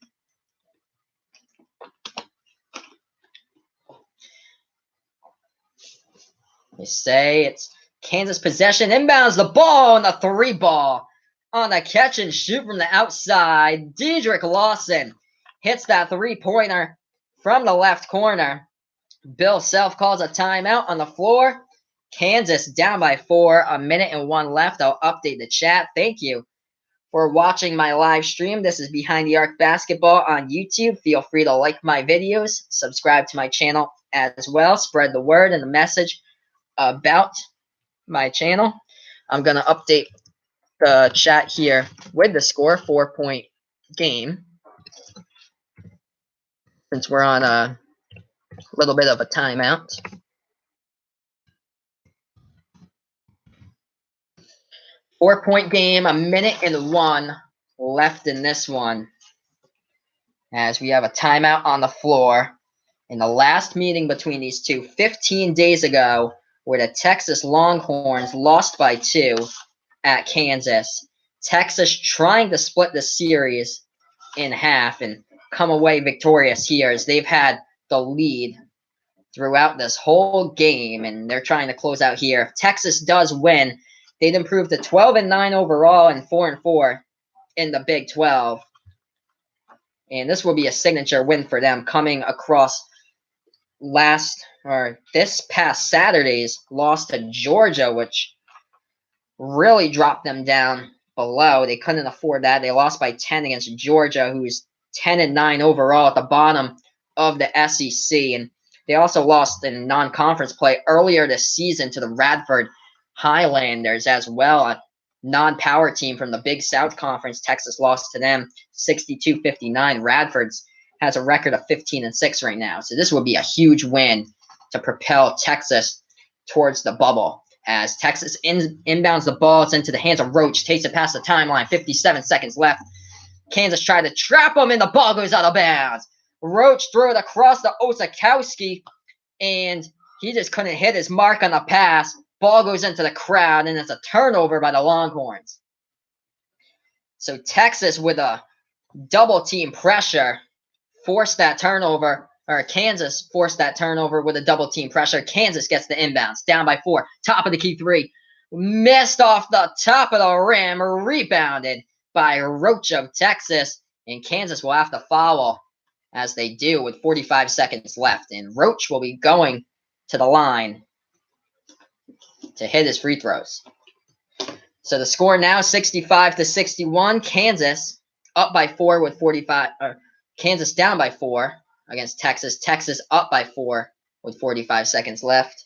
They say it's Kansas possession. Inbounds the ball on the 3 ball. On the catch and shoot from the outside. Dedrick Lawson hits that 3-pointer from the left corner. Bill Self calls a timeout on the floor. Kansas down by 4, a minute and 1 left. I'll update the chat. Thank you for watching my live stream. This is Behind the Arc Basketball on YouTube. Feel free to like my videos, subscribe to my channel as well. Spread the word and the message about my channel. I'm going to update the chat here with the score, 4-point game, since we're on a little bit of a timeout. 4-point game, a minute and 1 left in this one, as we have a timeout on the floor. In the last meeting between these two 15 days ago, where the Texas Longhorns lost by 2 at Kansas, Texas trying to split the series in half and come away victorious here, as they've had the lead throughout this whole game, and they're trying to close out here. If Texas does win, they'd improve to 12-9 overall and 4-4 in the Big 12. And this will be a signature win for them, coming across this past Saturday's loss to Georgia, which really dropped them down below. They couldn't afford that. They lost by 10 against Georgia, who's 10-9 overall at the bottom of the SEC. And they also lost in non-conference play earlier this season to the Radford Highlanders as well, a non-power team from the Big South Conference. Texas lost to them 62-59. Radford's has a record of 15-6 right now. So this would be a huge win to propel Texas towards the bubble. As Texas inbounds the ball, it's into the hands of Roach, takes it past the timeline, 57 seconds left. Kansas tried to trap him, and the ball goes out of bounds. Roach threw it across to Osakowski, and he just couldn't hit his mark on the pass. Ball goes into the crowd, and it's a turnover by the Longhorns. So Texas, with a double team pressure, forced that turnover, or Kansas forced that turnover with a double team pressure. Kansas gets the inbounds, down by 4, top of the key 3, missed off the top of the rim, rebounded by Roach of Texas, and Kansas will have to foul, as they do, with 45 seconds left, and Roach will be going to the line to hit his free throws. So the score now 65-61. Kansas up by 4 with 45. Kansas down by 4 against Texas. Texas up by 4 with 45 seconds left.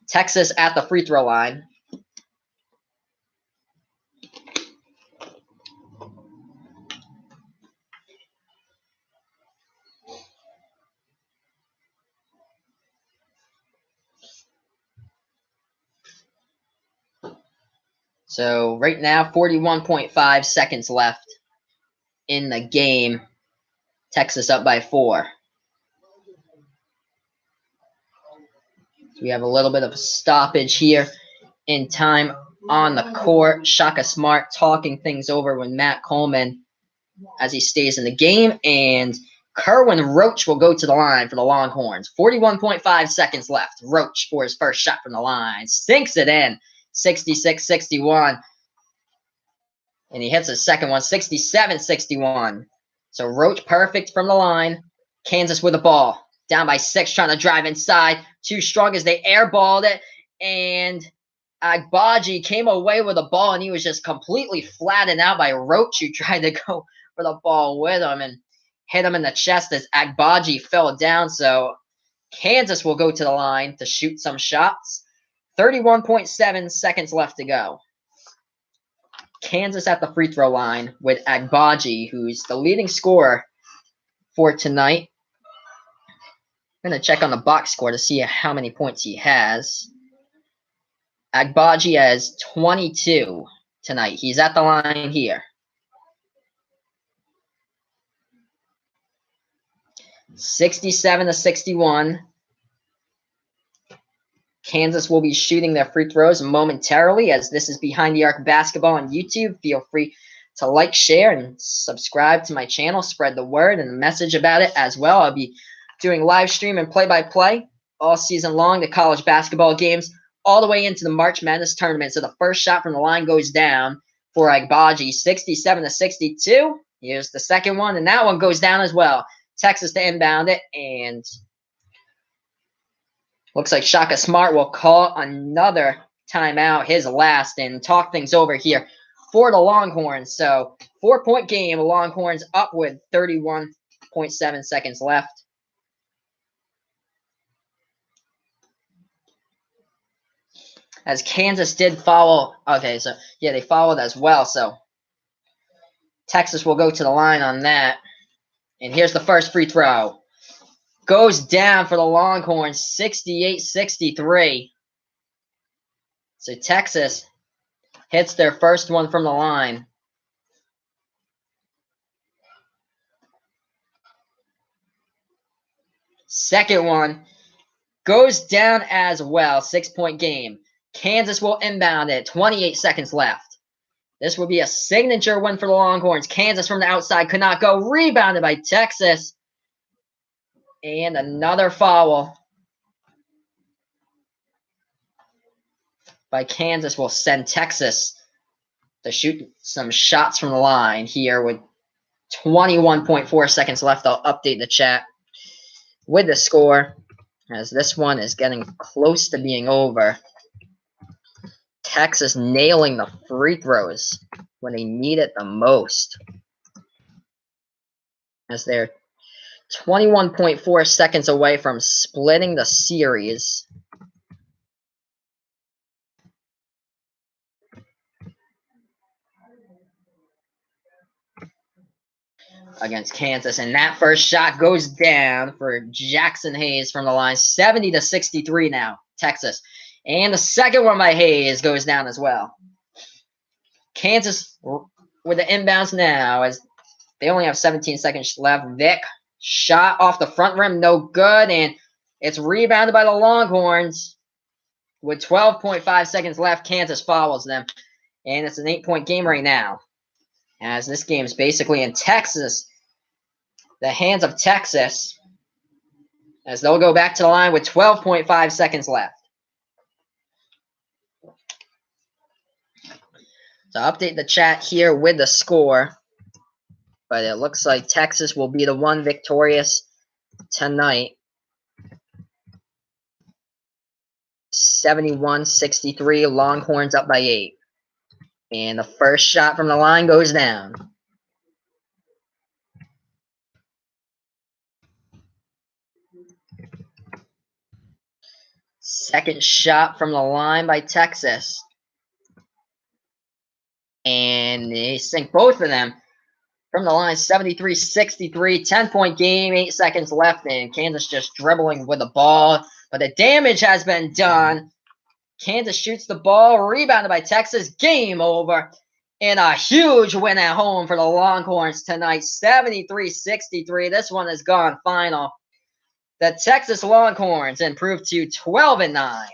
Texas at the free throw line. So right now, 41.5 seconds left in the game. Texas up by 4. So we have a little bit of a stoppage here in time on the court. Shaka Smart talking things over with Matt Coleman as he stays in the game. And Kerwin Roach will go to the line for the Longhorns. 41.5 seconds left. Roach for his first shot from the line. Sinks it in. 66-61. And he hits his second one. 67-61. So Roach perfect from the line. Kansas with the ball. Down by 6, trying to drive inside. Too strong as they airballed it. And Agbaji came away with the ball, and he was just completely flattened out by Roach, who tried to go for the ball with him and hit him in the chest as Agbaji fell down. So Kansas will go to the line to shoot some shots. 31.7 seconds left to go. Kansas at the free throw line with Agbaji, who's the leading scorer for tonight. I'm going to check on the box score to see how many points he has. Agbaji has 22 tonight. He's at the line here. 67-61. Kansas will be shooting their free throws momentarily, as this is Behind the Arc Basketball on YouTube. Feel free to like, share, and subscribe to my channel. Spread the word and the message about it as well. I'll be doing live stream and play-by-play all season long, the college basketball games, all the way into the March Madness tournament. So the first shot from the line goes down for Agbaji, 67-62. Here's the second one, and that one goes down as well. Texas to inbound it, and looks like Shaka Smart will call another timeout, his last, and talk things over here for the Longhorns. So 4-point game, Longhorns up with 31.7 seconds left. As Kansas did follow. Okay, so yeah, they followed as well. So Texas will go to the line on that. And here's the first free throw. Goes down for the Longhorns, 68-63. So Texas hits their first one from the line. Second one goes down as well. 6-point game. Kansas will inbound it. 28 seconds left. This will be a signature win for the Longhorns. Kansas from the outside could not go. Rebounded by Texas. And another foul by Kansas will send Texas to shoot some shots from the line here with 21.4 seconds left. I'll update the chat with the score, as this one is getting close to being over. Texas nailing the free throws when they need it the most, as they're 21.4 seconds away from splitting the series. Against Kansas, and that first shot goes down for Jackson Hayes from the line. 70-63 now, Texas. And the second one by Hayes goes down as well. Kansas with the inbounds now, as they only have 17 seconds left. Vic, shot off the front rim, no good, and it's rebounded by the Longhorns. With 12.5 seconds left, Kansas follows them, and it's an 8-point game right now, as this game is basically in Texas, the hands of Texas, as they'll go back to the line with 12.5 seconds left. So I'll update the chat here with the score, but it looks like Texas will be the one victorious tonight. 71-63, Longhorns up by 8. And the first shot from the line goes down. Second shot from the line by Texas. And they sink both of them from the line. 73-63, 10-point game, 8 seconds left, and Kansas just dribbling with the ball. But the damage has been done. Kansas shoots the ball, rebounded by Texas. Game over. And a huge win at home for the Longhorns tonight. 73-63. This one has gone final. The Texas Longhorns improved to 12-9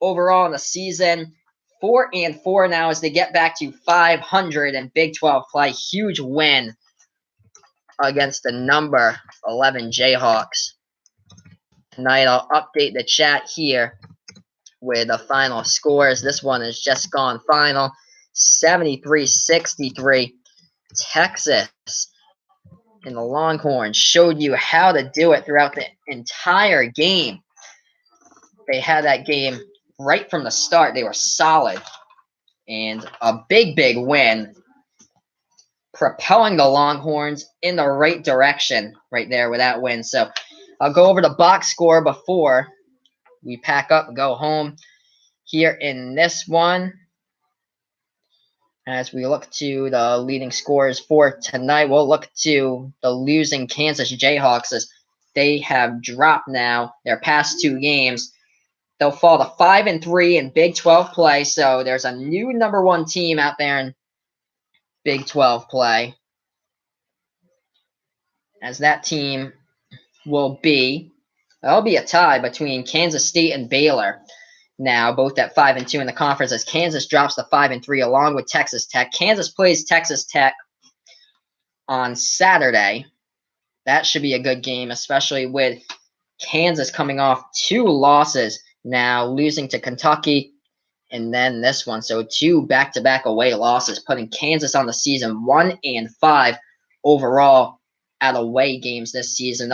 overall in the season. 4-4 now as they get back to 500 in Big 12 play. Huge win against the number 11 Jayhawks. Tonight, I'll update the chat here with the final scores. This one has just gone final. 73-63. Texas and the Longhorns showed you how to do it throughout the entire game. They had that game right from the start. They were solid. And a big, big win, propelling the Longhorns in the right direction right there with that win. So I'll go over the box score before we pack up and go home. Here in this one, as we look to the leading scores for tonight, we'll look to the losing Kansas Jayhawks as they have dropped now their past 2 games. They'll fall to 5-3 in Big 12 play, so there's a new number 1 team out there in Big 12 play. As that team will be, that'll be a tie between Kansas State and Baylor. Now, both at 5-2 in the conference as Kansas drops to 5-3 along with Texas Tech. Kansas plays Texas Tech on Saturday. That should be a good game, especially with Kansas coming off 2 losses now, losing to Kentucky and then this one. So 2 back-to-back away losses, putting Kansas on the season 1-5 overall at away games this season.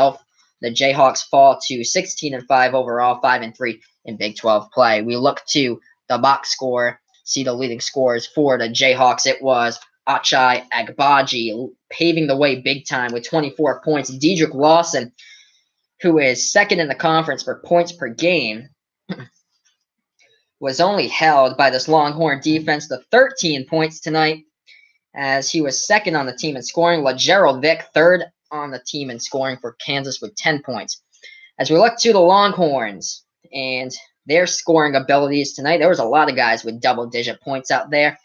The Jayhawks fall to 16-5 overall, 5-3 in Big 12 play. We look to the box score, see the leading scores for the Jayhawks. It was Ochai Agbaji paving the way big time with 24 points. Dedrick Lawson, who is second in the conference for points per game, was only held by this Longhorn defense to 13 points tonight, as he was second on the team in scoring. LaGerald Vick, third on the team in scoring for Kansas with 10 points. As we look to the Longhorns and their scoring abilities tonight, there was a lot of guys with double-digit points out there.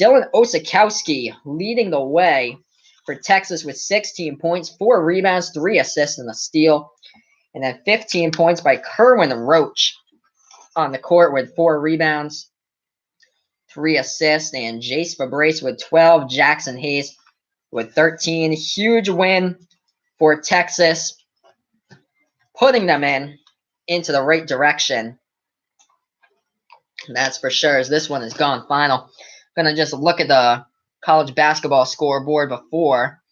Dylan Osikowski leading the way for Texas with 16 points, 4 rebounds, 3 assists, and a steal. And then 15 points by Kerwin Roach on the court with 4 rebounds, 3 assists, and Jace Fabrice with 12, Jackson Hayes with 13. Huge win for Texas, putting them into the right direction. That's for sure, as this one has gone final. I'm going to just look at the college basketball scoreboard before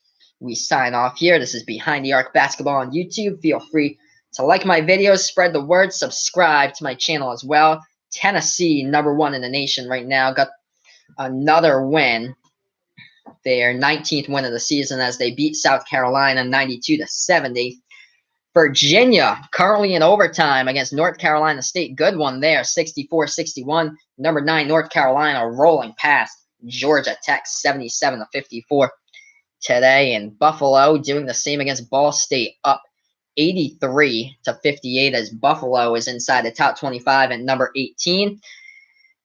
we sign off here. This is Behind the Arc Basketball on YouTube. Feel free to like my videos, spread the word, subscribe to my channel as well. Tennessee, number 1 in the nation right now, got another win. Their 19th win of the season as they beat South Carolina 92-70. Virginia currently in overtime against North Carolina State. Good one there, 64-61. Number 9 North Carolina rolling past Georgia Tech 77-54 today. And Buffalo doing the same against Ball State, up 83-58 as Buffalo is inside the top 25 at number 18.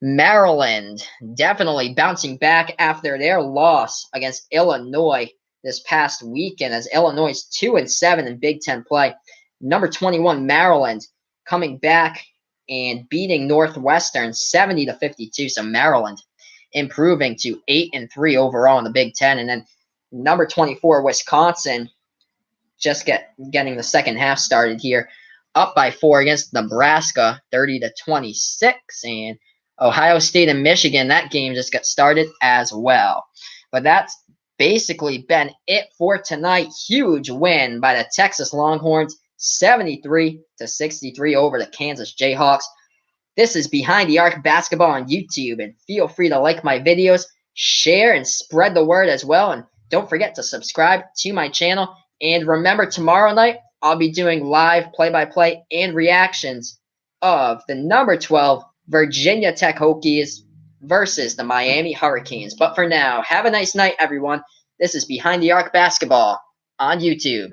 Maryland definitely bouncing back after their loss against Illinois this past weekend, as Illinois is 2-7 in Big Ten play. Number 21 Maryland coming back and beating Northwestern 70-52. So Maryland improving to 8-3 overall in the Big Ten. And then number 24 Wisconsin just getting the second half started here, up by 4 against Nebraska 30-26. And Ohio State and Michigan, that game just got started as well. But that's basically been it for tonight. Huge win by the Texas Longhorns, 73-63 over the Kansas Jayhawks. This is Behind the Arc Basketball on YouTube, and feel free to like my videos, share, and spread the word as well. And don't forget to subscribe to my channel. And remember, tomorrow night, I'll be doing live play-by-play and reactions of the number 12 Virginia Tech Hokies versus the Miami Hurricanes. But for now, have a nice night, everyone. This is Behind the Arc Basketball on YouTube.